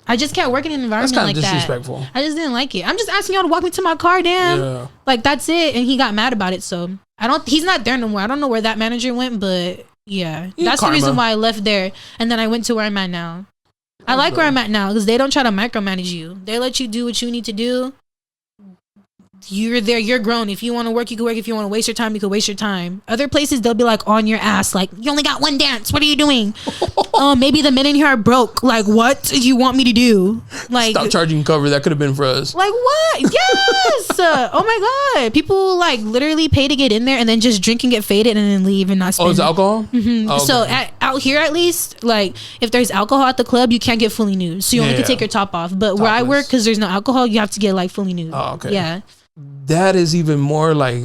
I just can't work in an environment like that. That's kind of disrespectful. I just didn't like it. I'm just asking y'all to walk me to my car, damn. Yeah. Like that's it. And he got mad about it. So he's not there no more. I don't know where that manager went, but that's the reason why I left there. And then I went to where I'm at now. I like where I'm at now because they don't try to micromanage you. They let you do what you need to do. You're there. You're grown. If you want to work, you can work. If you want to waste your time, you can waste your time. Other places, they'll be like on your ass. Like, you only got one dance. What are you doing? maybe the men in here are broke. Like, what do you want me to do? Like, stop charging cover. That could have been for us. Like, what? Yes. Oh my God. People like literally pay to get in there and then just drink and get faded and then leave and not spend. Oh, it's alcohol? Mm-hmm. Oh, okay. So out here, at least, like if there's alcohol at the club, you can't get fully nude. So you only can take your top off. But where I work, because there's no alcohol, you have to get like fully nude. Oh, okay. Yeah. That is even more like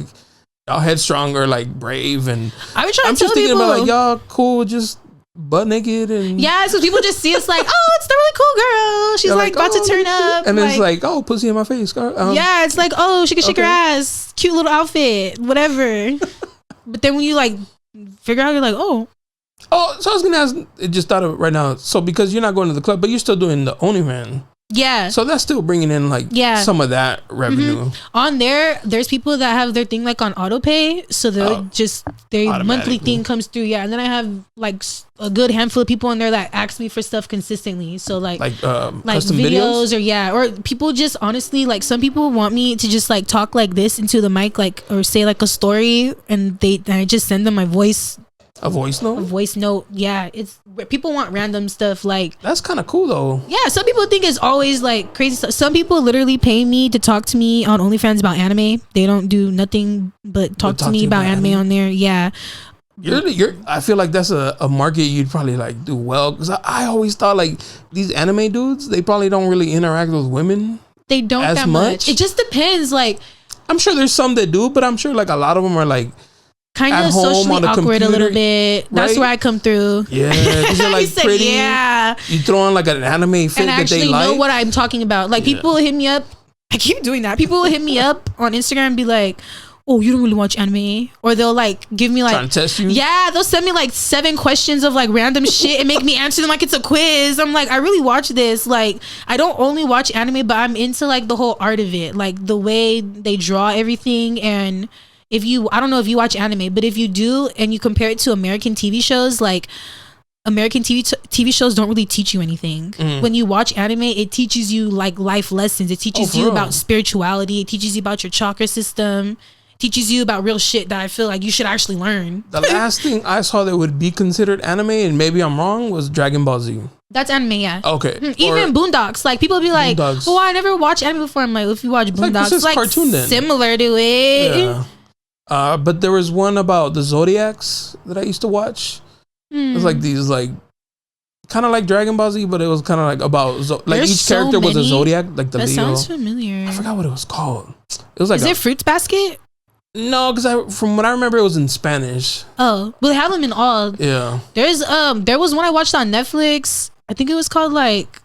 y'all headstrong or like brave. And I'm just thinking people, about like y'all cool, just butt naked and so people just see us like, oh, it's the really cool girl. She's like about to turn up, and it's like, oh, pussy in my face. It's like, oh, she can shake her ass, cute little outfit, whatever. But then when you like figure out, you're like, oh, so I was gonna ask. I just thought of it right now. So because you're not going to the club, but you're still doing the OnlyFans. Yeah. So that's still bringing in like some of that revenue. Mm-hmm. On there's people that have their thing like on auto pay. So they'll just their monthly thing comes through. Yeah. And then I have like a good handful of people on there that ask me for stuff consistently. So like custom videos or people just honestly, like some people want me to just like talk like this into the mic, like, or say like a story, and I just send them my voice. A voice note? A voice note, yeah. It's people want random stuff like. That's kind of cool though. Yeah, some people think it's always like crazy stuff. Some people literally pay me to talk to me on OnlyFans about anime. They don't do nothing but talk to me about anime on there. Yeah. I feel like that's a market you'd probably like do well, because I always thought like these anime dudes, they probably don't really interact with women. They don't as that much. It just depends. Like, I'm sure there's some that do, but I'm sure like a lot of them are like kind of socially awkward computer, a little bit. Right? That's where I come through. Yeah, because you're like pretty. Yeah, you throw on like an anime fit that they like. Know what I'm talking about. Like people will hit me up. I keep doing that. People will hit me up on Instagram and be like, "Oh, you don't really watch anime," or they'll like give me like trying to test you. Yeah, they'll send me like 7 questions of like random shit and make me answer them like it's a quiz. I'm like, I really watch this. Like, I don't only watch anime, but I'm into like the whole art of it, like the way they draw everything. And I don't know if you watch anime, but if you do and you compare it to American TV shows, like American TV shows don't really teach you anything. When you watch anime, it teaches you like life lessons. It teaches you about spirituality. It teaches you about your chakra system. It teaches you about real shit that I feel like you should actually learn. The last thing I saw that would be considered anime, and maybe I'm wrong, was Dragon Ball Z. That's anime, yeah. Okay. Even Boondocks. Like, people be like, oh, I never watched anime before. I'm like, if you watch Boondocks, it's like cartoon then. Similar to it. Yeah. But there was one about the Zodiacs that I used to watch. It was like these like kind of like Dragon Ball Z, but it was kind of like about each character was a zodiac, like the Leo. That sounds familiar. I forgot what it was called. It was like it Fruits Basket? No, because from what I remember, it was in Spanish. Oh, well, they have them in all. Yeah. There was one I watched on Netflix. I think it was called like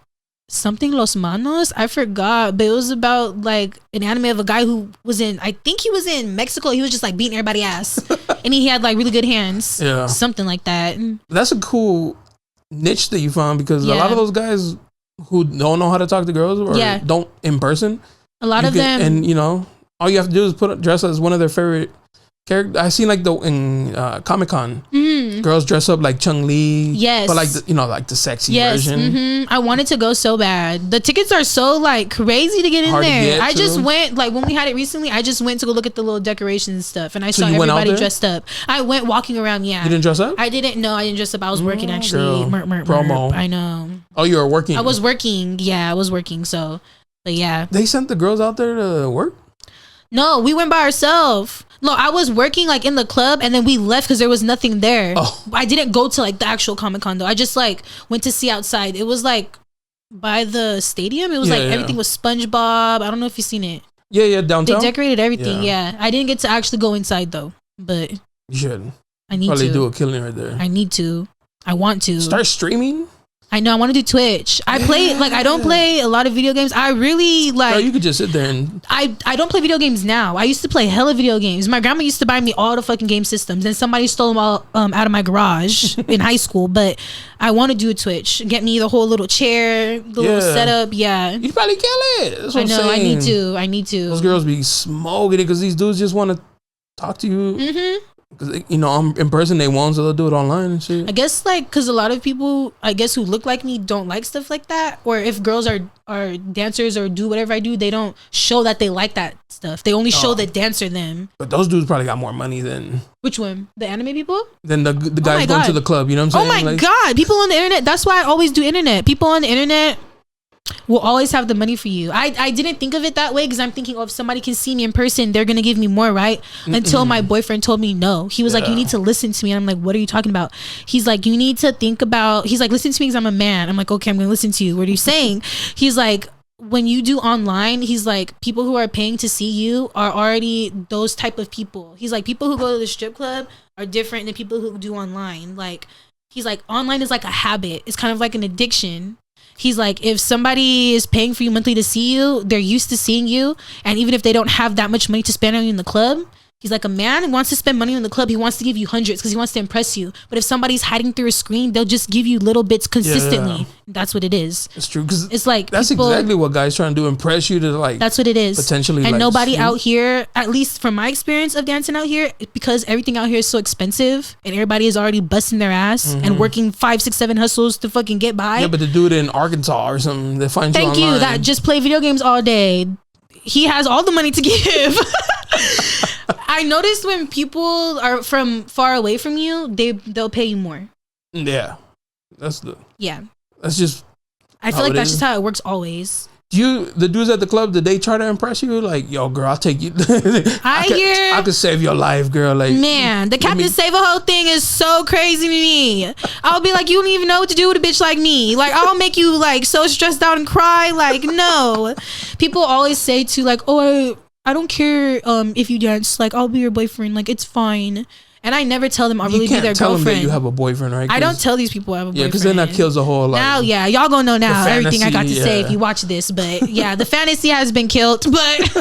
something Los Manos. I forgot, but it was about like an anime of a guy who was I think he was in Mexico. He was just like beating everybody's ass, and he had like really good hands. Yeah, something like that. That's a cool niche that you found, because a lot of those guys who don't know how to talk to girls or don't in person, a lot of them, and you know, all you have to do is dress as one of their favorite characters. I seen like in Comic-Con, girls dress up like Chun-Li. Yes, but like like the sexy version. I wanted to go so bad. The tickets are so like crazy to get in there. I just went like when we had it recently. I just went to go look at the little decorations and stuff, and I saw everybody dressed up. I went walking around. Yeah, you didn't dress up? I didn't. No, I didn't dress up. I was working actually. Promo. I know. Oh, you were working. I was working. Yeah, I was working. So, but yeah, they sent the girls out there to work. No, we went by ourselves. No, I was working like in the club, and then we left because there was nothing there. Oh. I didn't go to like the actual Comic-Con though. I just like went to see outside. It was like by the stadium. It was everything was SpongeBob. I don't know if you've seen it. Yeah, downtown. They decorated everything. Yeah. I didn't get to actually go inside though, but you should. I need probably to do a killing right there. I need to. I want to start streaming. I know. I want to do Twitch. I play I don't play a lot of video games. I really like. No, you could just sit there and. I don't play video games now. I used to play hella video games. My grandma used to buy me all the fucking game systems, and somebody stole them all out of my garage in high school. But I want to do a Twitch. Get me the whole little chair, the little setup. Yeah, you probably kill it. That's what I know. I need to. Those girls be smoking it because these dudes just want to talk to you. Because, you know, in person they won't, so they'll do it online and shit. I guess, like, because a lot of people, I guess, who look like me don't like stuff like that. Or if girls are dancers or do whatever I do, they don't show that they like that stuff. They only show the dancer them. But those dudes probably got more money than... Which one? The anime people? Than the guys going to the club, you know what I'm saying? Oh my God. People on the internet. That's why I always do internet. People on the internet will always have the money for you. I didn't think of it that way because I'm thinking, oh, if somebody can see me in person, they're gonna give me more, right? Until my boyfriend told me no. He was like, you need to listen to me. And I'm like, what are you talking about? He's like, you need to think about, he's like, listen to me because I'm a man. I'm like, okay, I'm gonna listen to you. What are you saying? He's like, when you do online, he's like, people who are paying to see you are already those type of people. He's like, people who go to the strip club are different than people who do online. Like, he's like, online is like a habit. It's kind of like an addiction. He's like, if somebody is paying for you monthly to see you, they're used to seeing you. And even if they don't have that much money to spend on you in the club, he's like, a man wants to spend money on the club. He wants to give you hundreds because he wants to impress you. But if somebody's hiding through a screen, they'll just give you little bits consistently. Yeah. That's what it is. It's true. Because it's like, that's exactly what guys trying to do, impress you to like. That's what it is. Potentially. And like, nobody out here, at least from my experience of dancing out here, because everything out here is so expensive and everybody is already busting their ass and working 5, 6, 7 hustles to fucking get by. Yeah, but the dude in Arkansas or something, they find you online. Thank you. That just play video games all day. He has all the money to give. I noticed when people are from far away from you, they'll pay you more. Yeah, that's just. I feel like that's just how it works always. The dudes at the club, did they try to impress you? Like, yo, girl, I'll take you. I could save your life, girl. Like, man, the Captain Save a Hoe thing is so crazy to me. I'll be like, you don't even know what to do with a bitch like me. Like, I'll make you like so stressed out and cry. Like, no. People always say to like, oh, I don't care if you dance. Like, I'll be your boyfriend. Like, it's fine. And I never tell them I'll really be their girlfriend. You can't tell them that you have a boyfriend, right? I don't tell these people I have a boyfriend. Yeah, because then that kills the whole life. Now, yeah, y'all gonna know now everything I got to say if you watch this. But yeah, the fantasy has been killed. But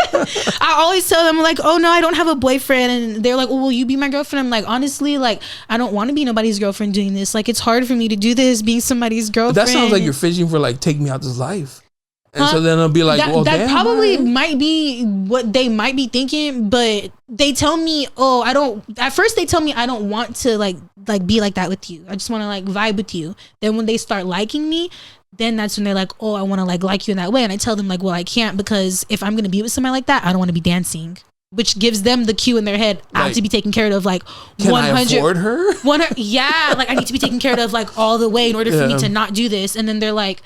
I always tell them like, oh no, I don't have a boyfriend. And they're like, well, will you be my girlfriend? I'm like, honestly, like, I don't want to be nobody's girlfriend doing this. Like, it's hard for me to do this, being somebody's girlfriend. But that sounds like you're fishing for like, take me out this life. And so then it'll be like, well, that damn, probably might be what they might be thinking, but they tell me, oh, I don't. At first, they tell me I don't want to like be like that with you. I just want to like vibe with you. Then when they start liking me, then that's when they're like, oh, I want to like you in that way. And I tell them like, well, I can't because if I'm gonna be with somebody like that, I don't want to be dancing. Which gives them the cue in their head. I have to be taken care of like 100. I afford her? 100, yeah, like I need to be taken care of like all the way in order for me to not do this. And then they're like,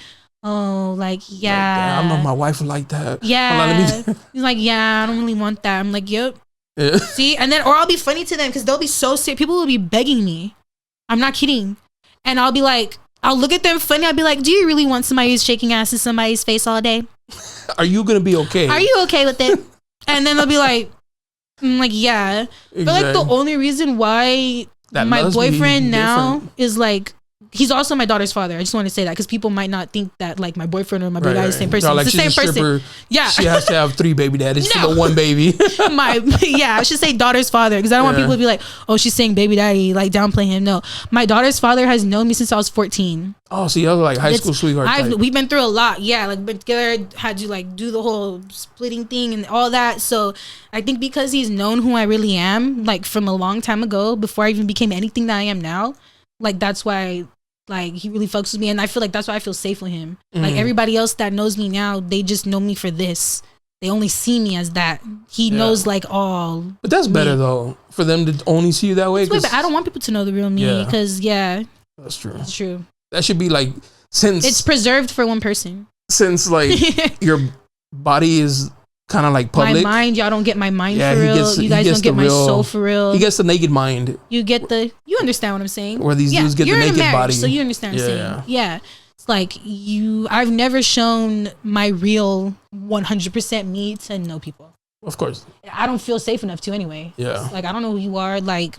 oh, like, yeah. Like, I know my wife would like that. Yeah. He's like, yeah, I don't really want that. I'm like, yep. Yeah. See? And then, or I'll be funny to them because they'll be so sick. People will be begging me. I'm not kidding. And I'll be like, I'll look at them funny. I'll be like, do you really want somebody who's shaking ass in somebody's face all day? Are you going to be okay? Are you okay with it? And then they'll be like, I'm like, yeah. Exactly. But like the only reason why that my boyfriend now is like, he's also my daughter's father. I just want to say that because people might not think that like my boyfriend or my baby daddy is the same person. Like it's the same person. Yeah, she has to have 3 baby daddies for the one baby. I should say daughter's father because I don't want people to be like, oh, she's saying baby daddy, like downplay him. No, my daughter's father has known me since I was 14. Oh, so y'all like high school sweetheart. We've been through a lot. Yeah, like been together, had to like do the whole splitting thing and all that. So I think because he's known who I really am, like from a long time ago, before I even became anything that I am now, like that's why. Like he really fucks with me, and I feel like that's why I feel safe with him. Like everybody else that knows me now, they just know me for this. They only see me as that. He knows like all. But that's better though, for them to only see you that way. But I don't want people to know the real me because that's true. It's true. That should be like since it's preserved for one person. Since like your body is kind of like public. My mind, y'all don't get my mind for real. You guys don't get my soul for real. He gets the naked mind. You understand what I'm saying? Where these dudes get the naked body. So you understand what I'm saying? Yeah. It's like I've never shown my real 100% me to know people. Of course. I don't feel safe enough to anyway. Yeah. Like I don't know who you are. Like,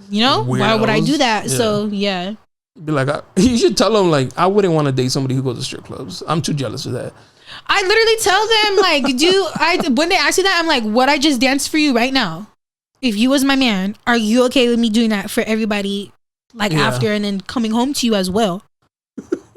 you know, why would I do that? Yeah. So yeah. Be like, you should tell them like, I wouldn't want to date somebody who goes to strip clubs. I'm too jealous of that. I literally tell them like, when they ask you that, I'm like, what I just danced for you right now. If you was my man, are you okay with me doing that for everybody like after and then coming home to you as well?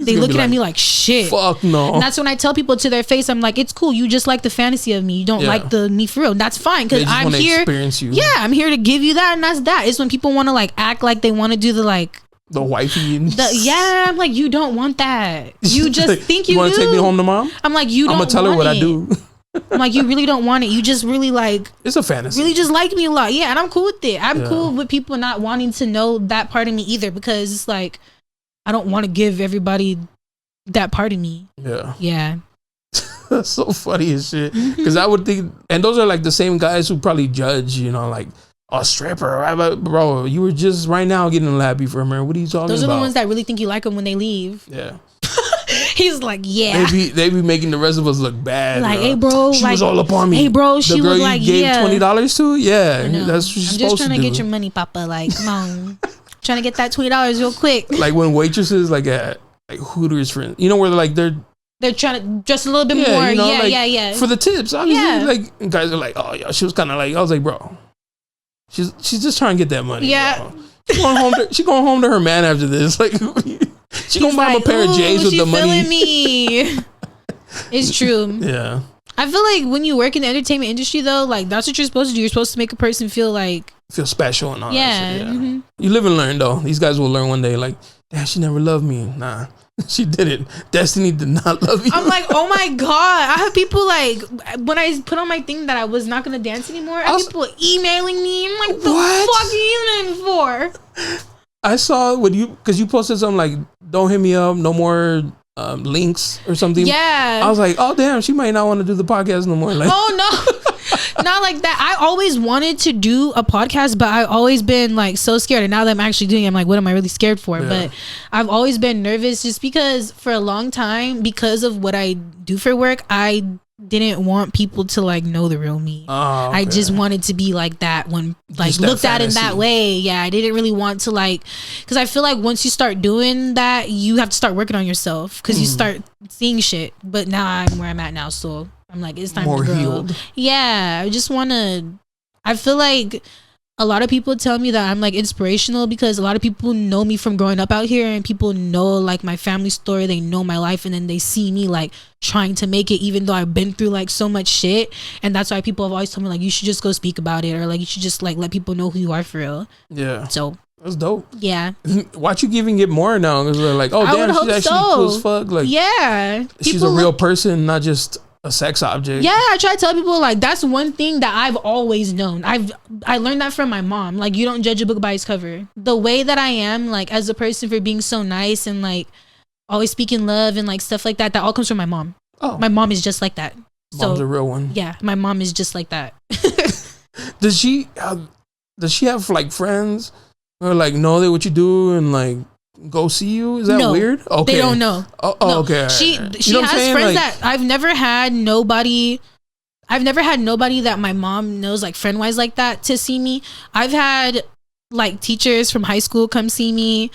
they looking at me like shit. Fuck no. And that's when I tell people to their face, I'm like, it's cool. You just like the fantasy of me. You don't like the me for real. And that's fine because I'm here. Experience you. Yeah, I'm here to give you that, and that's that. It's when people want to like act like they want to do the like. The wifey. I'm like, you don't want that. You just think you want to take me home to mom? I'm like, you don't. I'm gonna tell her what I do. I'm like, you really don't want it. You just really like. It's a fantasy. Really just like me a lot. Yeah, and I'm cool with it. I'm cool with people not wanting to know that part of me either because it's like, I don't want to give everybody that part of me. Yeah. Yeah. That's so funny as shit. Because I would think, and those are like the same guys who probably judge, you know, like, a stripper, bro. You were just right now getting lappy from her. What are you talking about? Those are the ones that really think you like them when they leave. Yeah. He's like, yeah. They be making the rest of us look bad. Like, hey, bro. She was all up on me. Hey, bro. She was like, yeah. The girl you gave $20 to? Yeah. That's what she's supposed to do. I'm just trying to get your money, Papa. Like, come on. Trying to get that $20 real quick. Like when waitresses, like at like Hooters, for you know, where they're trying to dress a little bit more. You know, yeah. For the tips, obviously. Like guys are like, oh yeah, she was kind of like, I was like, bro. She's just trying to get that money. Yeah. Bro. She going home to her man after this. Like she gonna buy him a pair of J's with the money. Me. It's true. Yeah. I feel like when you work in the entertainment industry though, like that's what you're supposed to do. You're supposed to make a person feel special and all that shit. Yeah. You live and learn though. These guys will learn one day like, damn, she never loved me. Nah. She didn't. Destiny did not love you. I'm like, oh my God. I have people like, when I put on my thing that I was not going to dance anymore, I have people emailing me. I'm like, the fuck are you emailing for? I saw because you posted something like, don't hit me up, no more links or something. Yeah. I was like, oh damn, she might not want to do the podcast no more. Like, oh no. Not like that. I always wanted to do a podcast, but I've always been like so scared. And now that I'm actually doing it, I'm like, what am I really scared for? Yeah. But I've always been nervous just because for a long time, because of what I do for work, I didn't want people to like know the real me. Oh, okay. I just wanted to be like that when like looked at in that way. Yeah, I didn't really want to like, because I feel like once you start doing that, you have to start working on yourself because you start seeing shit. But now I'm where I'm at now, so I'm like, it's time to grow. Healed. Yeah, I just want to. I feel like a lot of people tell me that I'm like inspirational because a lot of people know me from growing up out here and people know like my family story. They know my life and then they see me like trying to make it even though I've been through like so much shit. And that's why people have always told me like, you should just go speak about it or like you should just like let people know who you are for real. Yeah. So that's dope. Yeah. Watch you giving it more now because they're like, oh damn, she's actually cool as fuck. Like, yeah, she's a real person, not just a sex object. Yeah, I try to tell people like that's one thing that I've always known. I learned that from my mom. Like, you don't judge a book by its cover. The way that I am, like as a person for being so nice and like always speaking love and like stuff like that, that all comes from my mom. Oh, my mom is just like that. Mom's a real one. Yeah, my mom is just like that. Does she have like friends or like know that what you do and like go see you? Is that weird? Okay, they don't know. No. Okay. She has friends that I've never had nobody that my mom knows like friend wise like that to see me. I've had like teachers from high school come see me.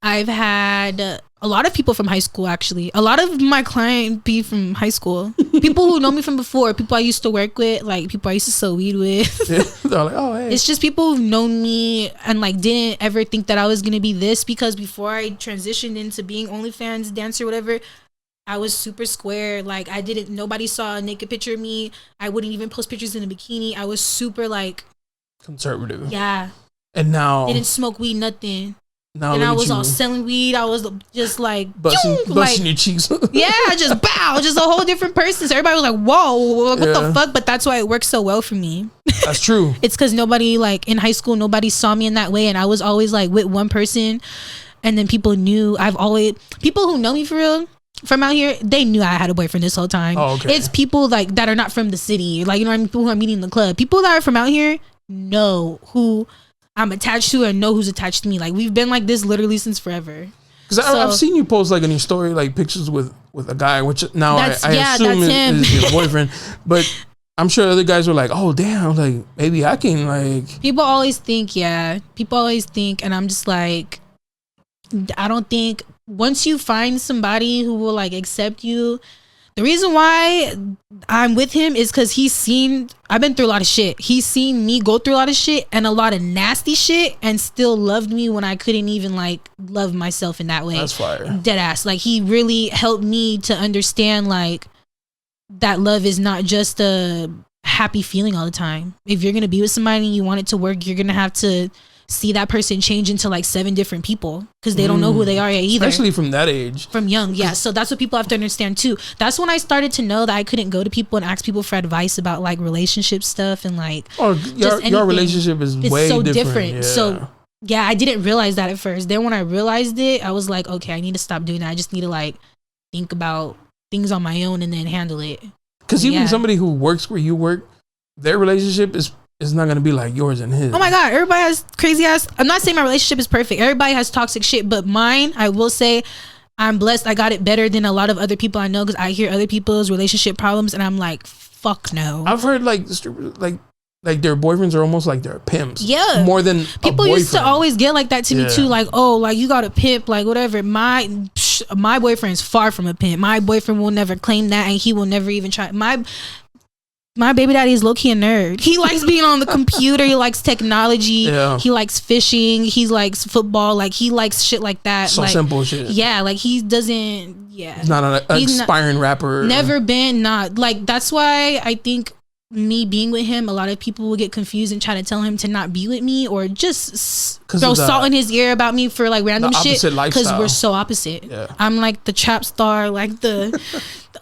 I've had a lot of people from high school actually. A lot of my client be from high school. People who know me from before, people I used to work with, like people I used to sell weed with. They're like, oh hey. It's just people who've known me and like didn't ever think that I was gonna be this because before I transitioned into being OnlyFans dancer, whatever, I was super square. Like nobody saw a naked picture of me. I wouldn't even post pictures in a bikini. I was super like conservative. Yeah. And now didn't smoke weed, nothing. Now and I was all selling weed. I was just like busting your cheeks. Yeah, just just a whole different person. So everybody was like, "Whoa, what the fuck?" But that's why it works so well for me. That's true. It's because nobody like in high school, nobody saw me in that way, and I was always like with one person, and then people knew. People who know me for real from out here, they knew I had a boyfriend this whole time. Oh, okay. It's people like that are not from the city, like you know what I mean. People who I'm meeting in the club, people that are from out here know who I'm attached to and know who's attached to me. Like we've been like this literally since forever. Because I've seen you post like in your story like pictures with a guy, which now I assume is your boyfriend. But I'm sure other guys were like, oh damn, like maybe I can like. People always think, and I'm just like, I don't think once you find somebody who will like accept you, The reason why I'm with him is because I've been through a lot of shit. He's seen me go through a lot of shit and a lot of nasty shit and still loved me when I couldn't even like love myself in that way. That's fire. Dead ass. Like he really helped me to understand like that love is not just a happy feeling all the time. If you're going to be with somebody and you want it to work, you're going to have to see that person change into like 7 different people because they don't know who they are yet either. Especially from that age. From young, yeah. So that's what people have to understand too. That's when I started to know that I couldn't go to people and ask people for advice about like relationship stuff and like your relationship is way so different. Yeah. So yeah, I didn't realize that at first. Then when I realized it, I was like, okay, I need to stop doing that. I just need to like think about things on my own and then handle it. Because even somebody who works where you work, their relationship is not going to be like yours and his. Oh my God, everybody has crazy ass. I'm not saying my relationship is perfect. Everybody has toxic shit, but mine, I will say, I'm blessed. I got it better than a lot of other people I know because I hear other people's relationship problems and I'm like, fuck no. I've heard like their boyfriends are almost like their pimps. Yeah. More than people used to always get like that to me too. Like, oh, like you got a pimp, like whatever. My boyfriend's far from a pimp. My boyfriend will never claim that and he will never even try. My baby daddy is low-key a nerd. He likes being on the computer. He likes technology. Yeah. He likes fishing. He likes football. Like, he likes shit like that. So like, simple shit. Yeah, like, he doesn't... Yeah. He's not an aspiring rapper. Never been, not. Like, that's why I think me being with him, a lot of people will get confused and try to tell him to not be with me or just throw salt in his ear about me for, like, random shit. Because we're so opposite. Yeah. I'm, like, the trap star, like, the...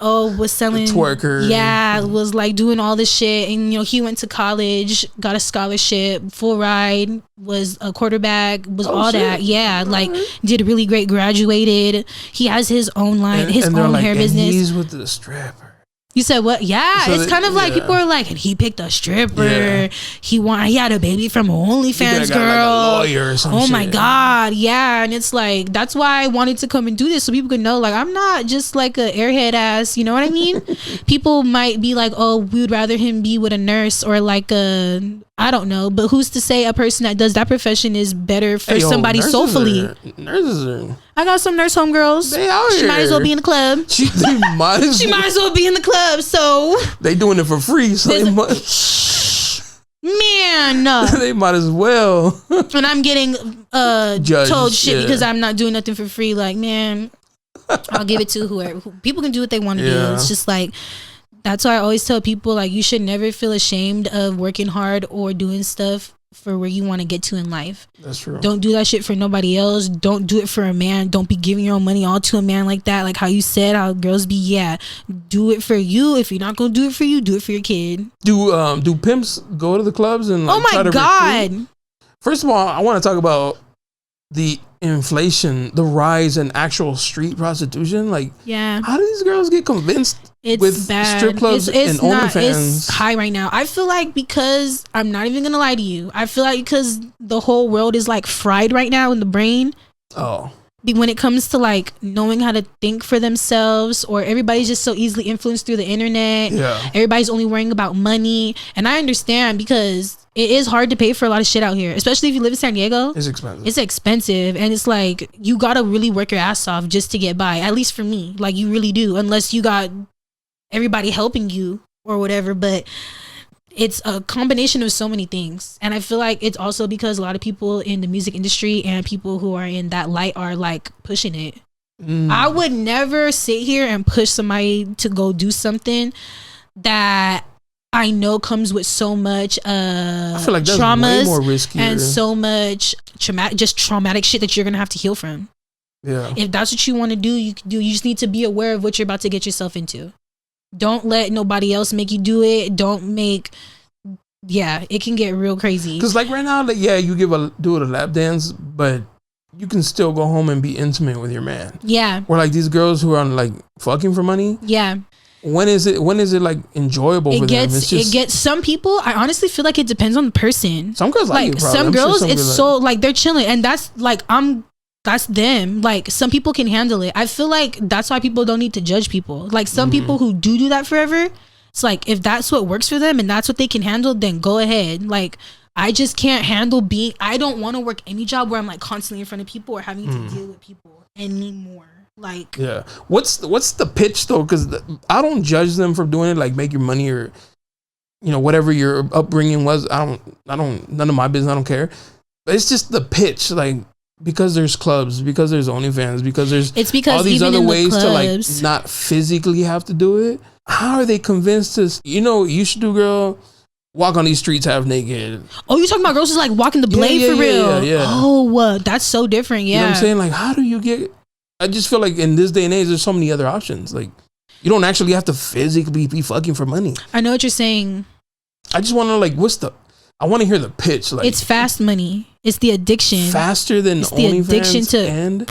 was selling the twerker. Yeah, was like doing all this shit. And, you know, he went to college, got a scholarship, full ride, was a quarterback, was all shit. That. Yeah, all like did really great, graduated. He has his own line, his own hair business. He's with the stripper. You said what? Yeah, so it's kind of like people are like, and he picked a stripper. Yeah. He had a baby from an OnlyFans girl. Like a lawyer or something. Oh my God, yeah. And it's like that's why I wanted to come and do this so people could know, like, I'm not just like a airhead ass. You know what I mean? People might be like, oh, we would rather him be with a nurse or like I don't know, but who's to say a person that does that profession is better for somebody soulfully? Nurses are. I got some nurse homegirls. They out here. She might as well be in the club. She might as well be in the club. So they doing it for free. So they they might as well. And I'm getting told shit because I'm not doing nothing for free. Like, man, I'll give it to whoever. People can do what they want to do. It's just like. That's why I always tell people, like, you should never feel ashamed of working hard or doing stuff for where you want to get to in life. That's true. Don't do that shit for nobody else. Don't do it for a man. Don't be giving your own money all to a man like that. Like how you said, how girls be, do it for you. If you're not going to do it for you, do it for your kid. Do pimps go to the clubs and like, oh my God. First of all, I want to talk about the inflation, the rise in actual street prostitution. Like, how do these girls get convinced with bad. Strip clubs and OnlyFans? It's high right now. I feel like because I'm not even gonna lie to you. I feel like because the whole world is like fried right now in the brain. Oh. When it comes to like knowing how to think for themselves, or everybody's just so easily influenced through the internet. Yeah. Everybody's only worrying about money, and I understand because it is hard to pay for a lot of shit out here, especially if you live in San Diego. It's expensive. It's expensive, and it's like you gotta really work your ass off just to get by. At least for me, like you really do, unless you got everybody helping you or whatever. But it's a combination of so many things, and I feel like it's also because a lot of people in the music industry and people who are in that light are like pushing it. I would never sit here and push somebody to go do something that I know comes with so much I feel like that's traumas way more riskier. And so much traumatic shit that you're gonna have to heal from. Yeah. If that's what you want to do, you can do. You just need to be aware of what you're about to get yourself into. Don't let nobody else make you do it. It can get real crazy. Because like right now, like, you do it a lap dance, but you can still go home and be intimate with your man. Yeah. Or like these girls who are like fucking for money. Yeah. When is it like enjoyable for them? It gets some people. I honestly feel like it depends on the person. Some girls like it, probably. Some girls, it's so like they're chilling, and that's like that's them. Like some people can handle it. I feel like that's why people don't need to judge people. Like some people who do that forever, it's like if that's what works for them and that's what they can handle, then go ahead. Like I just can't handle I don't want to work any job where I'm like constantly in front of people or having to deal with people anymore. Like, yeah. What's the pitch though? Because I don't judge them for doing it, like making money or, you know, whatever your upbringing was. I don't. None of my business. I don't care. But it's just the pitch, like because there's clubs, because there's OnlyFans, because there's all these other ways to like not physically have to do it. How are they convinced to? You know, you should do, girl. Walk on these streets half naked. Oh, you talking about girls just like walking the blade for real? Yeah. Oh, that's so different. Yeah. You know what I'm saying? Like, how do you get? I just feel like in this day and age, there's so many other options. Like, you don't actually have to physically be fucking for money. I know what you're saying. I just want to like, I want to hear the pitch. Like, it's fast money. It's the addiction. Faster than it's the addiction to. And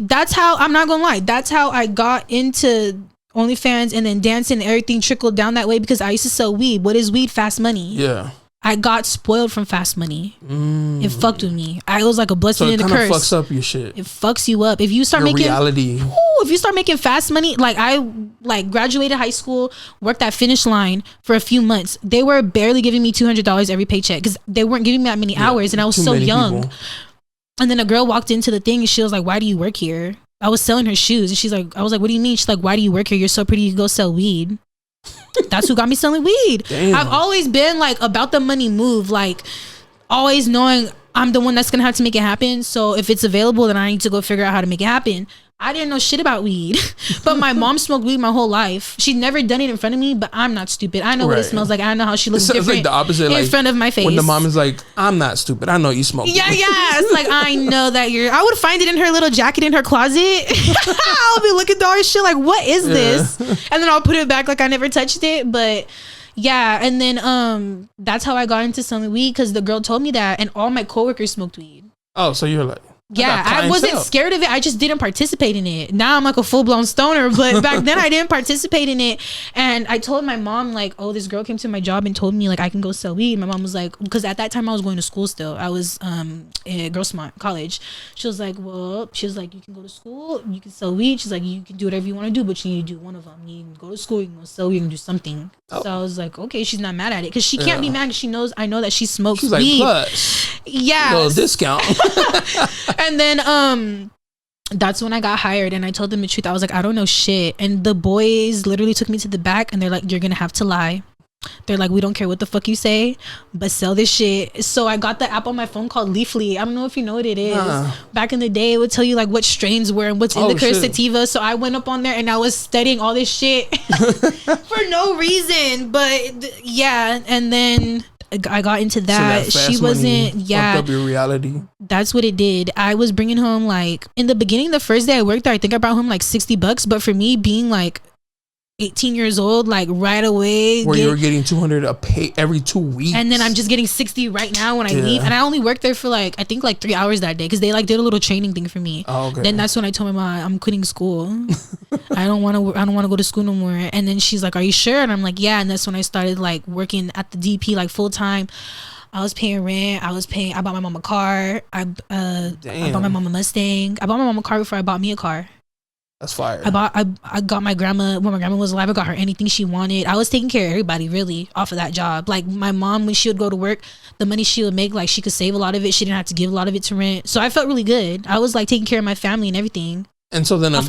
that's how, I'm not gonna lie. That's how I got into OnlyFans, and then dancing and everything trickled down that way because I used to sell weed. What is weed? Fast money. Yeah. I got spoiled from fast money. It fucked with me. I was like a blessing and a curse. So it kind of fucks up your shit. It fucks you up. If you start making reality. If you start making fast money, like I like graduated high school, worked at Finish Line for a few months. They were barely giving me $200 every paycheck because they weren't giving me that many hours, and I was so young. People. And then a girl walked into the thing and she was like, "Why do you work here?" I was selling her shoes, and she's like, I was like, "What do you mean?" She's like, "Why do you work here? You're so pretty, you can go sell weed." That's who got me selling weed. Damn. I've always been like about the money move, like always knowing I'm the one that's gonna have to make it happen. So if it's available, then I need to go figure out how to make it happen. I didn't know shit about weed, but my mom smoked weed my whole life. She'd never done it in front of me, but I'm not stupid. I know what it smells like. I know how she looks different. Like the opposite, in front of my face. When the mom is like, "I'm not stupid. I know you smoke." Yeah. It's like, I know that I would find it in her little jacket in her closet. I'll be looking through her shit like, "What is this?" And then I'll put it back like I never touched it. But yeah, and then that's how I got into selling weed, because the girl told me that, and all my coworkers smoked weed. Oh, so you're like. Yeah, I wasn't scared of it. I just didn't participate in it. Now I'm like a full-blown stoner, but back then I didn't participate in it. And I told my mom, like, "Oh, this girl came to my job and told me like I can go sell weed." My mom was like, because at that time I was going to school still. I was in Girl Smart college. She was like, "Well," she was like, "You can go to school, you can sell weed." She's like, "You can do whatever you want to do, but you need to do one of them. You can go to school, you can go sell, you can do something." Oh. So I was like, okay, she's not mad at it, because she can't be mad, because I know that she smokes weed. She's like, plus, little discount. And then that's when I got hired, and I told them the truth. I was like, I don't know shit. And the boys literally took me to the back, and they're like, "You're gonna have to lie." They're like, "We don't care what the fuck you say, but sell this shit." So I got the app on my phone called Leafly. I don't know if you know what it is. Back in the day, it would tell you like what strains were and what's indica, sativa. So I went up on there and I was studying all this shit for no reason. But yeah, and then I got into that. So she wasn't. Yeah, fucked up your reality. That's what it did. I was bringing home, like, in the beginning, the first day I worked there, I think I brought home like $60. But for me, being like 18 years old, like right away, where you were getting $200 a pay every 2 weeks, and then I'm just getting $60 right now when I leave. And I only worked there for like, I think like 3 hours that day, because they like did a little training thing for me. Oh, okay. Then that's when I told my mom, I'm quitting school. I don't want to go to school no more. And then she's like, "Are you sure?" And I'm like, "Yeah." And that's when I started like working at the DP like full time. I was paying rent. I bought my mom a car. I bought my mom a Mustang. I bought my mom a car before I bought me a car. That's fire. I got my grandma, when my grandma was alive, I got her anything she wanted. I was taking care of everybody really off of that job. Like my mom, when she would go to work, the money she would make, like she could save a lot of it. She didn't have to give a lot of it to rent. So I felt really good. I was like taking care of my family and everything. And so then a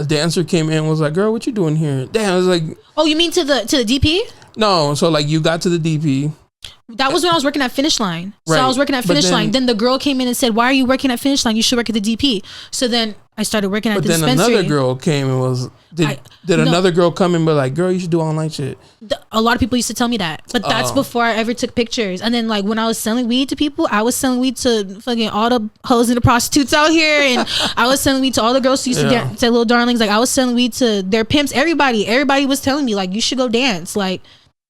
dancer came in and was like, "Girl, what you doing here?" Damn, I was like, "Oh, you mean to the DP?" No, so like you got to the DP. That was when I was working at Finish Line. So I was working at Finish Line. Then the girl came in and said, "Why are you working at Finish Line? You should work at the DP." So then I started working at the dispensary. But then another girl came and was... Did another girl come and be like, "Girl, you should do online shit"? A lot of people used to tell me that. But that's before I ever took pictures. And then like when I was selling weed to people, I was selling weed to fucking all the hoes and the prostitutes out here. And I was selling weed to all the girls who used to dance, to little darlings. Like I was selling weed to their pimps, everybody. Everybody was telling me like, "You should go dance." Like...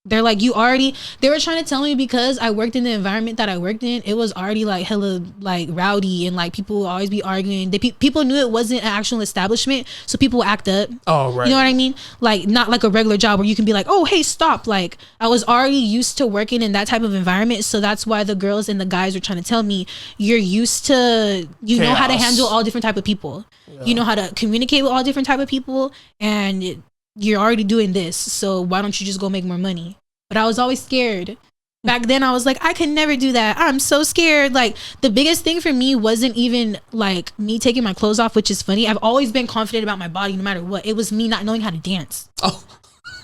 They're like, they were trying to tell me, because I worked in the environment that I worked in, it was already like hella like rowdy, and like people would always be arguing. People knew it wasn't an actual establishment, so people would act up. Oh, right. You know what I mean? Like not like a regular job where you can be like, "Oh, hey, stop." Like I was already used to working in that type of environment, so that's why the girls and the guys were trying to tell me, "You're used to, you know how to handle all different type of people. Yeah. You know how to communicate with all different type of people, and you're already doing this, so why don't you just go make more money?" But I was always scared, Back then I was like, I could never do that. I'm so scared. Like the biggest thing for me wasn't even like me taking my clothes off, which is funny. I've always been confident about my body no matter what. It was me not knowing how to dance. Oh.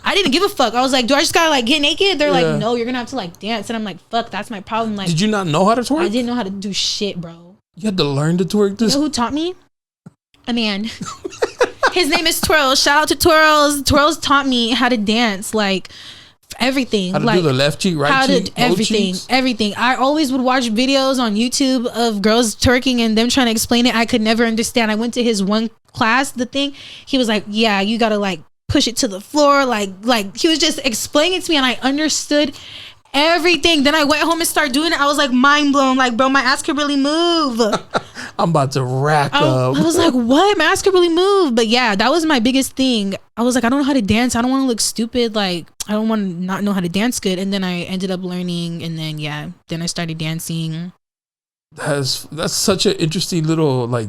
I didn't give a fuck. I was like, do I just gotta like get naked? They're like, no, you're gonna have to like dance. And I'm like, fuck, that's my problem. Like, did you not know how to twerk? I didn't know how to do shit, bro. You had to learn to twerk this. You know who taught me? A man. His name is Twirls. Shout out to Twirls. Twirls taught me how to dance, like everything. How to like, do the left cheek, right cheek, everything. I always would watch videos on YouTube of girls twerking and them trying to explain it. I could never understand. I went to his one class, the thing. He was like, yeah, you gotta like push it to the floor, like he was just explaining it to me and I understood everything. Then I went home and started doing it. I was like mind blown, like, bro, my ass could really move. I'm about to rack up. I was like, what? My ass could really move. But yeah, that was my biggest thing. I was like, I don't know how to dance. I don't want to look stupid. Like, I don't want to not know how to dance good. And then I ended up learning, and then then I started dancing. That's such an interesting little like,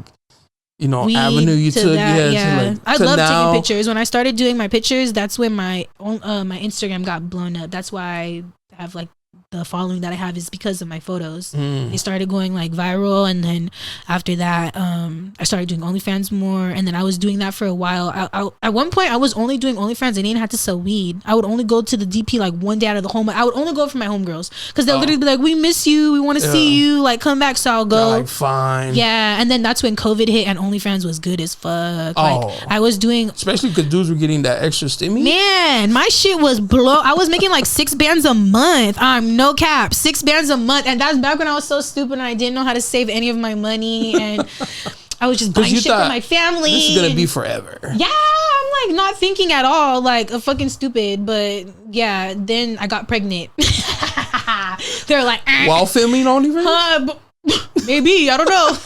you know, avenue you took. I love taking pictures. When I started doing my pictures, that's when my Instagram got blown up. That's why I have like the following that I have is because of my photos. They started going like viral, and then after that I started doing OnlyFans more, and then I was doing that for a while. I at one point I was only doing OnlyFans. I didn't have to sell weed. I would only go to the DP like one day out of the home. I would only go for my homegirls because they'll literally be like, we miss you, we want to see you, like come back. So I'll go. Like, fine. Yeah, and then that's when COVID hit and OnlyFans was good as fuck. Like I was doing, especially because dudes were getting that extra stimmy. Man, my shit was I was making like 6 bands a month. No cap, 6 bands a month. And that's back when I was so stupid and I didn't know how to save any of my money, and I was just buying shit for my family. This is gonna be forever. Yeah, I'm like not thinking at all, like a fucking stupid. But yeah, then I got pregnant. They're like, while filming OnlyFans? Maybe, I don't know.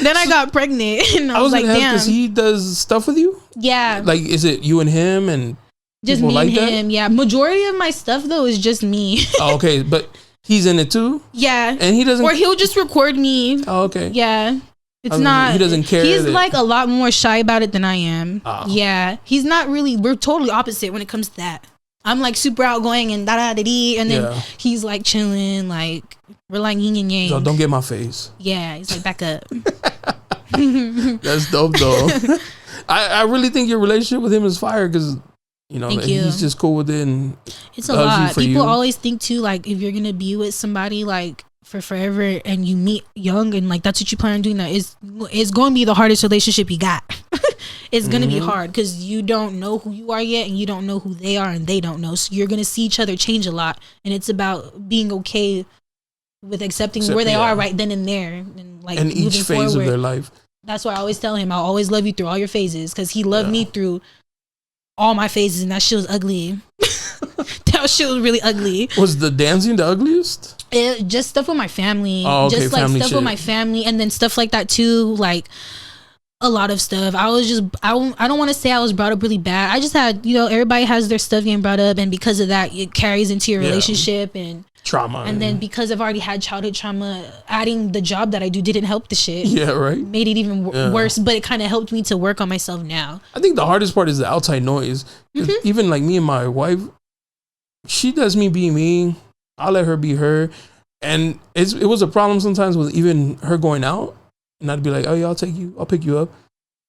Then I got pregnant and I was like, damn. Because he does stuff with you? Yeah. Like, is it you and him and just me like and him? That? Yeah. Majority of my stuff though is just me. Oh, okay, but he's in it too? Yeah. And he doesn't, or he'll just record me. Oh, okay. Yeah. It's not, he doesn't care. He's like a lot more shy about it than I am. Oh. Yeah. He's not really, we're totally opposite when it comes to that. I'm like super outgoing and da-da-da-dee, and then he's like chilling, like we're like yin and yang. So don't get my face. Yeah, he's like, back up. That's dope though. I really think your relationship with him is fire because, you know, he's just cool with it. And it's a lot. People always think too, like if you're going to be with somebody like for forever and you meet young and like that's what you plan on doing, that it's going to be the hardest relationship you got. It's going to be hard because you don't know who you are yet and you don't know who they are and they don't know. So you're going to see each other change a lot. And it's about being okay with accepting where they are right then and there. And like in each phase of their life. That's why I always tell him, I'll always love you through all your phases, because he loved me through all my phases and that shit was ugly. That shit was really ugly. Was the dancing the ugliest? Just stuff with my family. Oh, okay. Just like family stuff shit with my family, and then stuff like that too, like a lot of stuff. I was just, I don't want to say I was brought up really bad. I just had, you know, everybody has their stuff getting brought up, and because of that, it carries into your relationship and trauma. And then because I've already had childhood trauma, adding the job that I do didn't help the shit. Yeah, right. Made it even worse, but it kind of helped me to work on myself now. I think the hardest part is the outside noise. Even like me and my wife, she does me be me. I'll let her be her. And it was a problem sometimes with even her going out. And I'd be like, oh yeah, I'll pick you up.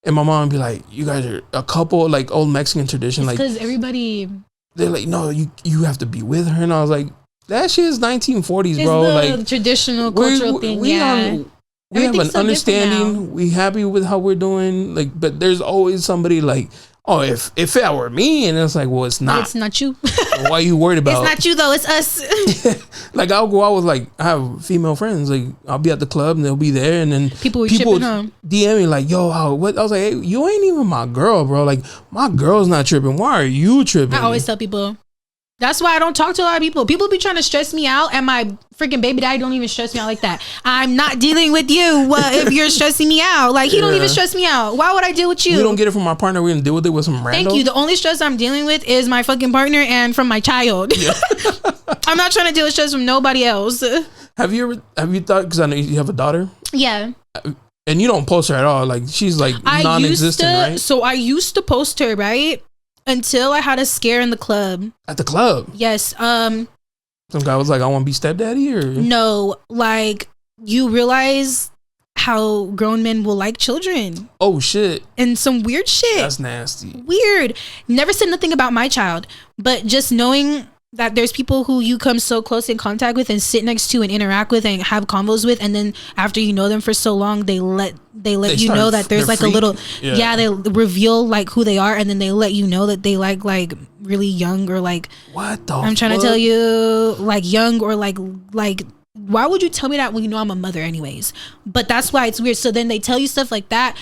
And my mom would be like, you guys are a couple, like old Mexican tradition. It's like, because everybody, they're like, no, you have to be with her. And I was like, that shit is 1940s, bro. Like traditional cultural thing. We have an understanding. We happy with how we're doing. Like, but there's always somebody like, oh, if it were me, and it's like, well, it's not. It's not you. Why are you worried about? It's not you though. It's us. Like I'll go out with like I have female friends. Like I'll be at the club and they'll be there, and then people DM me like, yo, what? I was like, hey, you ain't even my girl, bro. Like my girl's not tripping. Why are you tripping? I always tell people. That's why I don't talk to a lot of people. People be trying to stress me out, and my freaking baby daddy don't even stress me out like that. I'm not dealing with you if you're stressing me out. Like, he don't even stress me out. Why would I deal with you? We don't get it from our partner. We're going to deal with it with some random. Thank you. The only stress I'm dealing with is my fucking partner and from my child. Yeah. I'm not trying to deal with stress from nobody else. Have you thought, because I know you have a daughter? Yeah. And you don't post her at all. Like, she's like non-existent, right? So I used to post her, right? Until I had a scare in the club. At the club? Yes. Some guy was like, I want to be stepdaddy, or no, like you realize how grown men will like children. Oh shit. And some weird shit. That's nasty. Weird. Never said nothing about my child, but just knowing that there's people who you come so close in contact with and sit next to and interact with and have convos with, and then after you know them for so long, they let you know that there's like a little they reveal like who they are, and then they let you know that they like really young, or like what the I'm trying to tell you, like young, or like why would you tell me that when you know I'm a mother anyways? But that's why it's weird. So then they tell you stuff like that,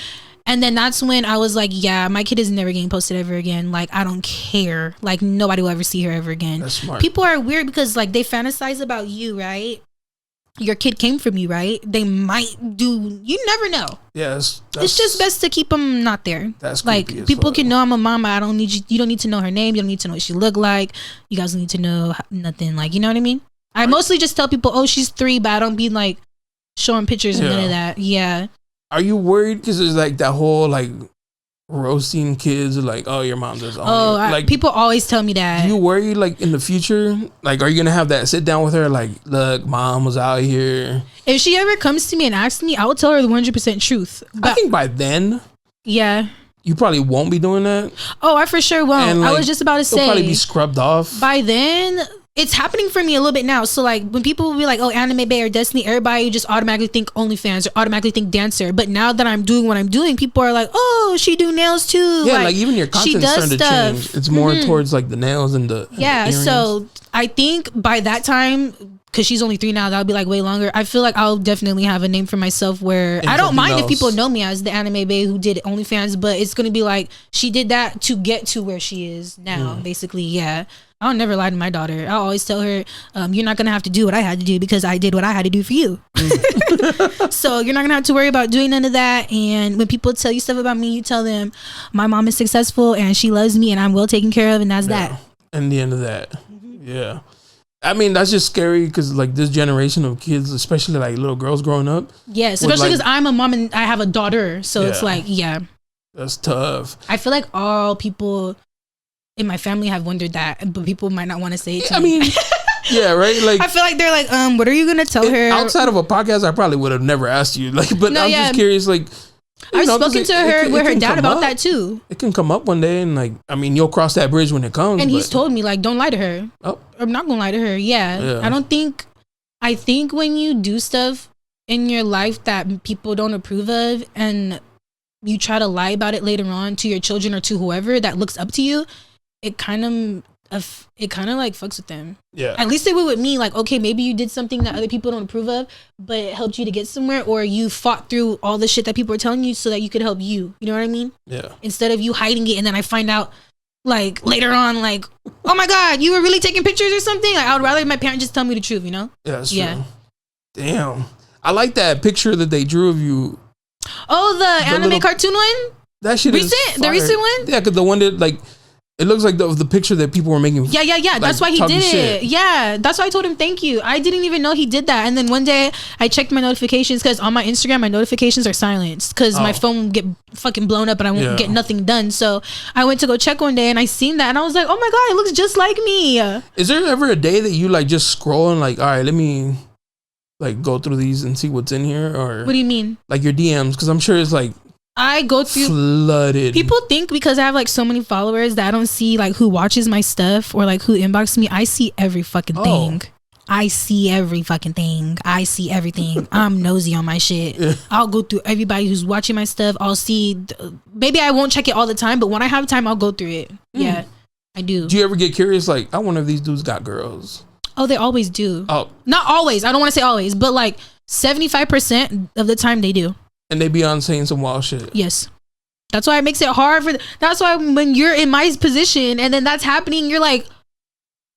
and then that's when I was like, yeah, my kid is never getting posted ever again. Like, I don't care. Like, nobody will ever see her ever again. That's smart. People are weird because like they fantasize about you, right? Your kid came from you, right? They might do. You never know. Yes, it's just best to keep them not there. That's like people can know I'm a mama. I don't need you. You don't need to know her name. You don't need to know what she look like. You guys don't need to know nothing. Like, you know what I mean? I mostly just tell people, oh, she's 3, but I don't be like showing pictures and none of that. Yeah. Are you worried because there's like that whole like roasting kids, like, oh, your mom does like people always tell me that. Do you worry like in the future, like, are you gonna have that sit down with her, like, look, mom was out here? If she ever comes to me and asks me, I will tell her the 100% truth. But I think by then, yeah, you probably won't be doing that. Oh, I for sure won't. And, like, I was just about to say, probably be scrubbed off by then. It's happening for me a little bit now. So like when people will be like, oh, Anime Bae or Destiny, everybody just automatically think OnlyFans or automatically think dancer. But now that I'm doing what I'm doing, people are like, oh, she do nails too. Yeah, like even your content's starting to change. It's more towards like the nails and the so I think by that time, because she's only 3 now, that'll be like way longer. I feel like I'll definitely have a name for myself where I don't mind if people know me as the Anime Bae who did OnlyFans, but it's gonna be like she did that to get to where she is now, basically. Yeah. I'll never lie to my daughter. I'll always tell her, you're not going to have to do what I had to do because I did what I had to do for you. So you're not going to have to worry about doing none of that. And when people tell you stuff about me, you tell them my mom is successful and she loves me and I'm well taken care of, and that's that. And the end of that. Yeah. I mean, that's just scary because like this generation of kids, especially like little girls growing up. Yes, especially because I'm a mom and I have a daughter. So it's like, that's tough. I feel like all people in my family have wondered that, but people might not want to say it to me. I mean, yeah, right? Like, I feel like they're like, what are you gonna tell her? Outside of a podcast, I probably would have never asked you. Like, but I'm just curious. Like, I've spoken to her with her dad about that too. It can come up one day, and like, I mean, you'll cross that bridge when it comes. And he's told me like, don't lie to her. Oh, I'm not gonna lie to her. Yeah. I think when you do stuff in your life that people don't approve of, and you try to lie about it later on to your children or to whoever that looks up to you, it kind of like fucks with them. Yeah. At least they would with me. Like, okay, maybe you did something that other people don't approve of, but it helped you to get somewhere, or you fought through all the shit that people are telling you so that you could help you. You know what I mean? Yeah. Instead of you hiding it, and then I find out like later on, like, oh my God, you were really taking pictures or something. Like, I would rather my parents just tell me the truth. You know? Yeah, that's true. Damn. I like that picture that they drew of you. Oh, the anime cartoon one. That shit is fire. The recent one. Yeah, because the one that like. It looks like the picture that people were making. Yeah. Like, that's why he did it. Yeah. That's why I told him thank you. I didn't even know he did that. And then one day I checked my notifications because on my Instagram, my notifications are silenced because my phone will get fucking blown up and I won't get nothing done. So I went to go check one day and I seen that and I was like, oh my God, it looks just like me. Is there ever a day that you like just scroll and like, all right, let me like go through these and see what's in here? Or what do you mean? Like your DMs? Because I'm sure it's like, I go through flooded. People think because I have like so many followers that I don't see like who watches my stuff or like who inboxes me. I see every fucking thing. I see every fucking thing. I see everything. I'm nosy on my shit. Yeah. I'll go through everybody who's watching my stuff. I'll see. Maybe I won't check it all the time, but when I have time, I'll go through it. Yeah, I do. Do you ever get curious? Like, I wonder if these dudes got girls. Oh, they always do. Oh, not always. I don't want to say always, but like 75% of the time they do. And they be on saying some wild shit. Yes. That's why it makes it hard for... That's why when you're in my position and then that's happening, you're like,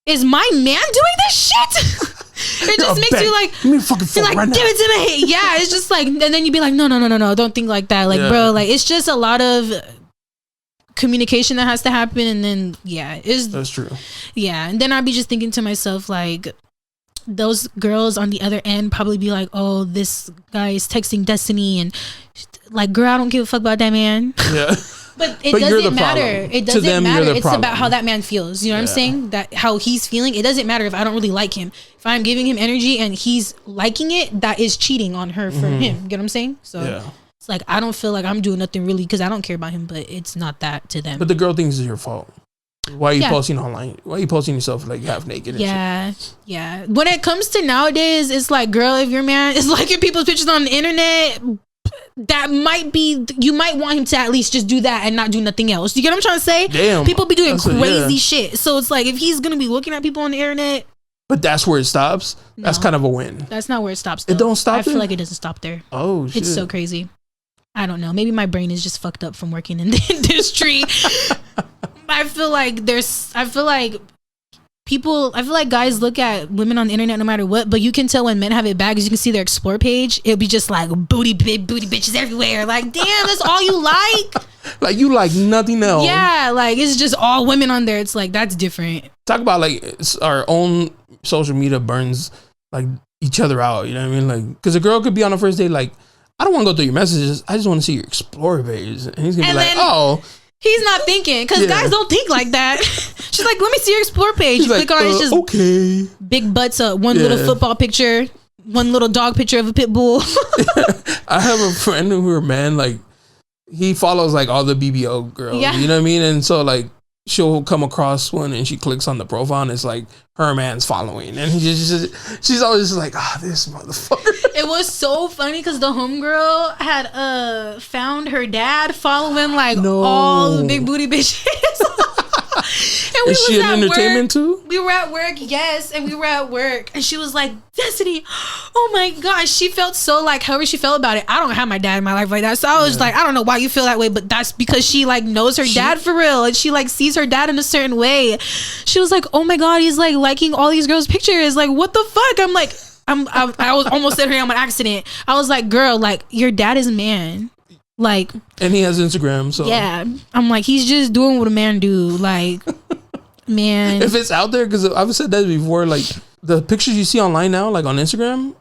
is my man doing this shit? It just makes you like... Give me a fucking phone like, right now. Give it to me. Yeah, it's just like... And then you'd be like, no. Don't think like that. Like, bro, like, it's just a lot of communication that has to happen. And then, that's true. Yeah. And then I'd be just thinking to myself, like... Those girls on the other end probably be like, oh, this guy is texting Destiny and like, girl, I don't give a fuck about that man. Yeah. But it doesn't matter. It doesn't matter. It's problem. about how that man feels. You know what I'm saying? That how he's feeling. It doesn't matter if I don't really like him. If I'm giving him energy and he's liking it, that is cheating on her for him. You get what I'm saying? So it's like I don't feel like I'm doing nothing really because I don't care about him, but it's not that to them. But the girl thinks it's your fault. Why are you posting online? Why are you posting yourself like half naked? And shit? Yeah. When it comes to nowadays, it's like, girl, if your man is liking people's pictures on the internet, that might be, you might want him to at least just do that and not do nothing else. You get what I'm trying to say? Damn. People be doing crazy shit. So it's like, if he's going to be looking at people on the internet. But that's where it stops? No, that's kind of a win. That's not where it stops, though. It don't stop I feel like it doesn't stop there. Oh, shit. It's so crazy. I don't know. Maybe my brain is just fucked up from working in the industry. I feel like guys look at women on the internet no matter what, but you can tell when men have it bad because you can see their explore page. It'll be just like booty bitches everywhere. Like, damn, that's all you like? Like, you like nothing else. Yeah, like, it's just all women on there. It's like, that's different. Talk about, like, our own social media burns, like, each other out. You know what I mean? Like, because a girl could be on a first date, like, I don't want to go through your messages. I just want to see your explore page. And he's going to be like, oh. He's not thinking, because guys don't think like that. She's like, let me see your explore page. You click on it, it's just okay. Big butts up, one little football picture, one little dog picture of a pit bull. I have a friend who, her man, like, he follows like all the BBO girls. You know what I mean? And so like she'll come across one and she clicks on the profile and it's like her man's following, and she's always like, this motherfucker. It was so funny because the homegirl had found her dad following like all the big booty bitches. And is she in entertainment too? We were at work, yes, and we were at work, and she was like, Destiny, oh my gosh, she felt so like however she felt about it. I don't have my dad in my life like that, so I was like, I don't know why you feel that way, but that's because she like knows her dad for real, and she like sees her dad in a certain way. She was like, oh my god, he's like liking all these girls' pictures, like what the fuck? I'm like, I was almost said her name on accident. I was like, girl, like your dad is a man. Like, and he has Instagram, so yeah, I'm like, he's just doing what a man do. Like, man, if it's out there, because I've said that before, like the pictures you see online now, like on Instagram,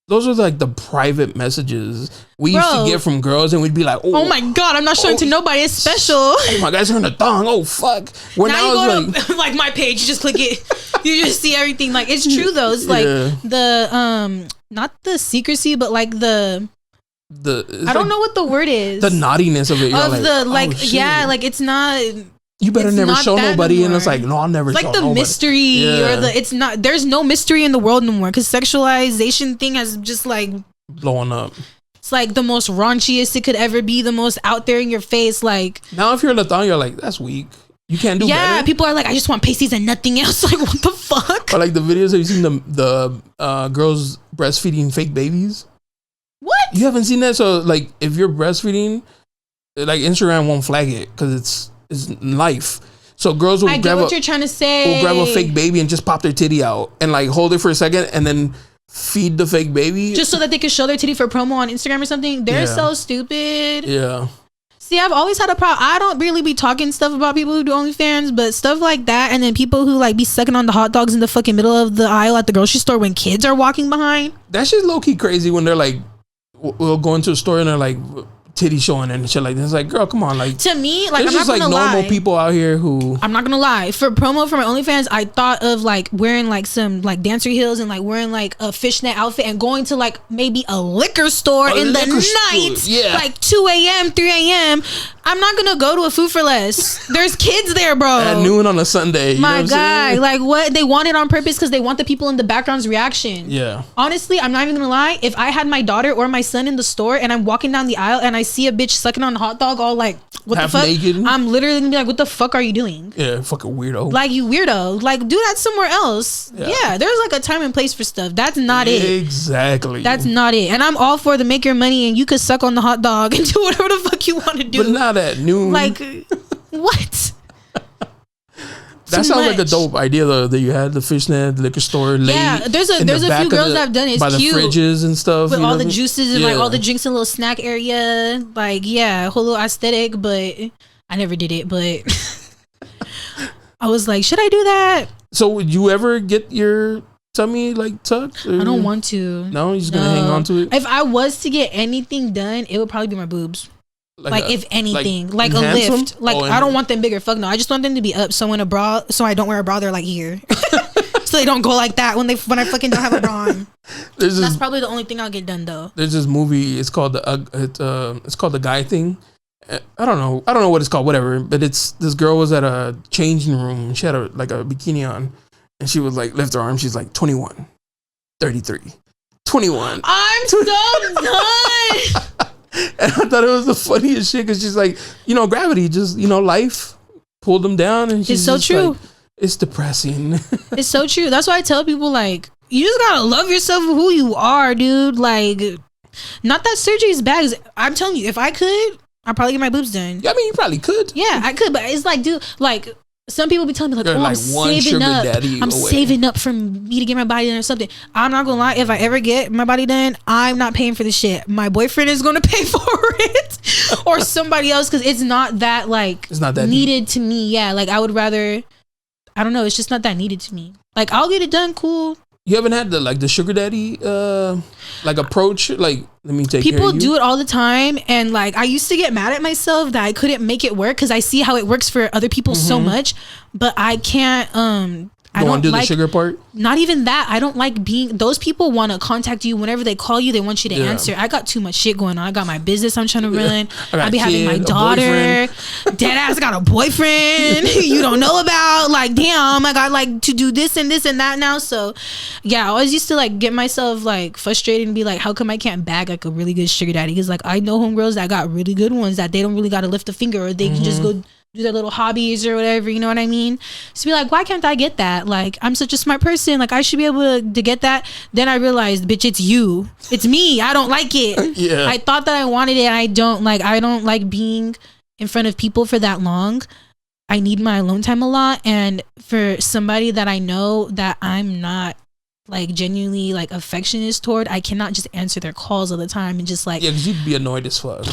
those are like the private messages we used to get from girls, and we'd be like, oh my god, I'm not showing to nobody, it's special. Oh my guy's wearing a thong, oh fuck. Now you go to like my page, you just click it, you just see everything. Like, it's true though. It's like the not the secrecy, but like I don't know what the word is. The naughtiness of it. Of like, the like, like it's not. You better never show nobody, anymore. And it's like, no, I'll never. It's show like the nobody. Mystery or the. It's not. There's no mystery in the world anymore because sexualization thing has just like blowing up. It's like the most raunchiest it could ever be. The most out there in your face. Like now, if you're in a thong, you're like, that's weak. You can't do better. Yeah, people are like, I just want pasties and nothing else. Like, what the fuck? Or like the videos, have you seen the girls breastfeeding fake babies? What? You haven't seen that? So like, if you're breastfeeding, like Instagram won't flag it because it's life. So girls will grab what you're trying to say. Will grab a fake baby and just pop their titty out and like hold it for a second and then feed the fake baby just so that they can show their titty for promo on Instagram or something. They're so stupid. Yeah. See, I've always had a problem. I don't really be talking stuff about people who do OnlyFans, but stuff like that, and then people who like be sucking on the hot dogs in the fucking middle of the aisle at the grocery store when kids are walking behind. That shit's low key crazy when they're like, we'll go into a store and they're like titty showing and shit like that. It's like, girl, come on. Like, to me, like, there's I'm just not gonna like normal lie. people out here who, I'm not gonna lie, for promo for my OnlyFans, I thought of like wearing like some like dancer heels and like wearing like a fishnet outfit and going to like maybe a liquor store in the night, like 2 a.m 3 a.m. I'm not gonna go to a Food for Less. There's kids there, bro. At noon on a Sunday. My guy, like what? They want it on purpose because they want the people in the background's reaction. Yeah. Honestly, I'm not even gonna lie. If I had my daughter or my son in the store and I'm walking down the aisle and I see a bitch sucking on a hot dog all like, what half the fuck? Naked. I'm literally gonna be like, what the fuck are you doing? Yeah, fucking weirdo. Like, you weirdo. Like, do that somewhere else. Yeah, there's like a time and place for stuff. That's not it. Exactly. That's not it. And I'm all for the make your money and you could suck on the hot dog and do whatever the fuck you want to do. But not at noon. Like, what? That sounds like a dope idea though, that you had the fishnet liquor store late. Yeah, there's a few girls that have done it. It's by cute. The fridges and stuff. With all the juices and like all the drinks in a little snack area. Like, yeah, a whole little aesthetic, but I never did it. But I was like, should I do that? So would you ever get your tummy like tucked? I don't want to. No, you're just gonna hang on to it? If I was to get anything done, it would probably be my boobs. Like if anything, like a handsome? lift. Like I don't want them bigger. Fuck no. I just want them to be up. So when a bra, so I don't wear a bra, they're like here. So they don't go like that when I fucking don't have a bra on. That's probably the only thing I'll get done though. There's this movie. It's called the Guy Thing. I don't know what it's called. Whatever. But it's this girl was at a changing room. She had a bikini on, and she was like lift her arm. She's like 21, 33, 21. I'm so done. And I thought it was the funniest shit because she's like, gravity, just, life pulled them down. And she's it's so true. Like, it's depressing. It's so true. That's why I tell people, like, you just gotta love yourself for who you are, dude. Like, not that surgery is bad. I'm telling you, if I could, I'd probably get my boobs done. Yeah, I mean, you probably could. Yeah, I could. But it's like, dude, like, some people be telling me, like, I'm saving up. I'm saving up for me to get my body done or something. I'm not gonna lie. If I ever get my body done, I'm not paying for the shit. My boyfriend is gonna pay for it, or somebody else, because it's not that needed to me. Yeah, like I would rather. I don't know. It's just not that needed to me. Like I'll get it done. Cool. You haven't had the sugar daddy approach, like, let me take care of you? People do it all the time, and like I used to get mad at myself that I couldn't make it work because I see how it works for other people so much, but I can't I don't want to do the sugar part. Not even that. I don't like being. Those people want to contact you whenever they call you. They want you to answer. I got too much shit going on. I got my business I'm trying to run. I be having my daughter. Dead ass got a boyfriend you don't know about. Like damn, I got like to do this and that now. So yeah, I always used to like get myself like frustrated and be like, how come I can't bag like a really good sugar daddy? Because like I know homegirls that got really good ones that they don't really got to lift a finger, or they can just go do their little hobbies or whatever, you know what I mean? So be like, why can't I get that? Like, I'm such a smart person. Like, I should be able to get that. Then I realized, bitch, it's you. It's me. I don't like it. Yeah. I thought that I wanted it, and I don't like being in front of people for that long. I need my alone time a lot. And for somebody that I know that I'm not like genuinely like affectionate toward, I cannot just answer their calls all the time and just like, yeah, because you'd be annoyed as fuck.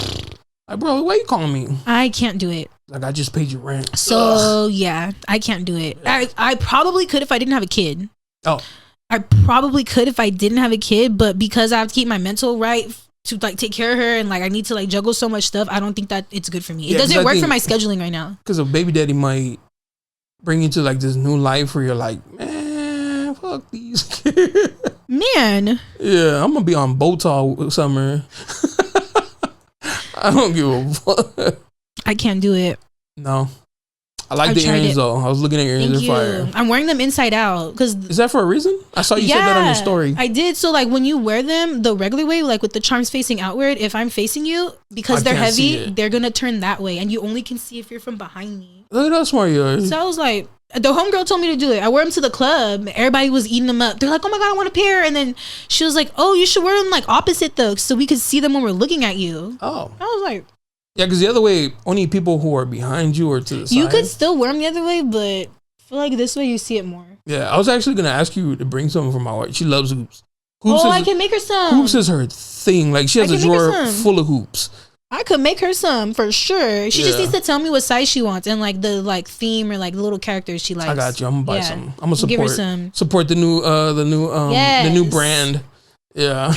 Like, bro, why you calling me? I can't do it. Like, I just paid you rent. So yeah, I can't do it. I probably could if I didn't have a kid. Oh, I probably could if I didn't have a kid, but because I have to keep my mental right to like take care of her, and like I need to like juggle so much stuff, I don't think that it's good for me. It doesn't work for my scheduling right now. Because a baby daddy might bring you to like this new life where you're like, man, fuck these kids. Man. Yeah, I'm gonna be on boats all summer. I don't give a fuck. I can't do it. No. I like the earrings though. I was looking at earrings. They're fire. I'm wearing them inside out. Is that for a reason? I saw you said that on your story. I did. So like when you wear them the regular way, like with the charms facing outward, if I'm facing you, because they're heavy, they're going to turn that way. And you only can see if you're from behind me. Look at how smart you are. So I was like, the homegirl told me to do it. I wore them to the club. Everybody was eating them up. They're like, oh my God, I want a pair. And then she was like, oh, you should wear them like opposite though, so we could see them when we're looking at you. Oh. I was like, yeah, because the other way, only people who are behind you or to the side. You could still wear them the other way, but I feel like this way you see it more. Yeah, I was actually going to ask you to bring something for my wife. She loves hoops. I can make her some. Hoops is her thing. Like, she has a drawer full of hoops. I could make her some for sure. She just needs to tell me what size she wants and like the like theme or like the little characters she likes. I got you. I'm gonna buy some. I'm gonna support. Give her some. Support the new brand. Yeah.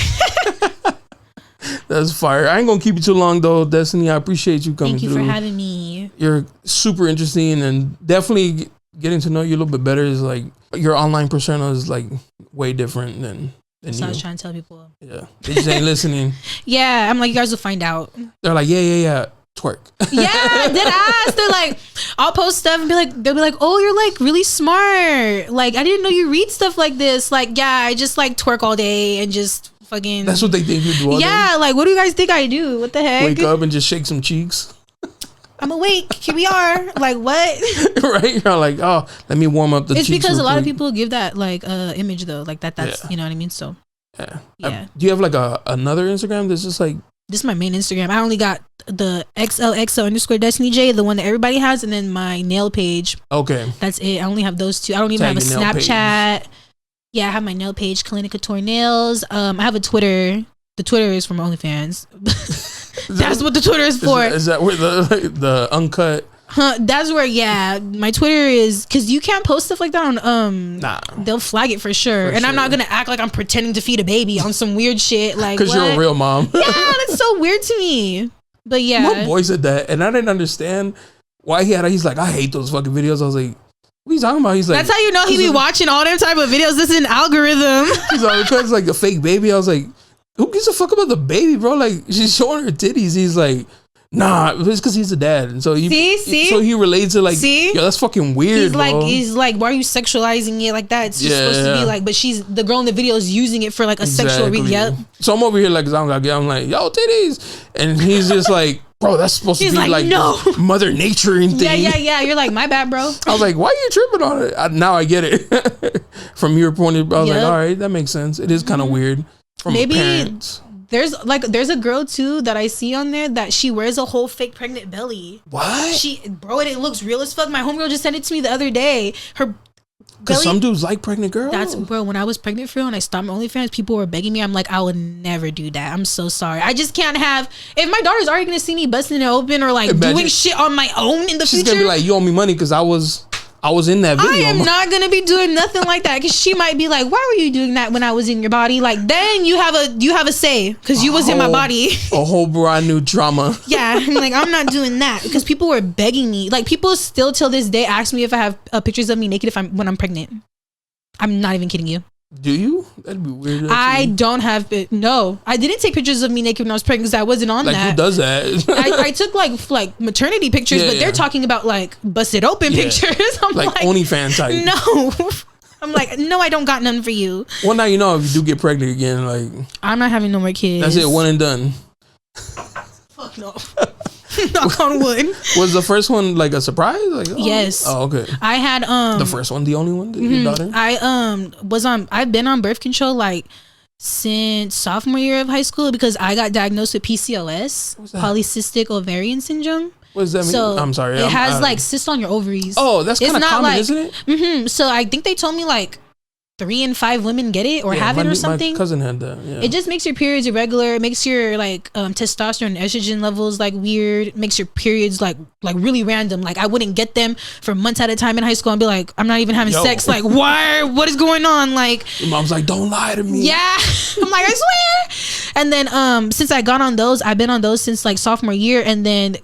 That's fire. I ain't gonna keep you too long though, Destiny. I appreciate you coming through. Thank you for having me. You're super interesting, and definitely getting to know you a little bit better is like your online persona is like way different than That's what I was trying to tell people. Yeah. They just ain't listening. Yeah, I'm like, you guys will find out. They're like, yeah. Twerk. Yeah, dead ass. They're like, I'll post stuff and they'll be like, oh, you're like really smart. Like, I didn't know you read stuff like this. Like, yeah, I just like twerk all day and just fucking. That's what they think you do all day? Yeah, like, what do you guys think I do? What the heck? Wake up and just shake some cheeks. I'm awake. Here we are. Like, what? Right? You're like, oh, let me warm up the cheeks. It's because a lot of people give that like image though. Like that's you know what I mean? So yeah. Do you have like another Instagram that's just like? This is my main Instagram. I only got the XLXO_DestinyJ, the one that everybody has, and then my nail page. Okay. That's it. I only have those two. I don't even have a Snapchat. Page. Yeah, I have my nail page, Clinic Couture Nails. I have a Twitter. The Twitter is from OnlyFans. That's what the Twitter is for. Is that where the uncut? That's where, my Twitter is, because you can't post stuff like that on, nah. They'll flag it for sure. And I'm not going to act like I'm pretending to feed a baby on some weird shit. Like, because you're a real mom. Yeah, that's so weird to me. But yeah, my boy said that, and I didn't understand why he's like, I hate those fucking videos. I was like, what are you talking about? He's like, that's how you know he be watching all them type of videos. This is an algorithm. He's like, because like the fake baby. I was like, who gives a fuck about the baby, bro? Like, she's showing her titties. He's like, nah, it's because he's a dad, and so he relates to like, yo, that's fucking weird. He's like, why are you sexualizing it like that? It's just supposed to be like, but she's the girl in the video is using it for like a sexual reason. Yep. So I'm over here like, I'm like, yo, titties, and he's just like, bro, that's supposed to be like no. Mother Nature thing. Yeah. You're like, my bad, bro. I was like, why are you tripping on it? Now I get it. From your point of view, I was like, all right, that makes sense. It is kind of weird. From maybe parents. There's a girl too that I see on there that she wears a whole fake pregnant belly. What? It looks real as fuck. My homegirl just sent it to me the other day. Her because some dudes like pregnant girls. That's, bro, when I was pregnant for real and I stopped my OnlyFans, people were begging me. I'm like, I would never do that. I'm so sorry. I just can't have, if my daughter's already gonna see me busting it open or like doing shit on my own in the future. She's gonna be like, you owe me money because I was in that video. I am not gonna be doing nothing like that because she might be like, why were you doing that when I was in your body? Like, then you have a say because you was in my body. A whole brand new drama. Yeah, I'm like, I'm not doing that because people were begging me. Like, people still till this day ask me if I have pictures of me naked when I'm pregnant. I'm not even kidding you. Do you? That'd be weird. I don't have it. No, I didn't take pictures of me naked when I was pregnant because I wasn't on that. Who does that? I took like maternity pictures, but they're talking about like busted open pictures. I'm like OnlyFans type. No, I'm like, no, I don't got none for you. Well, now you know if you do get pregnant again, like I'm not having no more kids. That's it, one and done. Fuck no. Knock on wood. Was the first one like a surprise? Like, yes. Oh, okay. I had the first one, the only one, your daughter? I've been on birth control like since sophomore year of high school because I got diagnosed with PCOS, polycystic ovarian syndrome. What does that mean? So I'm sorry. It has like cysts on your ovaries. Oh, that's kind of common, like, isn't it? Mm-hmm. So I think they told me like 3 in 5 women get it or have it or something. My cousin had that. Yeah. It just makes your periods irregular. It makes your like testosterone and estrogen levels like weird. It makes your periods like really random. Like I wouldn't get them for months at a time in high school and be like, I'm not even having sex. Like what is going on? Like your mom's like, don't lie to me. Yeah. I'm like, I swear. And then since I got on those, I've been on those since like sophomore year, and then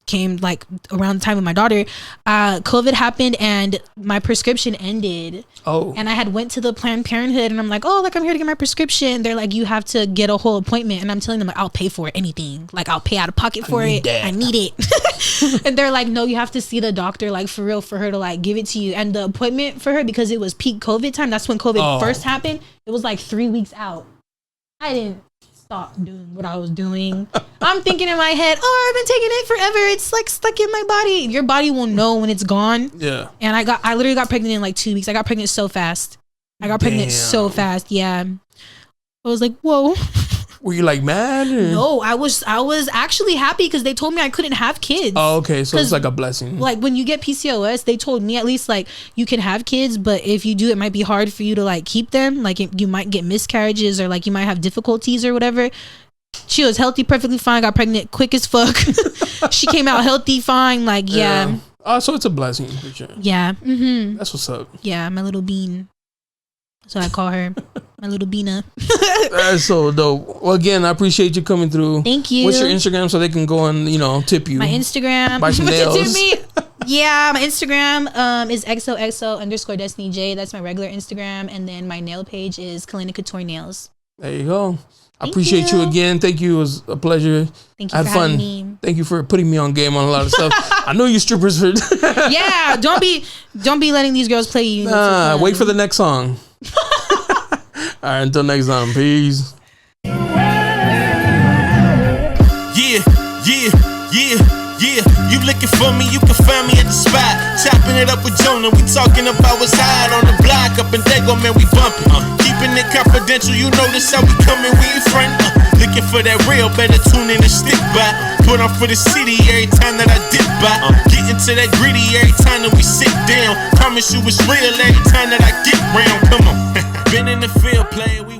came like around the time of my daughter, COVID happened and my prescription ended. Oh. And I had went to the Planned Parenthood and I'm like, oh, like I'm here to get my prescription. They're like, you have to get a whole appointment. And I'm telling them, like, I'll pay for it, anything. Like I'll pay out of pocket for it. I need it. And they're like, no, you have to see the doctor, like for real, for her to like give it to you. And the appointment for her, because it was peak COVID time, that's when COVID first happened. It was like 3 weeks out. I didn't stop doing what I was doing. I'm thinking in my head, oh, I've been taking it forever. It's like stuck in my body. Your body will know when it's gone. Yeah. And I literally got pregnant in like 2 weeks. I got pregnant so fast. So fast. Yeah. I was like, whoa. Were you like mad? Or? No, I was actually happy because they told me I couldn't have kids. Oh, okay. So it's like a blessing. Like when you get PCOS, they told me at least like you can have kids, but if you do, it might be hard for you to like keep them. Like you might get miscarriages or like you might have difficulties or whatever. She was healthy, perfectly fine, got pregnant quick as fuck. She came out healthy, fine. Like, yeah. Oh, so it's a blessing for sure. Yeah. Mm-hmm. That's what's up. Yeah, my little bean. So I call her my little Beana. That's so dope. Well, again, I appreciate you coming through. Thank you. What's your Instagram so they can go and, tip you? My Instagram. Buy some nails. Tip me? Yeah, my Instagram is XOXO_DestinyJ. That's my regular Instagram. And then my nail page is Kalina Couture Nails. There you go. I appreciate you again. Thank you. It was a pleasure. Thank you for having me. Thank you for putting me on game on a lot of stuff. I know you strippers for Yeah, don't be letting these girls play you. Wait for the next song. All right, until next time. Peace. Yeah, you looking for me, you can find me at the spot. Chopping it up with Jonah, we talking about what's hot on the block. Up in Dago, man, we bumping. Keeping it confidential, you know this how we coming, we ain't friend. Looking for that real, better tune in and stick by. Put on for the city every time that I dip by. Getting to that gritty every time that we sit down. Promise you it's real every time that I get round. Come on. Been in the field playing.